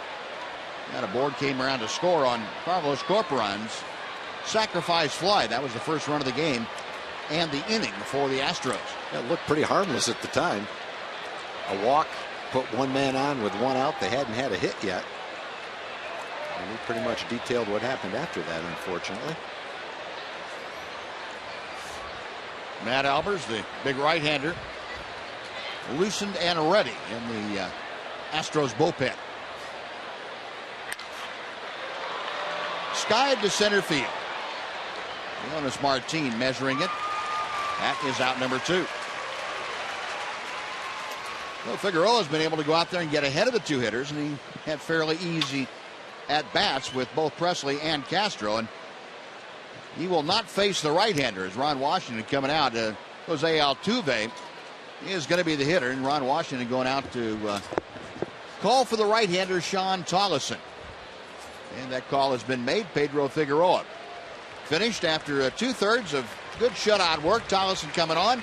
And a board came around to score on Carlos Corporan's sacrifice fly. That was the first run of the game and the inning for the Astros. It looked pretty harmless at the time. A walk, put 1 man on with 1 out. They hadn't had a hit yet. And we pretty much detailed what happened after that, unfortunately. Matt Albers, the big right-hander, loosened and ready in the Astros bullpen. Skied to center field. Jonas Martin measuring it. That is out number 2. Well, Figueroa has been able to go out there and get ahead of the 2 hitters, and he had fairly easy at-bats with both Presley and Castro. And he will not face the right-hander as Ron Washington coming out. Jose Altuve is going to be the hitter, and Ron Washington going out to call for the right-hander Sean Tolleson. And that call has been made. Pedro Figueroa finished after 2/3 of good shutout work. Tolleson coming on.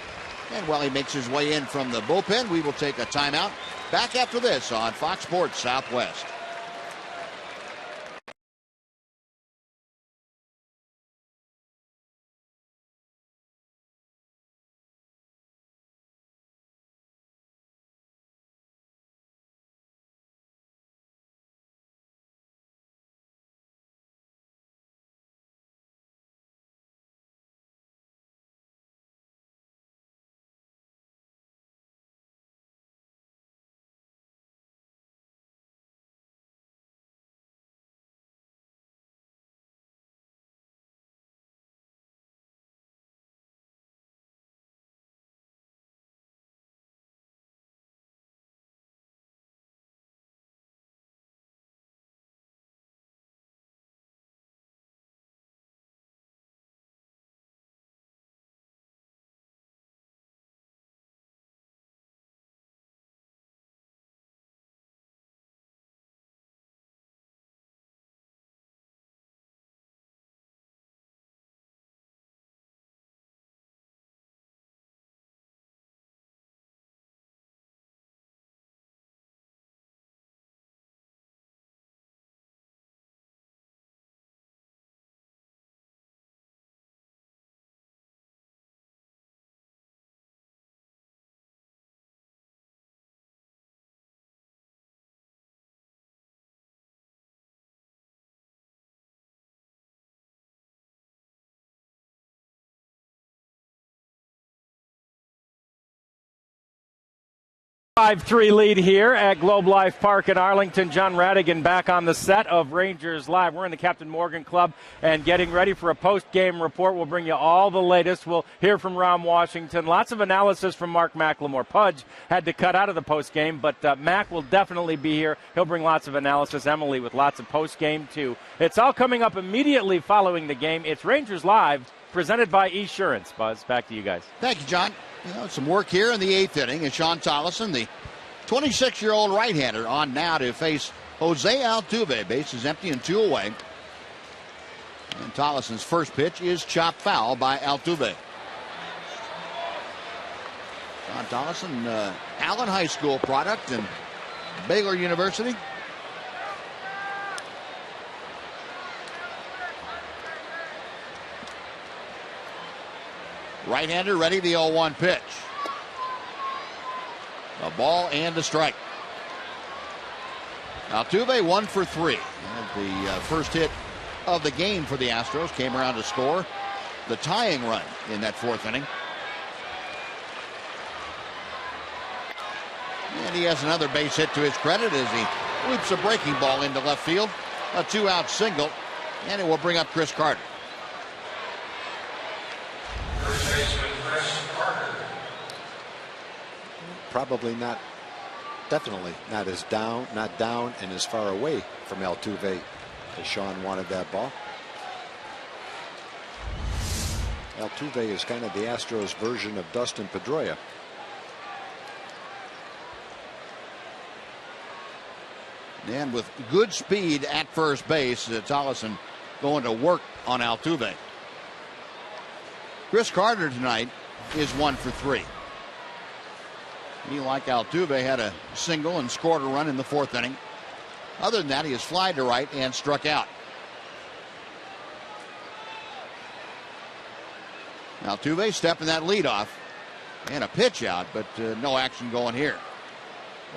And while he makes his way in from the bullpen, we will take a timeout. Back after this on Fox Sports Southwest. Five-3 lead here at Globe Life Park in Arlington. John Radigan back on the set of Rangers Live. We're in the Captain Morgan Club and getting ready for a post-game report. We'll bring you all the latest. We'll hear from Ron Washington. Lots of analysis from Mark McLemore. Pudge had to cut out of the post-game, but Mac will definitely be here. He'll bring lots of analysis. Emily with lots of post-game, too. It's all coming up immediately following the game. It's Rangers Live, presented by Esurance. Buzz, back to you guys. Thank you, John. Some work here in the 8th inning, and Sean Tolleson, the 26-year-old right-hander, on now to face Jose Altuve. Bases empty and 2 away. And Tolleson's first pitch is chopped foul by Altuve. Sean Tolleson, Allen High School product and Baylor University. Right-hander ready, the 0-1 pitch. A ball and a strike. Altuve 1 for 3. And the first hit of the game for the Astros came around to score the tying run in that 4th inning. And he has another base hit to his credit as he whips a breaking ball into left field. A 2-out single, and it will bring up Chris Carter. First baseman Chris Carter. Probably not, definitely not as down, and as far away from Altuve as Sean wanted that ball. Altuve is kind of the Astros version of Dustin Pedroia. And with good speed at first base, Tollison going to work on Altuve. Chris Carter tonight is 1 for 3. He, like Altuve, had a single and scored a run in the 4th inning. Other than that, he has flied to right and struck out. Altuve stepping that lead off. And a pitch out, but no action going here.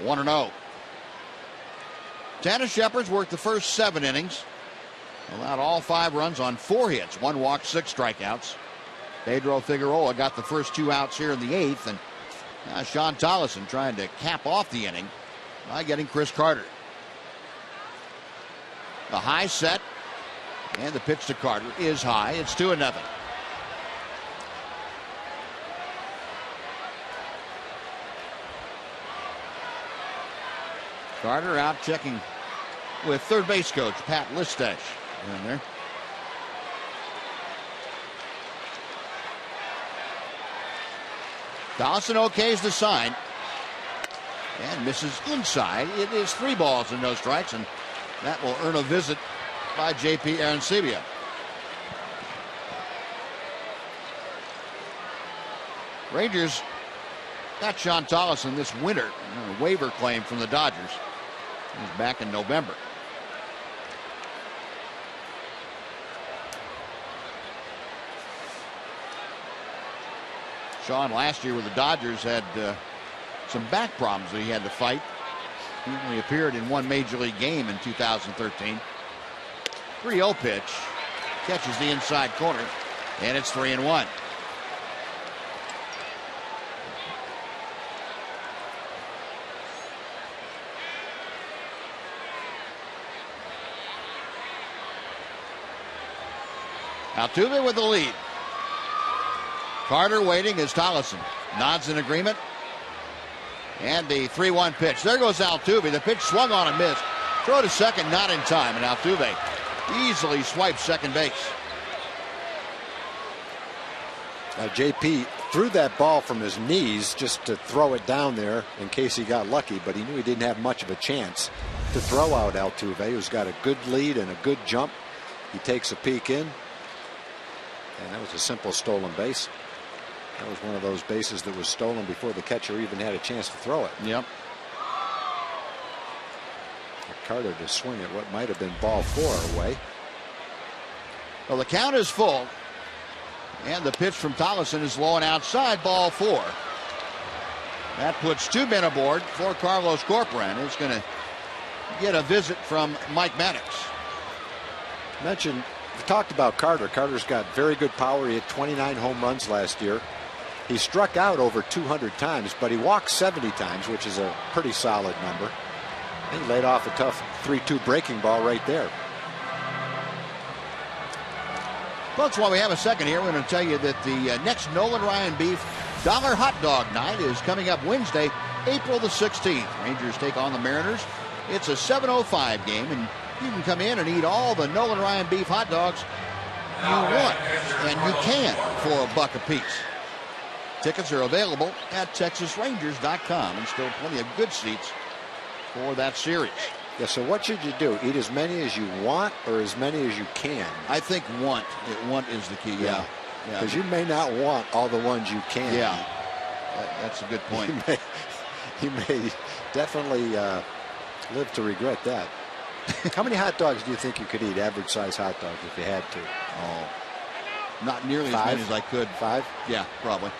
1-0. Tanner Shepard's worked the first 7 innings. Allowed all 5 runs on 4 hits. 1 walk, 6 strikeouts. Pedro Figueroa got the first 2 outs here in the 8th. And Sean Tollison trying to cap off the inning by getting Chris Carter. The high set. And the pitch to Carter is high. It's 2-0. Carter out checking with third base coach Pat Listach down there. Tollison okays the sign and misses inside. It is 3 balls and no strikes, and that will earn a visit by J.P. Arancibia. Rangers got Sean Tollison this winter, a waiver claim from the Dodgers. He was back in November. Sean last year with the Dodgers had some back problems that he had to fight. He only appeared in 1 major league game in 2013. 3-0 pitch. Catches the inside corner, and it's 3-1. Altuve with the lead. Carter waiting as Tollison nods in agreement. And the 3-1 pitch. There goes Altuve. The pitch swung on and missed. Throw to second, not in time. And Altuve easily swipes second base. JP threw that ball from his knees just to throw it down there in case he got lucky, but he knew he didn't have much of a chance to throw out Altuve, who's got a good lead and a good jump. He takes a peek in. And that was a simple stolen base. That was one of those bases that was stolen before the catcher even had a chance to throw it. Yep. Carter to swing at what might have been ball 4 away. Well, the count is full. And the pitch from Tollison is low and outside, ball 4. That puts 2 men aboard for Carlos Corcoran. It's going to get a visit from Mike Maddox. We talked about Carter. Carter's got very good power. He had 29 home runs last year. He struck out over 200 times, but he walked 70 times, which is a pretty solid number. And he laid off a tough 3-2 breaking ball right there. Well, that's why we have a second here. We're going to tell you that the next Nolan Ryan Beef Dollar Hot Dog Night is coming up Wednesday, April the 16th. Rangers take on the Mariners. It's a 7:05 game, and you can come in and eat all the Nolan Ryan Beef hot dogs you want, and you can for $1 a piece. Tickets are available at TexasRangers.com, and still plenty of good seats for that series. Yeah, so what should you do? Eat as many as you want or as many as you can? I think want. Want is the key, yeah. Because you may not want all the ones you can. Yeah, that's a good point. You may definitely live to regret that. How many hot dogs do you think you could eat, average size hot dogs, if you had to? Oh, not nearly 5? as many as I could. 5? Yeah, probably.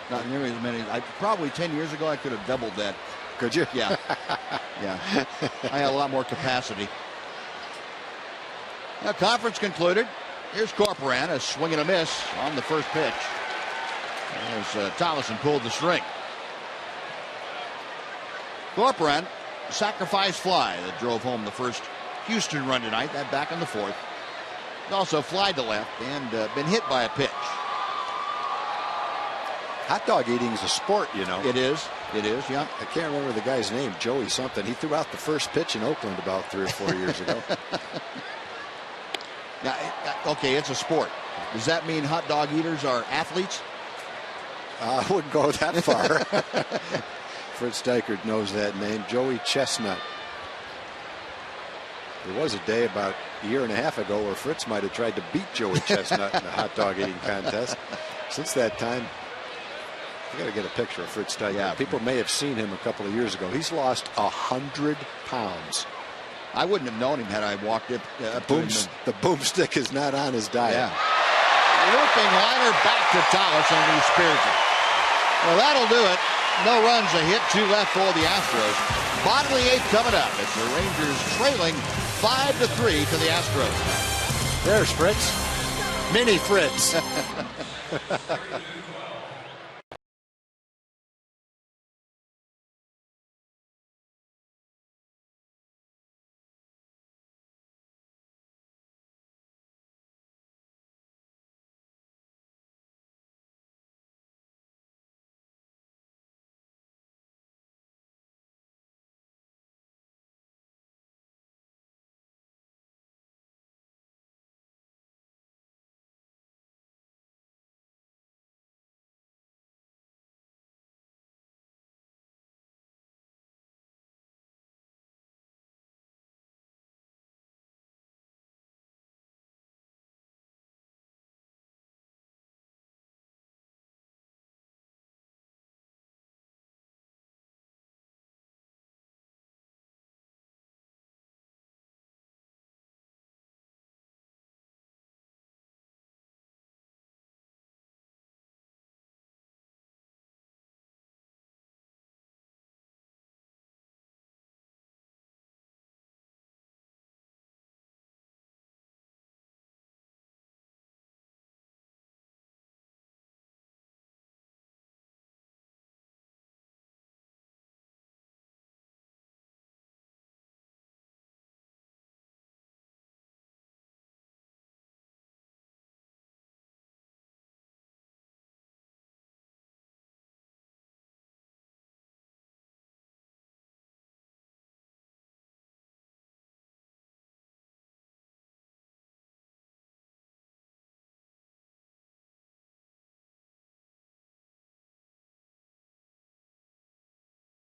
Not nearly as many. Probably 10 years ago I could have doubled that. Could you? Yeah. Yeah. I had a lot more capacity. Now, conference concluded. Here's Corcoran, a swing and a miss on the first pitch. As Tollison pulled the string. Corcoran, sacrifice fly that drove home the first Houston run tonight. That back in the fourth. He also flied to left and been hit by a pitch. Hot dog eating is a sport, you know. It is. It is, yeah. I can't remember the guy's name, Joey something. He threw out the first pitch in Oakland about 3 or 4 years ago. Now, okay, it's a sport. Does that mean hot dog eaters are athletes? I wouldn't go that far. Fritz Dykert knows that name, Joey Chestnut. There was a day about a year and a half ago where Fritz might have tried to beat Joey Chestnut in a hot dog eating contest. Since that time, I got to get a picture of Fritz Dykert. Yeah. People may have seen him a couple of years ago. He's lost 100 pounds. I wouldn't have known him had I walked up to him. The boomstick is not on his diet. Yeah. Looping liner back to Tollison, and he spears it. Well, that'll do it. No runs, a hit, 2 left for the Astros. Bottom of the 8th coming up. It's the Rangers trailing 5-3 to the Astros. There's Fritz. Mini Fritz.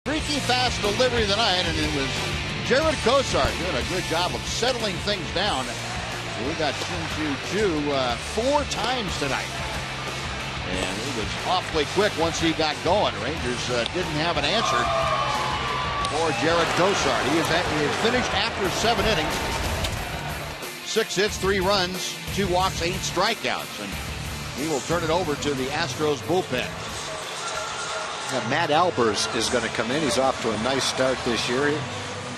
Freaky fast delivery tonight, and it was Jared Kosar doing a good job of settling things down. So we got Shin-Soo Choo 4 times tonight. And he was awfully quick once he got going. Rangers didn't have an answer for Jared Kosar. He is finished after 7 innings. 6 hits, 3 runs, 2 walks, 8 strikeouts. And he will turn it over to the Astros bullpen. Matt Albers is going to come in. He's off to a nice start this year.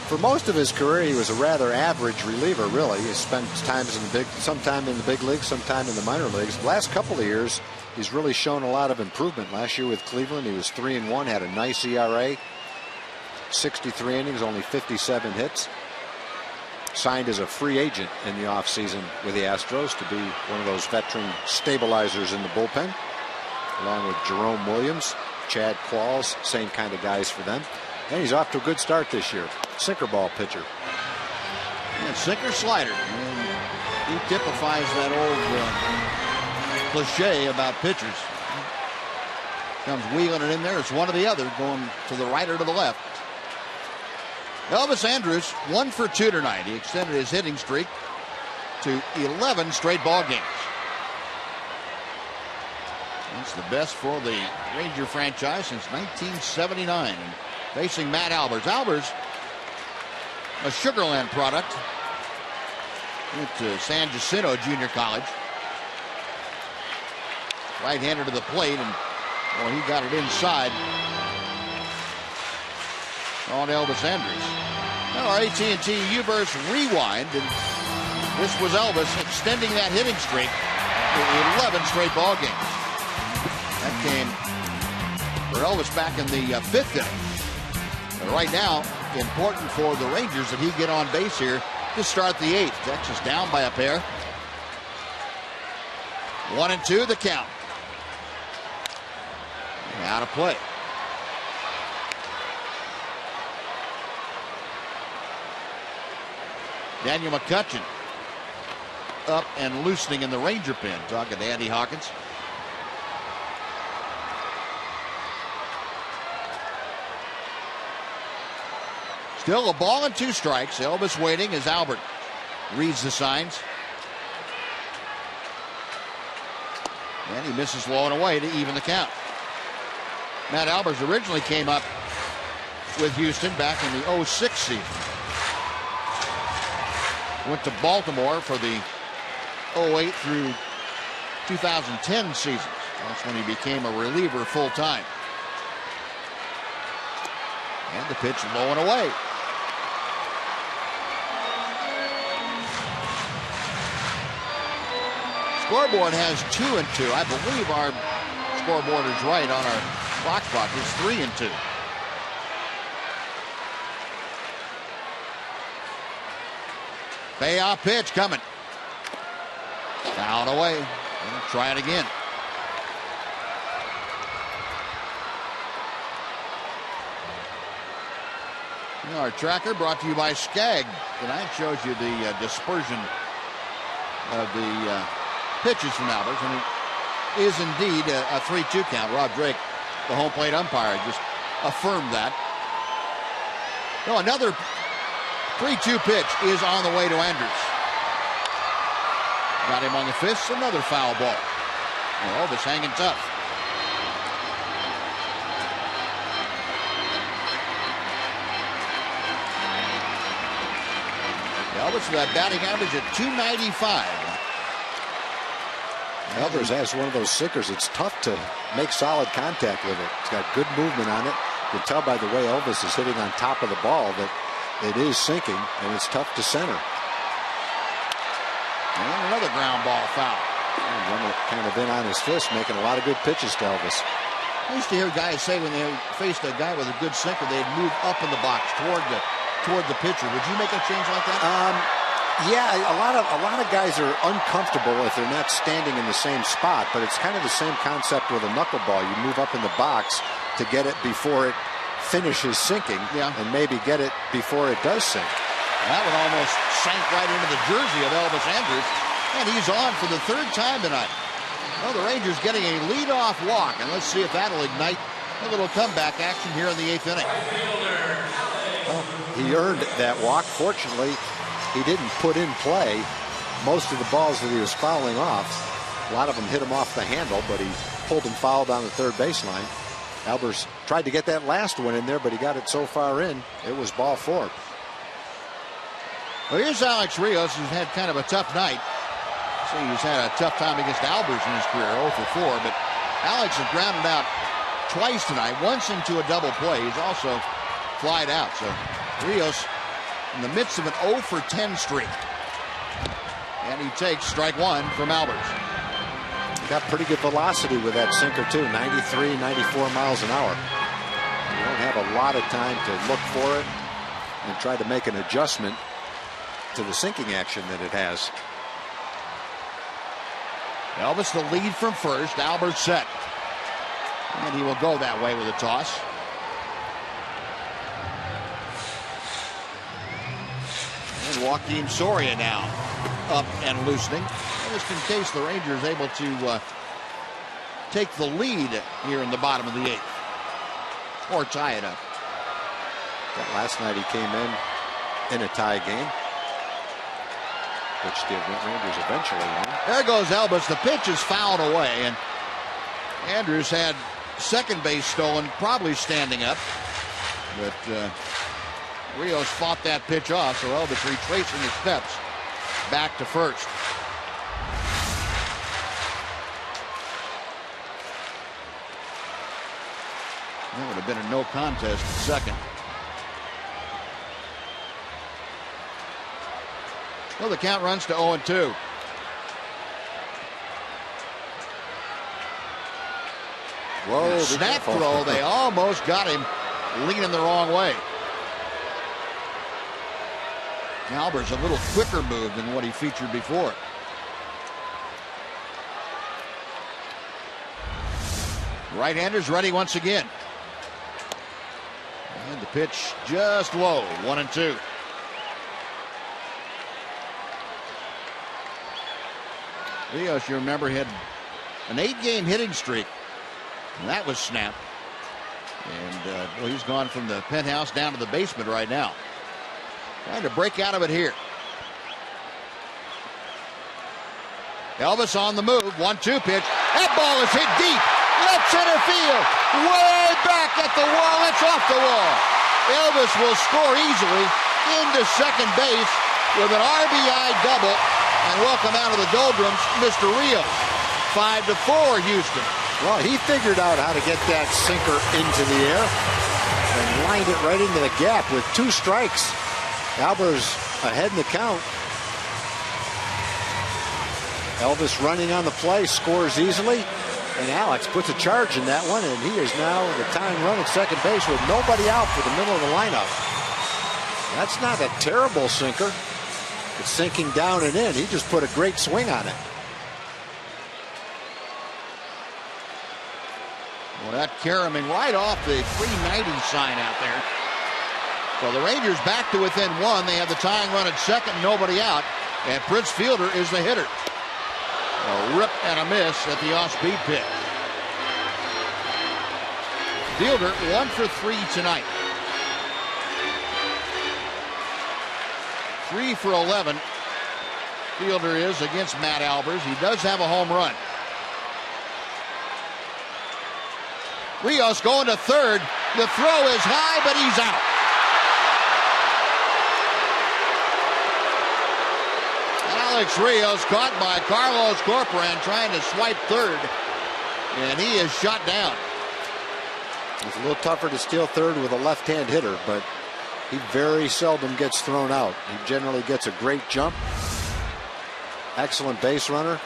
For most of his career, he was a rather average reliever, really. He spent sometime in the big leagues, sometime in the minor leagues. The last couple of years, he's really shown a lot of improvement. Last year with Cleveland, he was 3-1, had a nice ERA, 63 innings, only 57 hits. Signed as a free agent in the offseason with the Astros to be one of those veteran stabilizers in the bullpen, along with Jerome Williams, Chad Qualls, same kind of guys for them. And he's off to a good start this year. Sinker ball pitcher. And sinker slider. And he typifies that old cliche about pitchers. Comes wheeling it in there. It's one or the other, going to the right or to the left. Elvis Andrus 1 for 2 tonight. He extended his hitting streak to 11 straight ball games. That's the best for the Ranger franchise since 1979. And facing Matt Albers. Albers, a Sugar Land product. Went to San Jacinto Junior College. Right-hander to the plate, and well, he got it inside on Elvis Andrus. Now our AT&T U-Burst rewind, and This was Elvis extending that hitting streak to 11 straight ball games. That came for Elvis back in the 5th inning. But right now, important for the Rangers that he get on base here to start the 8th. Texas down by a pair. 1-2 the count. Out of play. Daniel McCutcheon up and loosening in the Ranger pen. Talking to Andy Hawkins. Still a ball and 2 strikes. Elvis waiting as Albert reads the signs. And he misses low and away to even the count. Matt Albers originally came up with Houston back in the 06 season. Went to Baltimore for the 08 through 2010 seasons. That's when he became a reliever full time. And the pitch low and away. Scoreboard has 2-2. I believe our scoreboard is right on our box clock. It's 3-2. Payoff pitch coming. Fouled away. And try it again. Our tracker brought to you by Skag. Tonight shows you the dispersion of the pitches from Albers, and it is indeed a 3-2 count. Rob Drake, the home plate umpire, just affirmed that. No, another 3-2 pitch is on the way to Andrews. Got him on the fists, another foul ball. And Elvis hanging tough. Elvis with that batting average at .295. Elvis has one of those sinkers. It's tough to make solid contact with it. It's got good movement on it. You can tell by the way Elvis is hitting on top of the ball that it is sinking, and it's tough to center. And another ground ball foul. One that kind of been on his fist, making a lot of good pitches to Elvis. I used to hear guys say when they faced a guy with a good sinker, they'd move up in the box toward the pitcher. Would you make a change like that? Yeah, a lot of guys are uncomfortable if they're not standing in the same spot, but it's kind of the same concept with a knuckleball. You move up in the box to get it before it finishes sinking, and maybe get it before it does sink. That one almost sank right into the jersey of Elvis Andrews, and he's on for the 3rd time tonight. Well, the Rangers getting a leadoff walk, and let's see if that'll ignite a little comeback action here in the 8th inning. Well, he earned that walk. Fortunately, he didn't put in play most of the balls that he was fouling off. A lot of them hit him off the handle, but he pulled and fouled on the 3rd baseline. Albers tried to get that last one in there, but he got it so far in, it was ball 4. Well, here's Alex Rios, who's had kind of a tough night. See, he's had a tough time against Albers in his career, 0 for 4, but Alex has grounded out twice tonight, once into a double play. He's also flied out, so Rios in the midst of an 0 for 10 streak. And he takes strike 1 from Albers. Got pretty good velocity with that sinker too, 93, 94 miles an hour. You don't have a lot of time to look for it and try to make an adjustment to the sinking action that it has. Elvis the lead from first. Albers set. And he will go that way with a toss. And Joaquin Soria now up and loosening. Just in case the Rangers able to take the lead here in the bottom of the 8th. Or tie it up. That last night he came in a tie game, which the Rangers eventually won. There goes Elvis. The pitch is fouled away, and Andrews had second base stolen, probably standing up. But Rios fought that pitch off, so Elvis retracing his steps back to first. That would have been a no contest at second. Well, the count runs to 0-2. Whoa, Snap throw. They almost got him leaning the wrong way. Albers a little quicker move than what he featured before. Right-handers ready once again. And the pitch just low, 1-2. Rios, you remember, had an 8-game hitting streak. And that was snapped. And well, he's gone from the penthouse down to the basement right now. Trying to break out of it here. Elvis on the move. 1-2 pitch. That ball is hit deep. Left center field. Way back at the wall. It's off the wall. Elvis will score easily into second base with an RBI double. And welcome out of the doldrums, Mr. Rios. 5-4, Houston. Well, he figured out how to get that sinker into the air and lined it right into the gap with 2 strikes. Albers ahead in the count. Elvis running on the play, scores easily, and Alex puts a charge in that one, and he is now the tying run at second base with nobody out for the middle of the lineup. That's not a terrible sinker. It's sinking down and in. He just put a great swing on it. Well, that caroming right off the 390 sign out there. Well, the Rangers back to within 1. They have the tying run at second, nobody out. And Prince Fielder is the hitter. A rip and a miss at the off-speed pitch. Fielder 1 for 3 tonight. 3 for 11. Fielder is against Matt Albers. He does have a home run. Rios going to third. The throw is high, but he's out. Alex Rios caught by Carlos Corporan trying to swipe third, and he is shot down. It's a little tougher to steal third with a left-hand hitter, but he very seldom gets thrown out. He generally gets a great jump. Excellent base runner.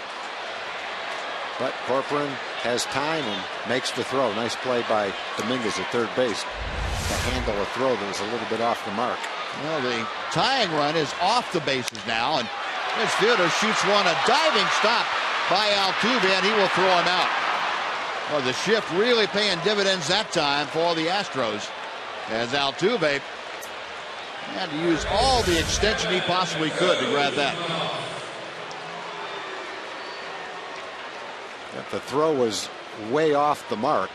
But Corcoran has time and makes the throw. Nice play by Dominguez at third base to handle a throw that was a little bit off the mark. Well, the tying run is off the bases now, and this fielder shoots one, a diving stop by Altuve, and he will throw him out. Well, the shift really paying dividends that time for the Astros, as Altuve had to use all the extension he possibly could to grab that. The throw was way off the mark,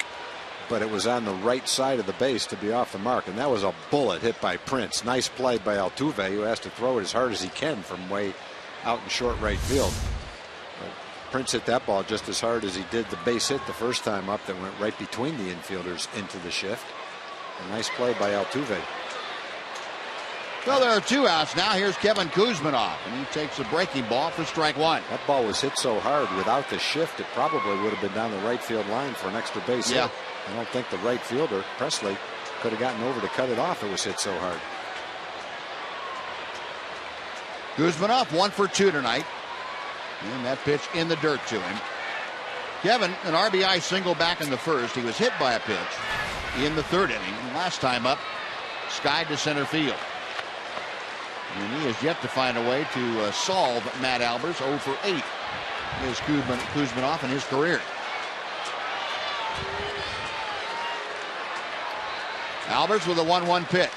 but it was on the right side of the base to be off the mark, and that was a bullet hit by Prince. Nice play by Altuve, who has to throw it as hard as he can from way out in short right field. But Prince hit that ball just as hard as he did the base hit the first time up that went right between the infielders into the shift. A nice play by Altuve. Well, there are 2 outs now. Here's Kevin Kuzminoff, and he takes a breaking ball for strike 1. That ball was hit so hard without the shift, it probably would have been down the right field line for an extra base hit. I don't think the right fielder, Presley, could have gotten over to cut it off. It was hit so hard. Kuzminoff 1 for 2 tonight. And that pitch in the dirt to him. Kevin, an RBI single back in the first. He was hit by a pitch in the third inning. Last time up, skied to center field. And he has yet to find a way to solve Matt Albers. 0 for 8 is Kuzminoff in his career. Albers with a 1-1 pitch.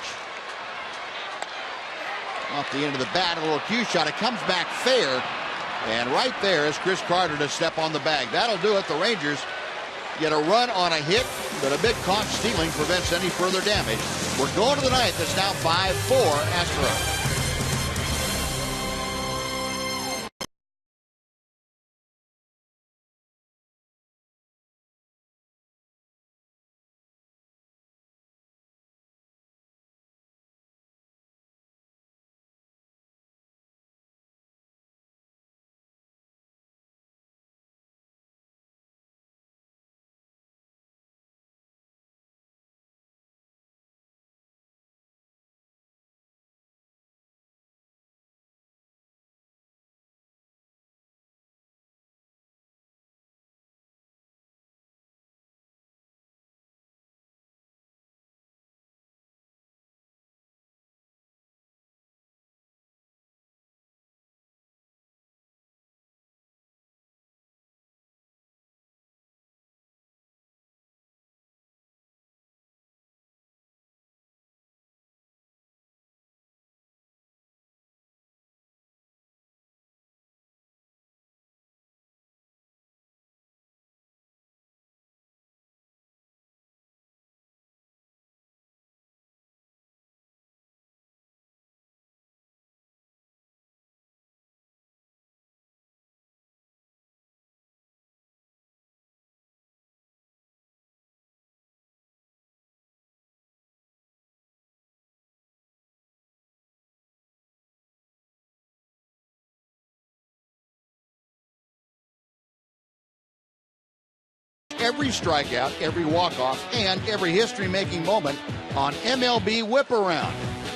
Off the end of the bat, a little cue shot. It comes back fair. And right there is Chris Carter to step on the bag. That'll do it. The Rangers get a run on a hit, but a big caught stealing prevents any further damage. We're going to the ninth. It's now 5-4 Astros. every strikeout, every walk-off, and every history-making moment on MLB Whip Around.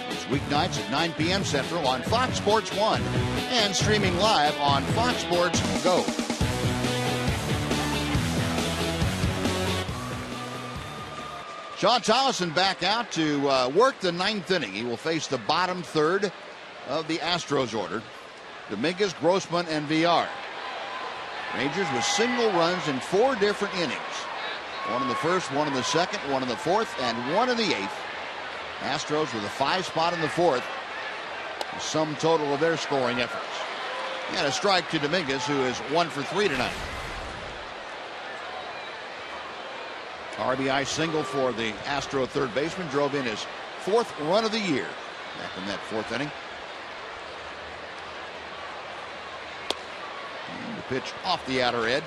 It's weeknights at 9 p.m. Central on Fox Sports 1 and streaming live on Fox Sports Go. Sean Thomason back out to work the ninth inning. He will face the bottom third of the Astros order. Dominguez, Grossman, and Villar. Rangers with single runs in 4 different innings. 1 in the first, 1 in the second, 1 in the fourth, and 1 in the eighth. Astros with a 5 spot in the fourth. The sum total of their scoring efforts. And a strike to Dominguez, who is 1 for 3 tonight. RBI single for the Astro third baseman. Drove in his 4th run of the year back in that 4th inning. And the pitch off the outer edge.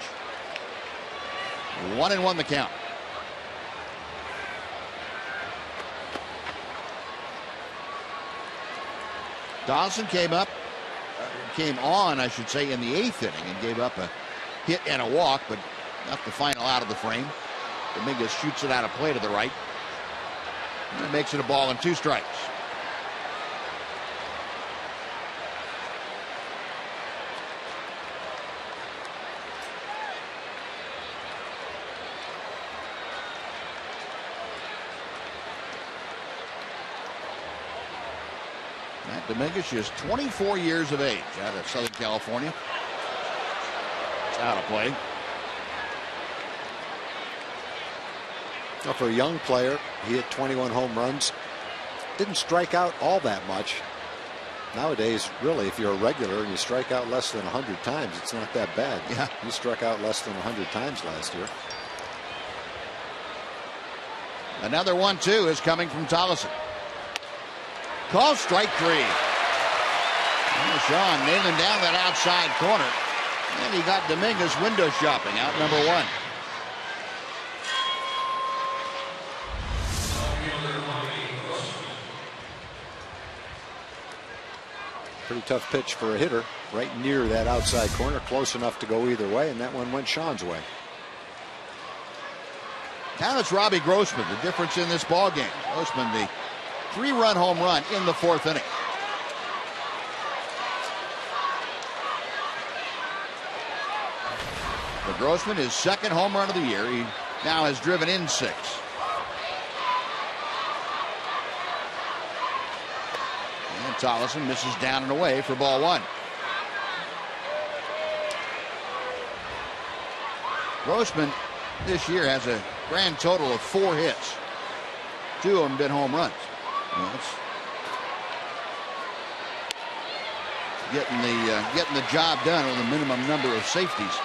1-1 the count. Dawson came on, I should say, in the 8th inning and gave up a hit and a walk, but left the final out of the frame. Dominguez shoots it out of play to the right. And it makes it a ball and 2 strikes. Matt Dominguez is 24 years of age, out of Southern California. It's out of play. Now for a young player, he hit 21 home runs. Didn't strike out all that much. Nowadays, really, if you're a regular and you strike out less than 100 times, it's not that bad. Yeah. He struck out less than 100 times last year. Another 1-2 is coming from Tolleson. Call strike 3. And Sean nailing down that outside corner. And he got Dominguez window shopping out number 1. Pretty tough pitch for a hitter, right near that outside corner, close enough to go either way, and that one went Sean's way. Now it's Robbie Grossman, the difference in this ball game. Grossman, the 3-run home run in the 4th inning. For Grossman, his 2nd home run of the year. He now has driven in 6. And Tolleson misses down and away for ball 1. Grossman this year has a grand total of 4 hits. 2 of them been home runs. That's getting the job done with a minimum number of safeties.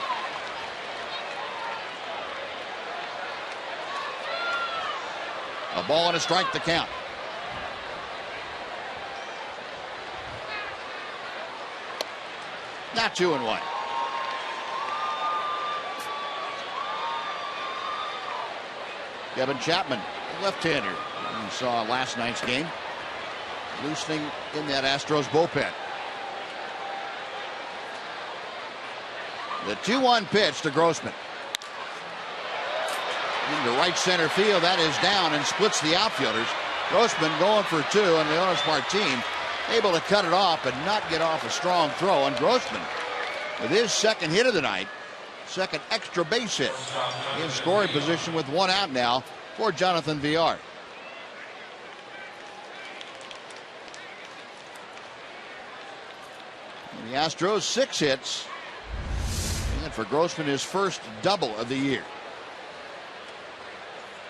A ball and a strike to count. Now 2-1. Kevin Chapman, left-hander. You saw last night's game. Loosening in that Astros bullpen. The 2-1 pitch to Grossman. Into right center field. That is down and splits the outfielders. Grossman going for 2, and Leonis Martin able to cut it off but not get off a strong throw. And Grossman, with his 2nd hit of the night, 2nd extra base hit, in scoring position with 1 out now for Jonathan Villar. And the Astros 6 hits, and for Grossman his first double of the year.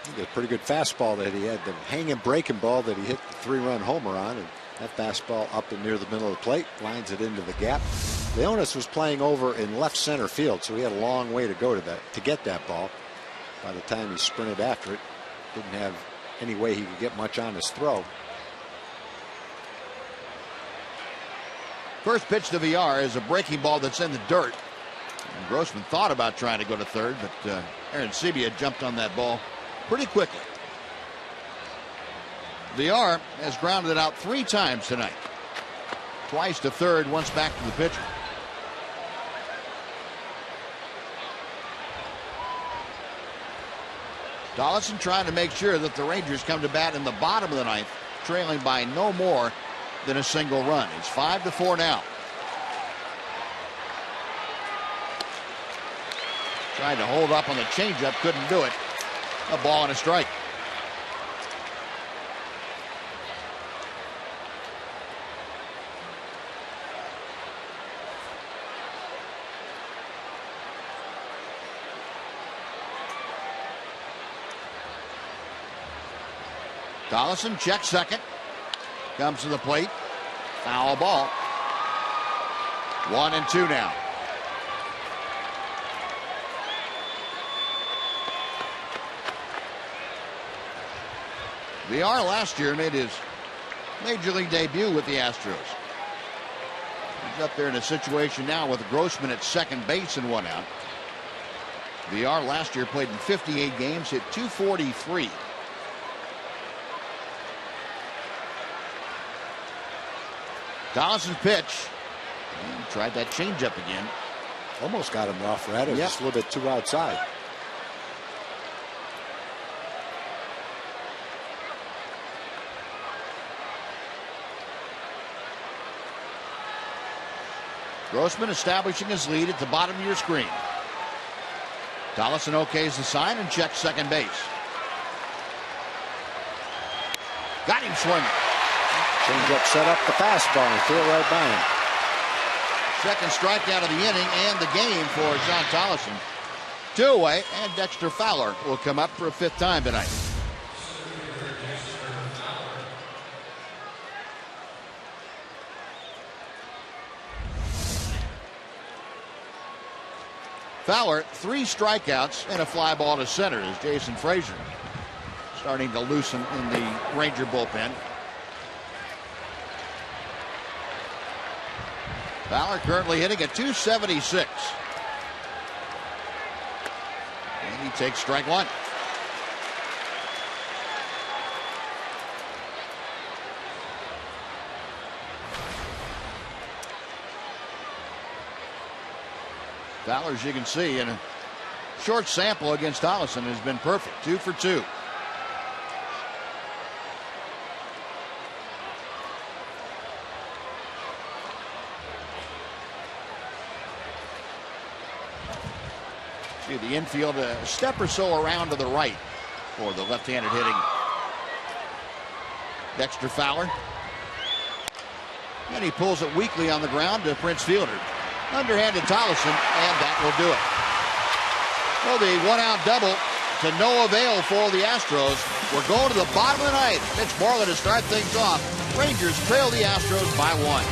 He got a pretty good fastball that he had, the hanging breaking ball that he hit the 3-run homer on, and that fastball up and near the middle of the plate, lines it into the gap. Leonis was playing over in left center field, so he had a long way to go to get that ball. By the time he sprinted after it, didn't have any way he could get much on his throw. First pitch to Villar is a breaking ball that's in the dirt. And Grossman thought about trying to go to third, but Aaron Sebia jumped on that ball pretty quickly. Villar has grounded it out 3 times tonight. Twice to third, once back to the pitcher. Donaldson trying to make sure that the Rangers come to bat in the bottom of the ninth, trailing by no more than a single run. It's 5-4 now. Tried to hold up on the changeup, couldn't do it. A ball and a strike. Donaldson checks second. Comes to the plate. Foul ball. 1-2 now. VR last year made his major league debut with the Astros. He's up there in a situation now with Grossman at second base and 1 out. VR last year played in 58 games, hit .243. Donaldson's pitch. And tried that changeup again. Almost got him off right. It was just a little bit too outside. Grossman establishing his lead at the bottom of your screen. Donaldson okays the sign and checks second base. Got him swinging. Changeup set up the fastball and threw it right by him. Second strikeout of the inning and the game for John Donaldson. 2 away, and Dexter Fowler will come up for a 5th time tonight. Fowler, 3 strikeouts and a fly ball to center as Jason Frazier starting to loosen in the Ranger bullpen. Fowler currently hitting at .276. And he takes strike 1. Fowler, as you can see, in a short sample against Donaldson, has been perfect. 2 for 2. See the infield a step or so around to the right for the left-handed hitting Dexter Fowler. And he pulls it weakly on the ground to Prince Fielder. Underhanded Donaldson, and that will do it. Well, the 1-out double to no avail for the Astros. We're going to the bottom of the ninth. Mitch Moreland to start things off. Rangers trail the Astros by 1.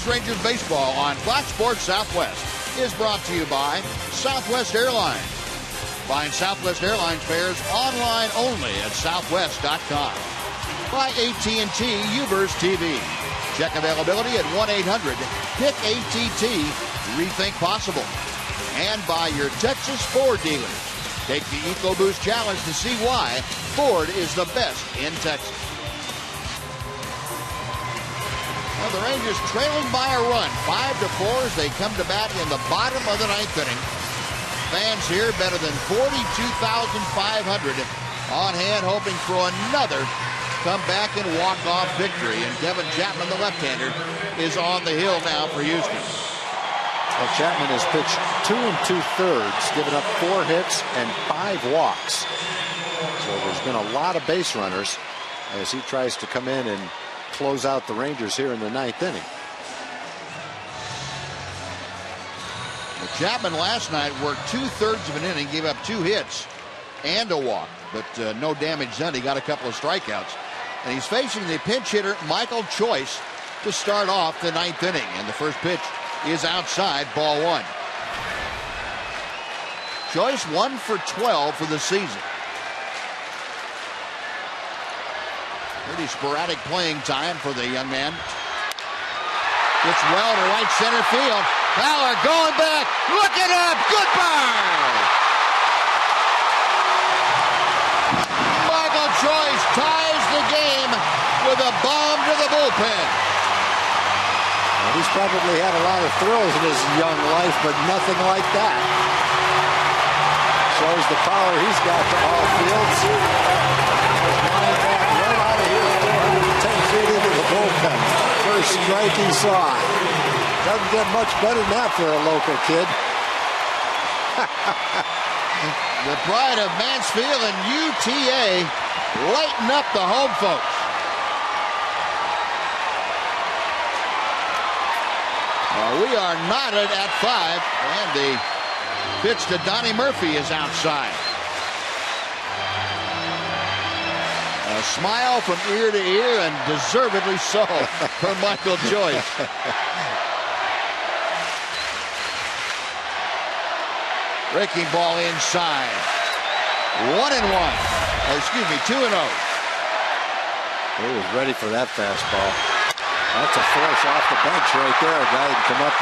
Rangers baseball on Fox Sports Southwest is brought to you by Southwest Airlines. Find Southwest Airlines fares online only at southwest.com. by AT&T Ubers TV. Check availability at 1-800-PICK-ATT. Rethink possible. And by your Texas Ford dealers. Take the EcoBoost Challenge to see why Ford is the best in Texas. Well, the Rangers trailing by a run, 5-4 as they come to bat in the bottom of the ninth inning. Fans here better than 42,500 on hand, hoping for another comeback and walk-off victory. And Kevin Chapman, the left-hander, is on the hill now for Houston. Well, Chapman has pitched 2 2/3, given up 4 hits and 5 walks. So there's been a lot of base runners as he tries to come in and close out the Rangers here in the ninth inning. Chapman last night worked 2/3 of an inning, gave up 2 hits and a walk, but no damage done. He got a couple of strikeouts. And he's facing the pinch hitter Michael Choice to start off the ninth inning. And the first pitch is outside, ball 1. Choice 1 for 12 for the season. Pretty sporadic playing time for the young man. Gets well to right center field. Fowler going back, looking up, goodbye! Michael Choice ties the game with a bomb to the bullpen. Well, he's probably had a lot of thrills in his young life, but nothing like that. Shows the power he's got to all fields. Right out of here, 410 feet into the bullpen. First strike he saw. Doesn't get much better than that for a local kid. The pride of Mansfield and UTA lighten up the home folks. We are knotted at 5, and the pitch to Donnie Murphy is outside. A smile from ear to ear, and deservedly so for Michael Choice. Breaking ball inside. 1-1. Excuse me, 2-0. He was ready for that fastball. That's a force off the bench right there. A guy can come up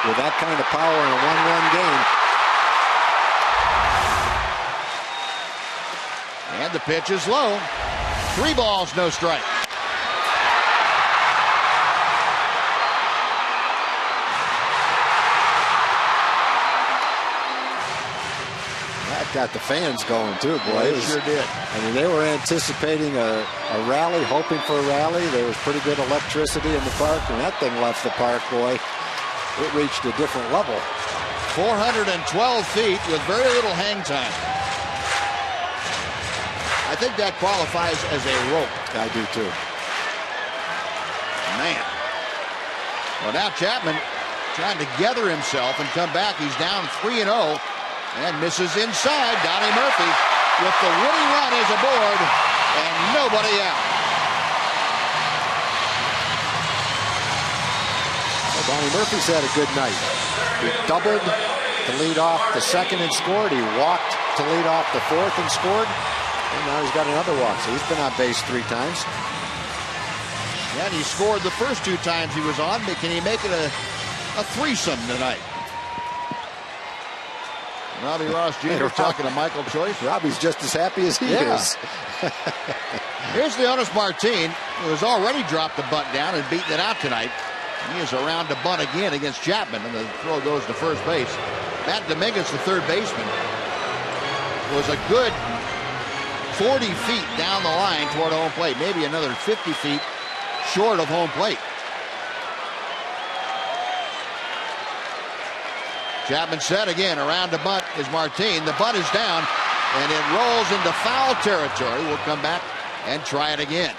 with that kind of power in a 1-run game. And the pitch is low. 3 balls, no strike. That got the fans going too, boy. It sure did. I mean, they were anticipating a rally, hoping for a rally. There was pretty good electricity in the park, and that thing left the park, boy. It reached a different level. 412 feet with very little hang time. I think that qualifies as a rope. I do too. Man. Well, now Chapman trying to gather himself and come back. He's down 3-0 and misses inside. Donnie Murphy with the winning run as aboard and nobody out. Well, Donnie Murphy's had a good night. He doubled to lead off the second and scored. He walked to lead off the fourth and scored. And now he's got another walk, so he's been on base 3 times. Yeah, and he scored the first 2 times he was on, but can he make it a threesome tonight? Robbie Ross Jr. talking to Michael Choice. Robbie's just as happy as he is. Here's Leonis Martin, who has already dropped the bunt down and beaten it out tonight. He is around to bunt again against Chapman, and the throw goes to first base. Matt Dominguez, the third baseman, was a good 40 feet down the line toward home plate, maybe another 50 feet short of home plate. Chapman set again. Around to bunt is Martin. The bunt is down, and it rolls into foul territory. We'll come back and try it again.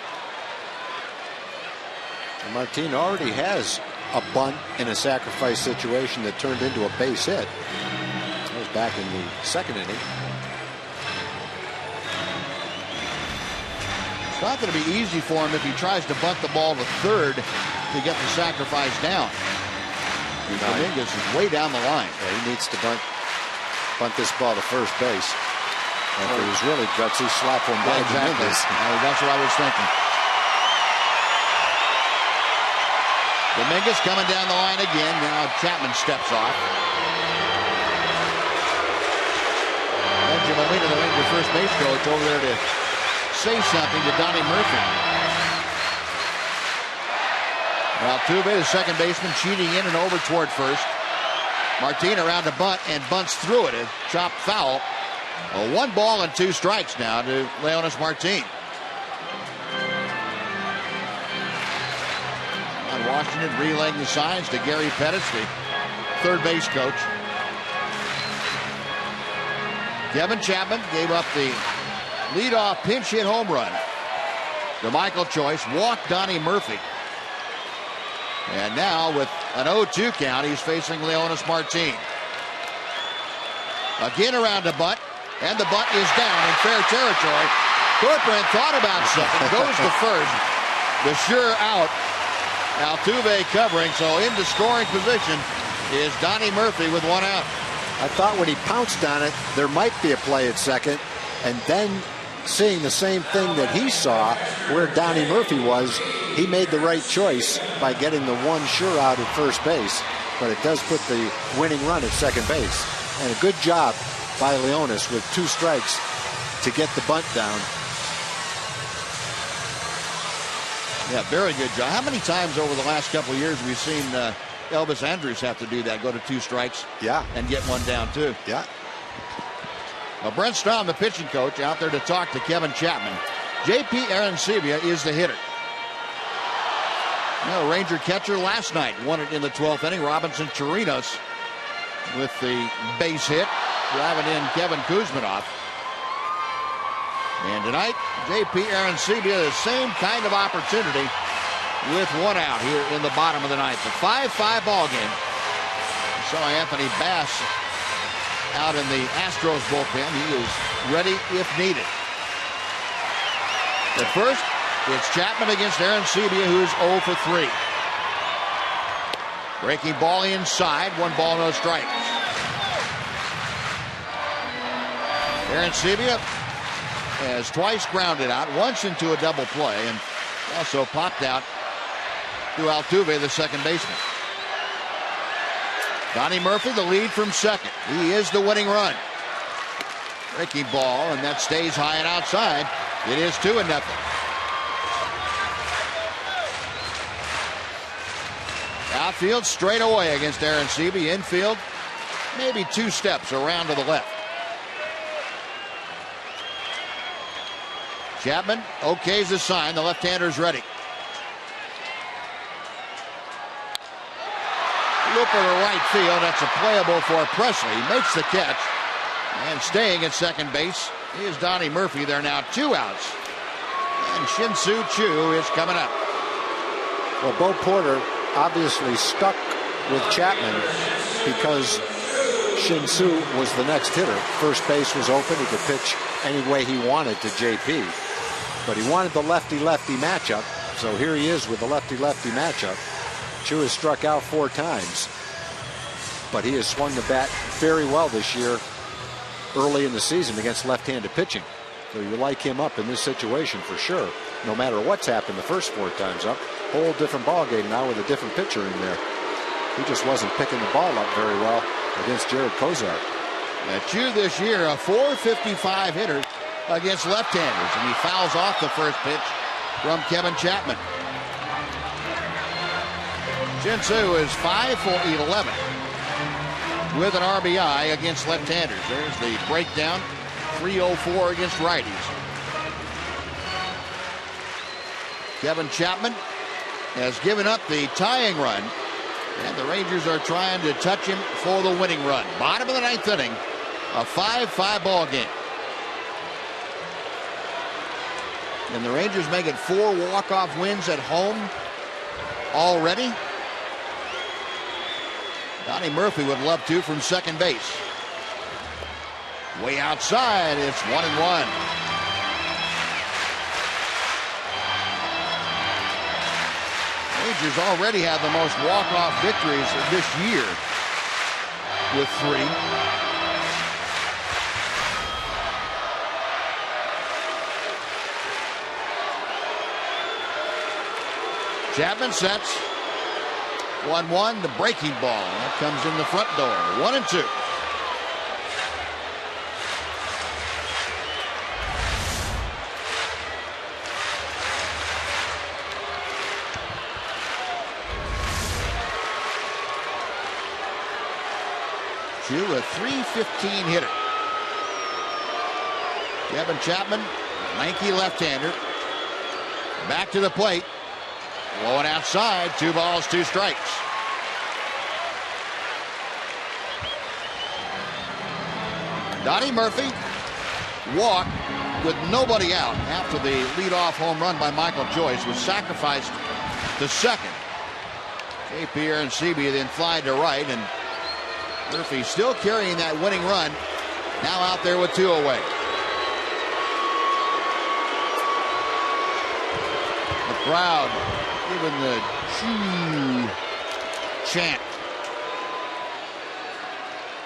And Martin already has a bunt in a sacrifice situation that turned into a base hit. That was back in the second inning. It's not going to be easy for him if he tries to bunt the ball to third to get the sacrifice down. Dominguez is way down the line. Yeah, he needs to bunt this ball to first base. If he was really gutsy, slap one by Exactly. That's what I was thinking. Dominguez coming down the line again. Now Chapman steps off. Benjamin Molina, the Ranger first base coach, over there to say something to Donnie Murphy. Altuve, the second baseman, cheating in and over toward first. Martin around to bunt and bunts through it. A chopped foul. 1 ball and 2 strikes now to Leonys Martin. On Washington relaying the signs to Gary Pettis, the third base coach. Kevin Chapman gave up the leadoff pinch hit home run to Michael Choice, walked Donnie Murphy. And now with an 0-2 count, he's facing Leonys Martin. Again around to bunt, and the bunt is down in fair territory. Corcoran thought about something, goes to first. The sure out. Altuve covering, so into scoring position is Donnie Murphy with 1 out. I thought when he pounced on it, there might be a play at second, and then seeing the same thing that he saw where Donnie Murphy was, he made the right choice by getting the 1 sure out at first base, but it does put the winning run at second base. And a good job by Leonys with 2 strikes to get the bunt down. Yeah, very good job. How many times over the last couple of years we've seen Elvis Andrus have to do that, go to 2 strikes, and get 1 down too. Yeah. Well, Brent Strom, the pitching coach, out there to talk to Kevin Chapman. J.P. Arancibia is the hitter. No, Ranger catcher last night won it in the 12th inning. Robinson Chirinos with the base hit, driving in Kevin Kuzminoff. And tonight, J.P. Arancibia, the same kind of opportunity with 1 out here in the bottom of the ninth. The 5-5 ball game. We saw Anthony Bass out in the Astros bullpen. He is ready if needed. At first, it's Chapman against Arancibia, who's 0 for 3. Breaking ball inside, 1 ball, no strikes. Arancibia has twice grounded out, once into a double play, and also popped out to Altuve, the second baseman. Donnie Murphy, the lead from second. He is the winning run. Breaking ball, and that stays high and outside. It is 2-0. Outfield straight away against Arancibia. Infield, maybe 2 steps around to the left. Chapman okays the sign. The left-hander's ready. Looper to right field. That's a playable for Presley. He makes the catch. And staying at second base is Donnie Murphy. There are now 2 outs. And Shin-Soo Choo is coming up. Well, Bo Porter obviously stuck with Chapman because Shin-Soo was the next hitter. First base was open. He could pitch any way he wanted to JP. But he wanted the lefty-lefty matchup. So here he is with the lefty-lefty matchup. Choo has struck out 4 times. But he has swung the bat very well this year early in the season against left-handed pitching. So you like him up in this situation for sure. No matter what's happened the first 4 times up. Whole different ball game now with a different pitcher in there. He just wasn't picking the ball up very well against Jared Kozar. Choo this year, a .455 hitter against left-handers, and he fouls off the first pitch from Kevin Chapman. Shin-Soo is 5 for 11 with an RBI against left-handers. There's the breakdown. 304 against righties. Kevin Chapman has given up the tying run, and the Rangers are trying to touch him for the winning run. Bottom of the ninth inning, a 5-5 ball game. And the Rangers make it 4 walk-off wins at home already. Donnie Murphy would love to from second base. Way outside, it's 1-1. Rangers already have the most walk-off victories this year with 3. Chapman sets. 1-1, the breaking ball. That comes in the front door. 1-2. HOU, a .315 hitter. Kevin Chapman, lanky left-hander. Back to the plate. Blowing outside. 2 balls, 2 strikes. Donnie Murphy walked with nobody out after the leadoff home run by Michael Joyce was sacrificed to second. J. Pierre and Seaby then fly to right, and Murphy still carrying that winning run. Now out there with 2 away. The crowd giving the choo chant.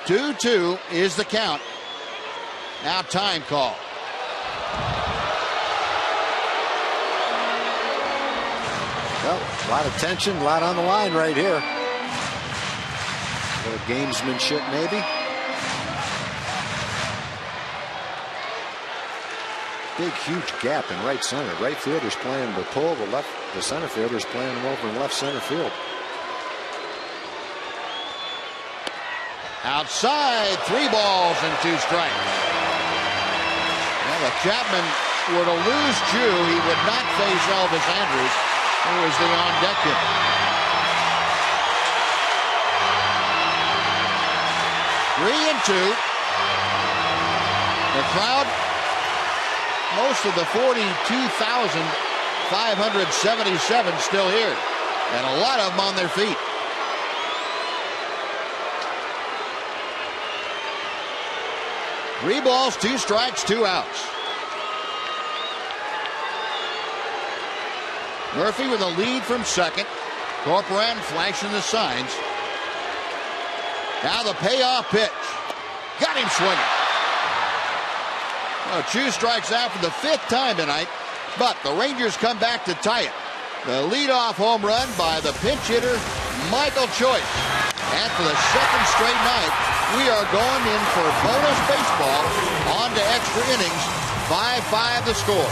2-2 is the count. Now time call. Well, a lot of tension, a lot on the line right here. A little gamesmanship maybe. Big, huge gap in right center. Right fielder's playing the pull. The center fielder's playing over in left center field. Outside, 3 balls and 2 strikes. Well, if Chapman were to lose Jew, he would not face Elvis Andrus, who is the on-deck hitter. Three and 2. The crowd, most of the 42,577 still here, and a lot of them on their feet. Three balls, 2 strikes, 2 outs. Murphy with a lead from second. Corcoran flashing the signs. Now the payoff pitch. Got him swinging. Well, Chu strikes out for the 5th time tonight, but the Rangers come back to tie it. The leadoff home run by the pinch hitter, Michael Joyce. And for the 2nd straight night, we are going in for bonus baseball on to extra innings. 5-5 the score.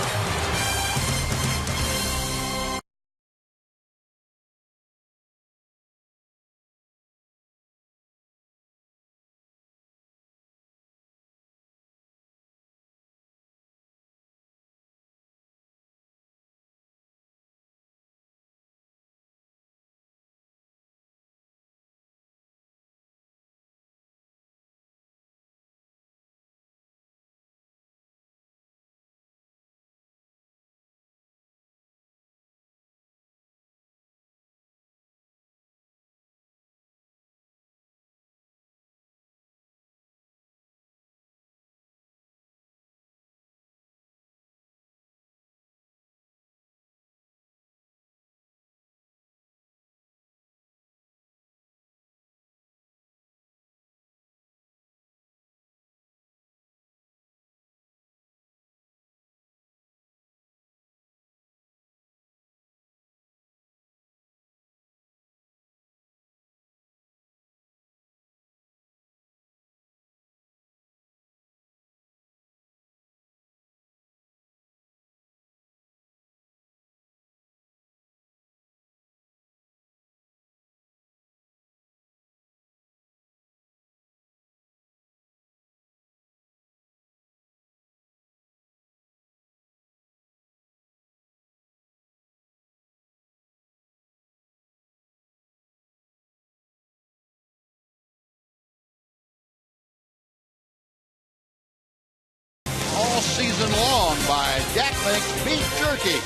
All season long by Jack Link's Beef Jerky.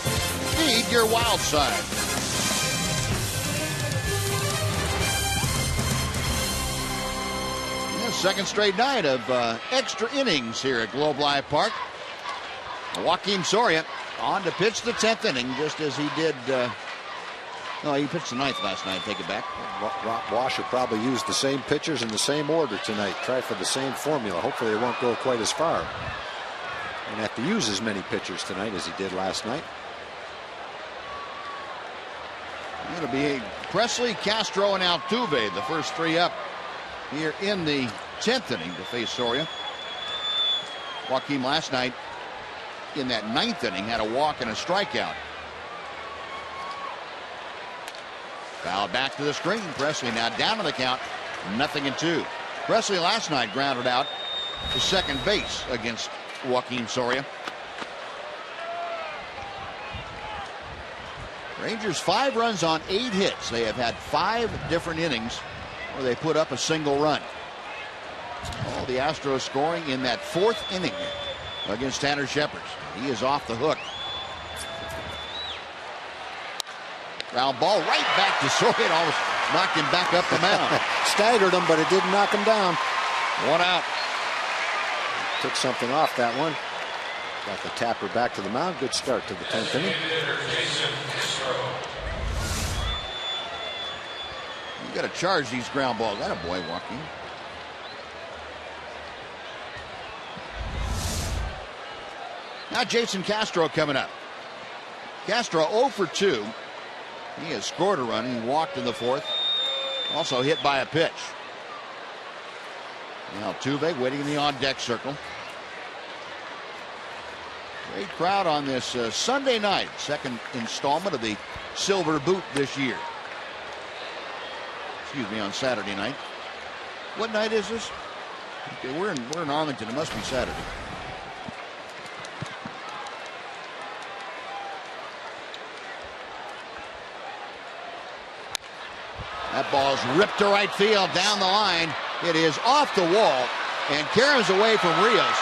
Feed your wild side. Yeah, 2nd straight night of extra innings here at Globe Life Park. Joaquin Soria on to pitch the 10th inning, just as he did. No, he pitched the 9th last night. Take it back. Washer probably used the same pitchers in the same order tonight. Try for the same formula. Hopefully they won't go quite as far. Won't have to use as many pitchers tonight as he did last night. It'll be Presley, Castro, and Altuve, the first three up here in the 10th inning to face Soria. Joaquin last night in that 9th inning had a walk and a strikeout. Foul back to the screen. Presley now down to the count, 0-2. Presley last night grounded out to second base against Joaquin Soria. Rangers 5 runs on 8 hits. They have had 5 different innings where they put up a single run. All the Astros scoring in that 4th inning against Tanner Shepard. He is off the hook. Ground ball right back to Soria. It almost knocked him back up the mound. Staggered him, but it didn't knock him down. 1 out. Took something off that one. Got the tapper back to the mound. Good start to the 10th inning. You got to charge these ground balls. That a boy, Joaquin. Now Jason Castro coming up. Castro 0 for 2. He has scored a run. He walked in the 4th. Also hit by a pitch. Now Altuve waiting in the on-deck circle. Great crowd on this Sunday night. 2nd installment of the Silver Boot this year. Excuse me, on Saturday night. What night is this? Okay, we're in Arlington. It must be Saturday. That ball's ripped to right field down the line. It is off the wall and caroms away from Rios.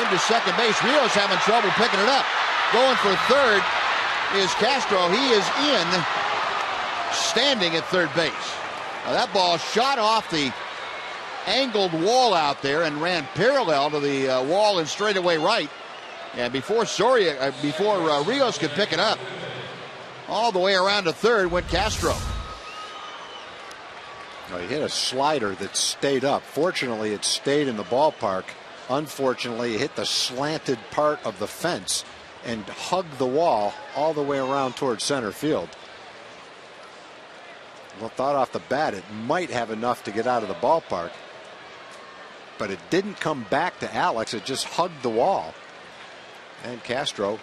Into second base. Rios having trouble picking it up. Going for third is Castro. He is in, standing at third base. Now that ball shot off the angled wall out there and ran parallel to the wall in straightaway right. And before Rios could pick it up, all the way around to third went Castro. Well, he hit a slider that stayed up. Fortunately, it stayed in the ballpark. Unfortunately, it hit the slanted part of the fence and hugged the wall all the way around towards center field. Well, thought off the bat it might have enough to get out of the ballpark, but it didn't come back to Alex. It just hugged the wall. And Castro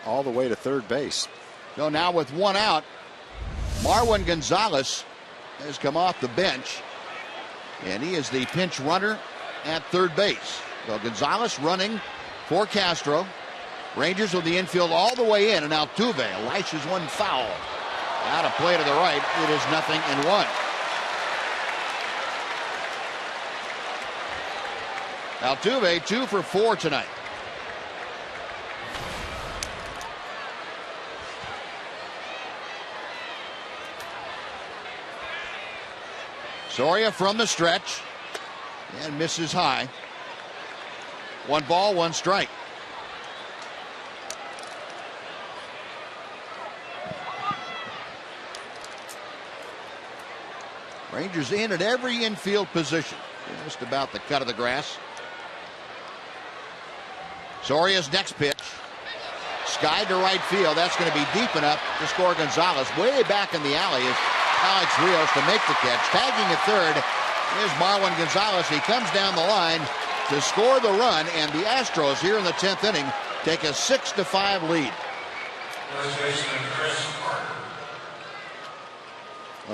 all the way to third base. So now with 1 out, Marwin Gonzalez has come off the bench, and he is the pinch runner at third base. So Gonzalez running for Castro. Rangers with the infield all the way in, and Altuve lashes one foul. Out of play to the right. It is 0-1. Altuve 2 for 4 tonight. Soria from the stretch and misses high. 1 ball, 1 strike. Rangers in at every infield position. Just about the cut of the grass. Soria's next pitch. Skied to right field. That's going to be deep enough to score Gonzalez. Way back in the alley is Alex Rios to make the catch. Tagging at third is Marwin Gonzalez. He comes down the line to score the run, and the Astros here in the 10th inning take a 6-5 lead.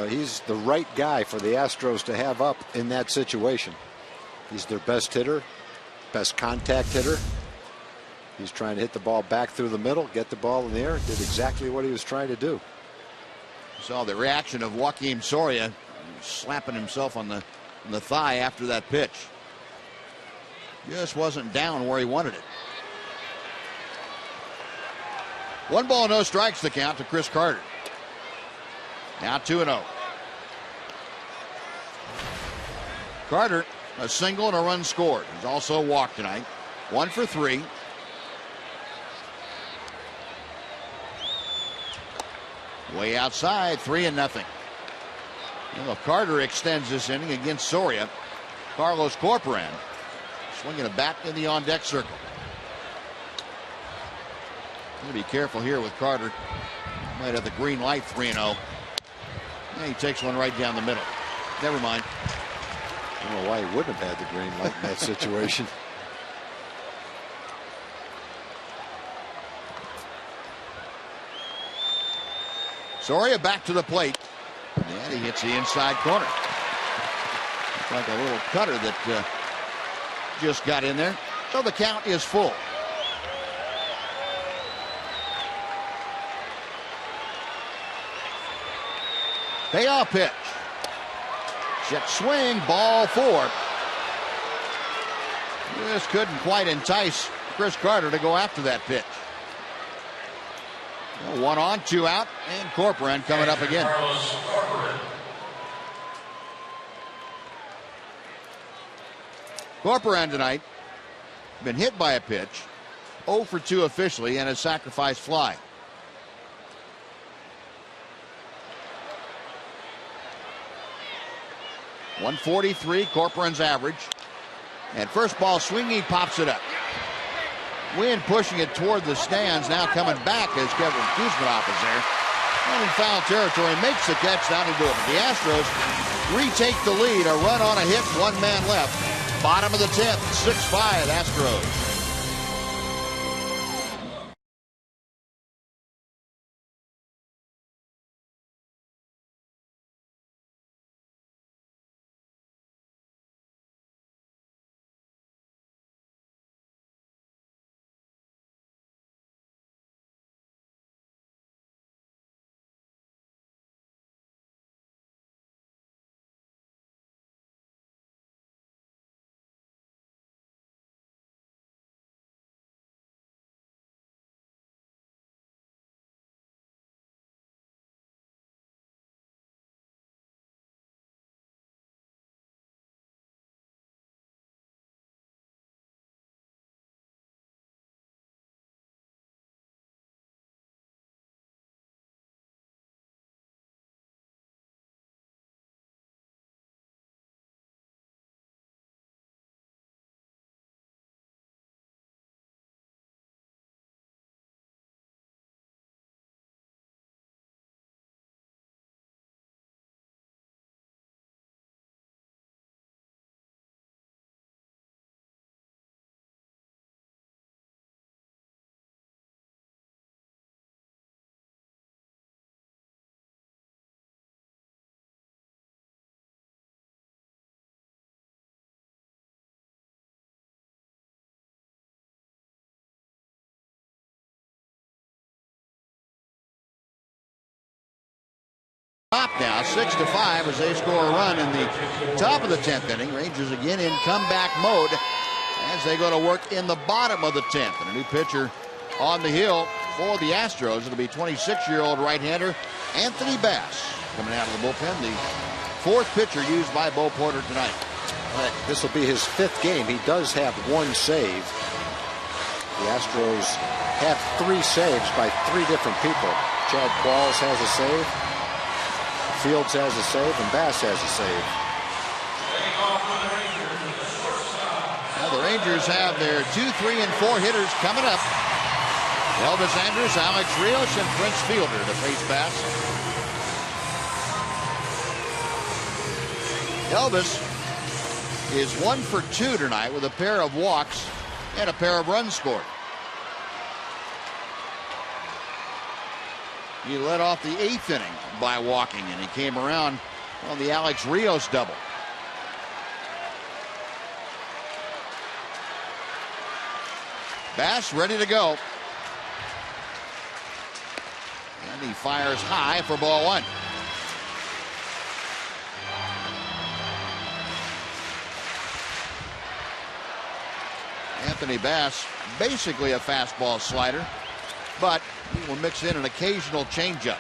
He's the right guy for the Astros to have up in that situation. He's their best hitter, best contact hitter. He's trying to hit the ball back through the middle, get the ball in the air. Did exactly what he was trying to do. Saw the reaction of Joaquin Soria slapping himself on the thigh after that pitch. Just wasn't down where he wanted it. 1 ball, no strikes the count to Chris Carter. Now 2-0. Carter, a single and a run scored. He's also walked tonight. 1 for 3. Way outside, 3-0. Well, if Carter extends this inning against Soria, Carlos Corporan swinging a bat in the on-deck circle. Going to be careful here with Carter. Might have the green light 3-0 And he takes one right down the middle. Never mind. I don't know why he wouldn't have had the green light in that situation. Soria back to the plate. And he hits the inside corner. It's like a little cutter that just got in there. So the count is full. Payoff pitch. Check swing, ball 4. This couldn't quite entice Chris Carter to go after that pitch. 1 on, 2 out, and Corcoran coming up again. Corcoran tonight been hit by a pitch, 0 for 2 officially, and a sacrifice fly. .143, Corcoran's average. And first ball swinging, pops it up. Wynn pushing it toward the stands, now coming back as Kevin Kuzmanov is there. And in foul territory, makes the catch down into it. The Astros retake the lead, a run on a hit, 1 man left. Bottom of the 10th, 6-5 Astros. Top now, 6-5 as they score a run in the top of the 10th inning. Rangers again in comeback mode as they go to work in the bottom of the 10th. And a new pitcher on the hill for the Astros. It'll be 26-year-old right-hander Anthony Bass coming out of the bullpen. The 4th pitcher used by Bo Porter tonight. This will be his 5th game. He does have 1 save. The Astros have 3 saves by 3 different people. Chad Qualls has a save. Fields has a save, and Bass has a save. Well, the Rangers have their 2, 3, and 4 hitters coming up. Elvis Andrus, Alex Rios, and Prince Fielder to face Bass. Elvis is 1 for 2 tonight with a pair of walks and a pair of runs scored. He led off the 8th inning by walking, and he came around on the Alex Rios double. Bass ready to go. And he fires high for ball 1. Anthony Bass, basically a fastball slider, but he will mix in an occasional changeup.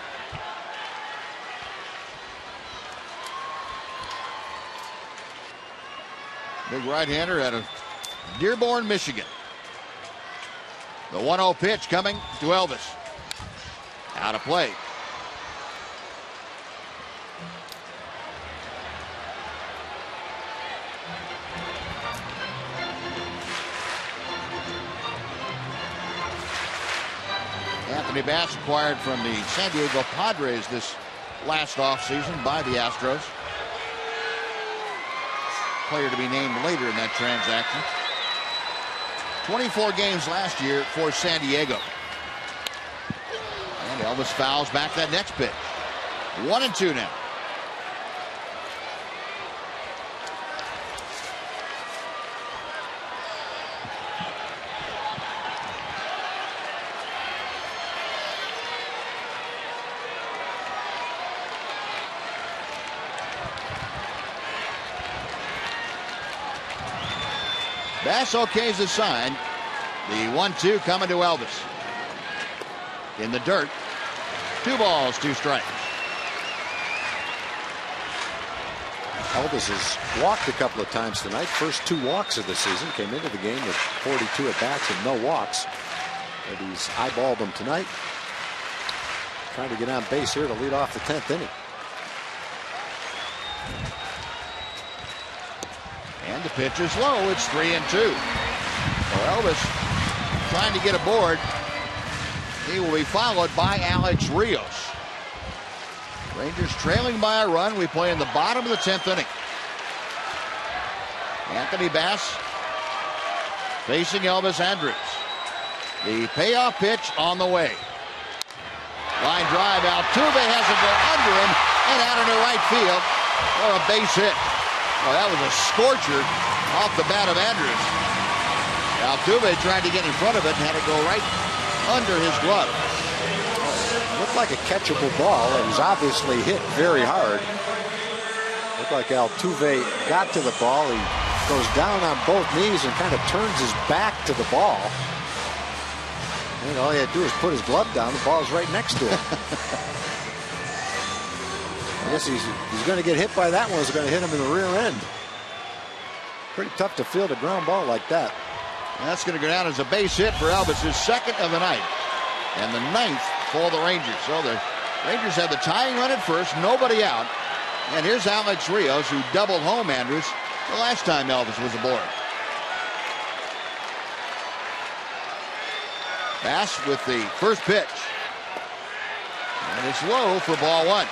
Big right-hander out of Dearborn, Michigan. The 1-0 pitch coming to Elvis. Out of play. Anthony Bass acquired from the San Diego Padres this last offseason by the Astros. Player to be named later in that transaction. 24 games last year for San Diego. And Elvis fouls back that next pitch. 1-2 now. Bass okays the sign. The 1-2 coming to Elvis. In the dirt. 2 balls, 2 strikes. Elvis has walked a couple of times tonight. First 2 walks of the season. Came into the game with 42 at bats and no walks. But he's eyeballed them tonight. Trying to get on base here to lead off the 10th inning. And the pitch is low. It's 3-2. So Elvis trying to get aboard. He will be followed by Alex Rios. Rangers trailing by a run. We play in the bottom of the 10th inning. Anthony Bass facing Elvis Andrus. The payoff pitch on the way. Line drive. Altuve has it go under him and out into right field for a base hit. Well, that was a scorcher off the bat of Andrus. Altuve tried to get in front of it and had it go right under his glove. It looked like a catchable ball. It was obviously hit very hard. Looked like Altuve got to the ball. He goes down on both knees and kind of turns his back to the ball. And all he had to do is put his glove down. The ball's right next to him. I guess he's going to get hit by that one. It's going to hit him in the rear end. Pretty tough to field a ground ball like that. And that's going to go down as a base hit for Elvis, his 2nd of the night. And the 9th for the Rangers. So the Rangers have the tying run at first, nobody out. And here's Alex Rios, who doubled home Andrus the last time Elvis was aboard. Bass with the first pitch. And it's low for ball 1.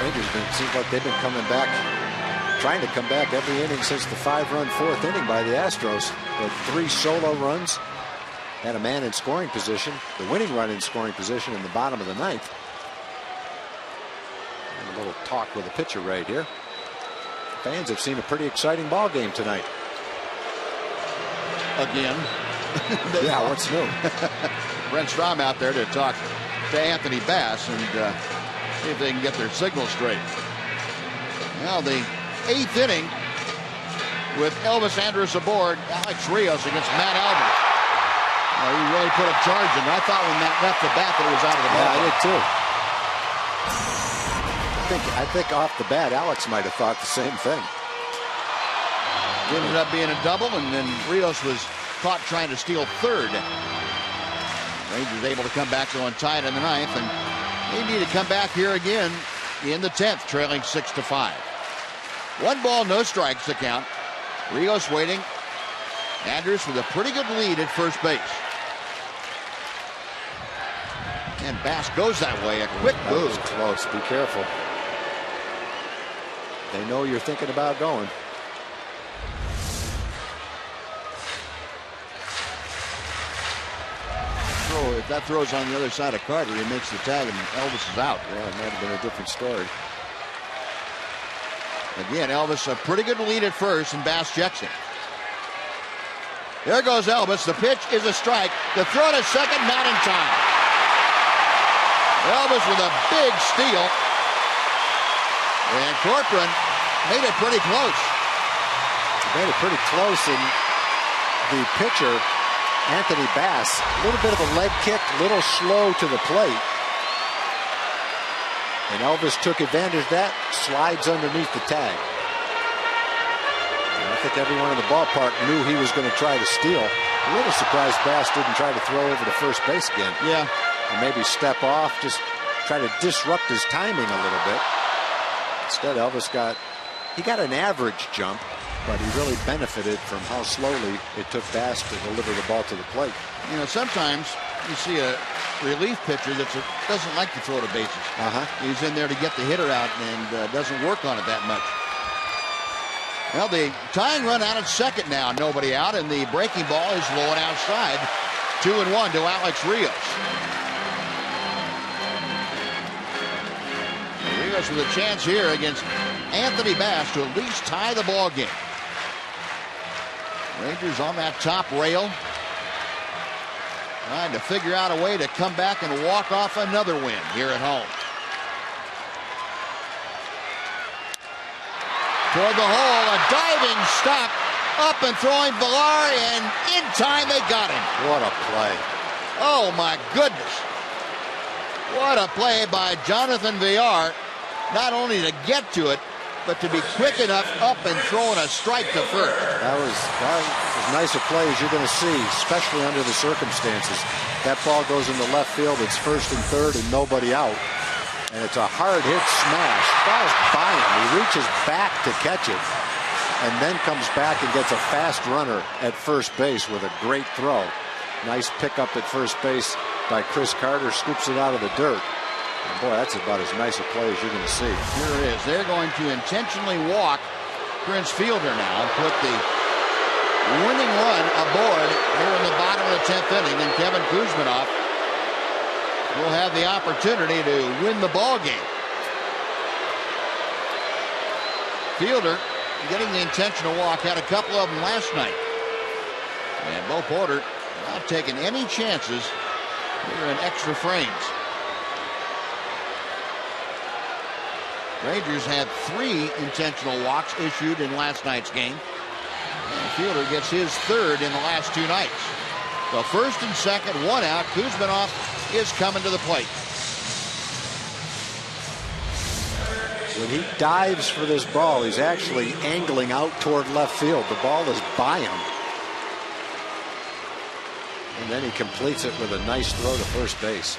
Rangers seems like they've been coming back, trying to come back every inning since the 5-run 4th inning by the Astros. But 3 solo runs, had a man in scoring position, the winning run in scoring position in the bottom of the 9th. And a little talk with the pitcher right here. Fans have seen a pretty exciting ball game tonight. Again. Yeah, what's new? Brent Strom out there to talk to Anthony Bass and see if they can get their signal straight. Now the 8th inning with Elvis Andrus aboard. Alex Rios against Matt Albert. He really put a charge in. I thought when Matt left the bat that it was out of the ball. Yeah, I did too. I think off the bat Alex might have thought the same thing. It ended up being a double, and then Rios was caught trying to steal 3rd. Rangers able to come back going tied in the 9th, and they need to come back here again in the 10th, trailing 6-5. 1 ball, no strikes to count. Rios waiting. Andrus with a pretty good lead at first base. And Bass goes that way. A quick move. That was close. Be careful. They know you're thinking about going. If that throws on the other side of Carter, he makes the tag and Elvis is out. Yeah, it might have been a different story. Again, Elvis a pretty good lead at first, and Bass checks it. There goes Elvis. The pitch is a strike. The throw to second, not in time. Elvis with a big steal. And Corcoran made it pretty close. Made it pretty close, and the pitcher, Anthony Bass, a little bit of a leg kick, a little slow to the plate. And Elvis took advantage of that, slides underneath the tag. And I think everyone in the ballpark knew he was going to try to steal. A little surprised Bass didn't try to throw over to first base again. Yeah. Or maybe step off, just try to disrupt his timing a little bit. Instead, Elvis got an average jump, but he really benefited from how slowly it took Bass to deliver the ball to the plate. You know, sometimes you see a relief pitcher that doesn't like to throw the bases. He's in there to get the hitter out and doesn't work on it that much. Well, the tying run out at second now, nobody out, and the breaking ball is low and outside. 2-1 to Alex Rios. Rios with a chance here against Anthony Bass to at least tie the ball game. Rangers on that top rail, trying to figure out a way to come back and walk off another win here at home. Toward the hole, a diving stop, up and throwing Villar, and in time they got him. What a play. Oh my goodness. What a play by Jonathan Villar, not only to get to it, but to be quick enough up and throwing a strike to first. That was as nice a play as you're going to see, especially under the circumstances. That ball goes into left field. It's first and third and nobody out. And it's a hard hit smash. Ball's by him. He reaches back to catch it and then comes back and gets a fast runner at first base with a great throw. Nice pickup at first base by Chris Carter. Scoops it out of the dirt. And boy, that's about as nice a play as you're going to see. Here it is. They're going to intentionally walk Prince Fielder now and put the winning run aboard here in the bottom of the 10th inning. And Kevin Kuzminoff will have the opportunity to win the ball game. Fielder getting the intentional walk, had a couple of them last night. And Bo Porter not taking any chances here in extra frames. Rangers had 3 intentional walks issued in last night's game. And Fielder gets his 3rd in the last 2 nights. So first and second, 1 out. Kuzminoff is coming to the plate. When he dives for this ball, he's actually angling out toward left field. The ball is by him. And then he completes it with a nice throw to first base.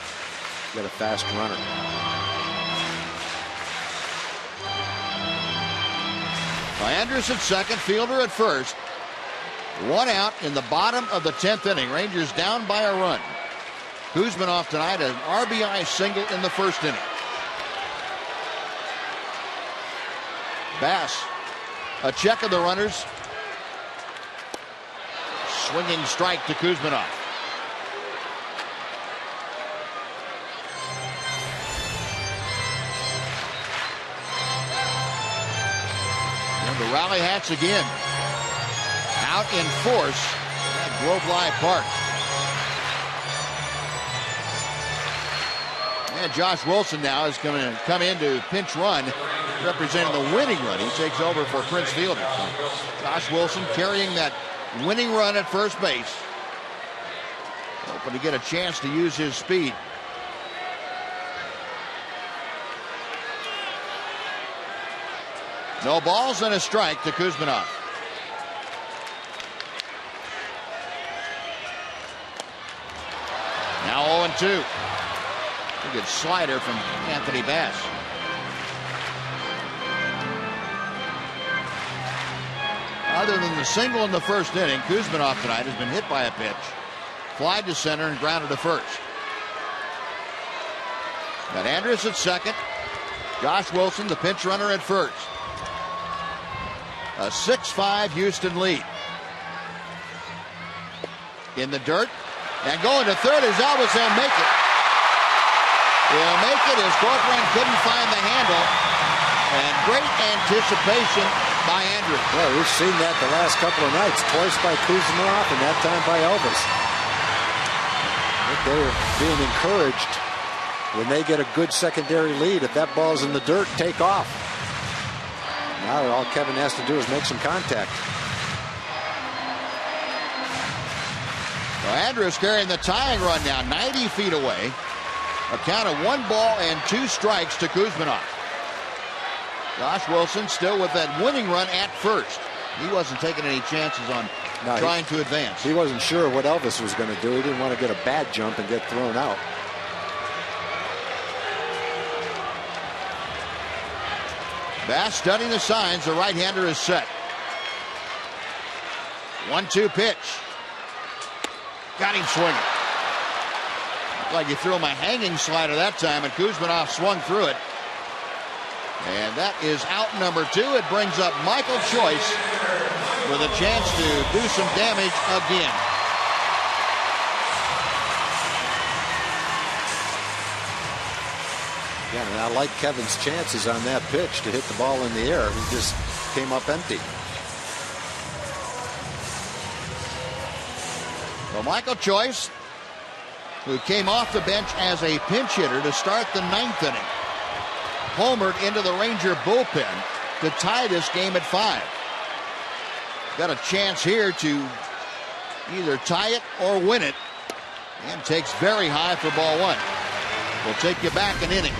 Got a fast runner. Andrus at second, Fielder at first. 1 out in the bottom of the 10th inning. Rangers down by a run. Kuzminoff tonight an RBI single in the first inning. Bass, a check of the runners. Swinging strike to Kuzminoff. And the Rally Hats again. Out in force at Globe Life Park. And Josh Wilson now is going to come in to pinch run, representing the winning run. He takes over for Prince Fielder. Josh Wilson carrying that winning run at first base. Hoping to get a chance to use his speed. No balls and a strike to Kuzminoff. Now 0-2. A good slider from Anthony Bass. Other than the single in the first inning, Kuzminoff tonight has been hit by a pitch, fly to center, and grounded to first. Got Andrus at second. Josh Wilson, the pinch runner, at first. A 6-5 Houston lead. In the dirt. And going to third is Elvis. He'll make it. He'll make it as Corcoran couldn't find the handle. And great anticipation by Andrews. Well, we've seen that the last couple of nights. Twice by Kuzminoff and that time by Elvis. They're being encouraged when they get a good secondary lead. If that ball's in the dirt, take off. Now all Kevin has to do is make some contact. So Andrus carrying the tying run now, 90 feet away. A count of 1 ball and 2 strikes to Kuzminoff. Josh Wilson still with that winning run at first. He wasn't taking any chances on trying to advance. He wasn't sure what Elvis was going to do. He didn't want to get a bad jump and get thrown out. Bass studying the signs. The right-hander is set. 1-2 pitch. Got him swinging. like he threw him a hanging slider that time, and Kuzminoff swung through it. And that is out number 2. It brings up Michael Choice with a chance to do some damage again. Yeah, and I like Kevin's chances on that pitch to hit the ball in the air. He just came up empty. Well, Michael Choice, who came off the bench as a pinch hitter to start the 9th inning, homered into the Ranger bullpen to tie this game at 5. Got a chance here to either tie it or win it, and takes very high for ball 1. We'll take you back an inning.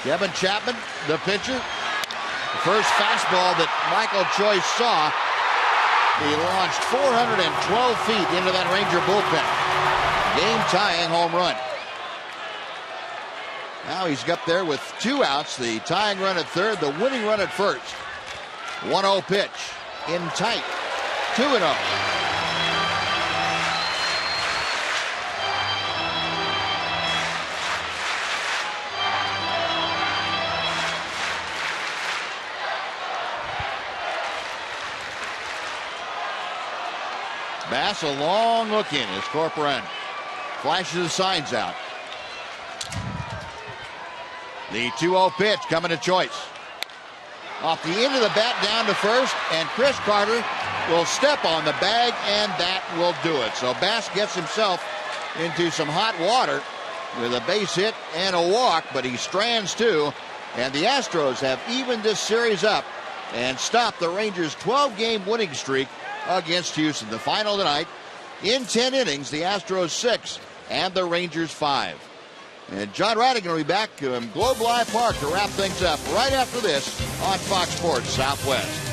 Kevin Chapman, the pitcher. The first fastball that Michael Choice saw. He launched 412 feet into that Ranger bullpen. Game-tying home run. Now he's up there with 2 outs. The tying run at third, the winning run at first. 1-0 pitch. In tight. 2-0. Bass, a long look in as Corcoran flashes the signs out. The 2-0 pitch coming to Choice. Off the end of the bat down to first, and Chris Carter will step on the bag, and that will do it. So Bass gets himself into some hot water with a base hit and a walk, but he strands too. And the Astros have evened this series up and stopped the Rangers' 12-game winning streak against Houston. The final tonight, in 10 innings, the Astros 6 and the Rangers 5. And John Radigan will be back from Globe Life Park to wrap things up right after this on Fox Sports Southwest.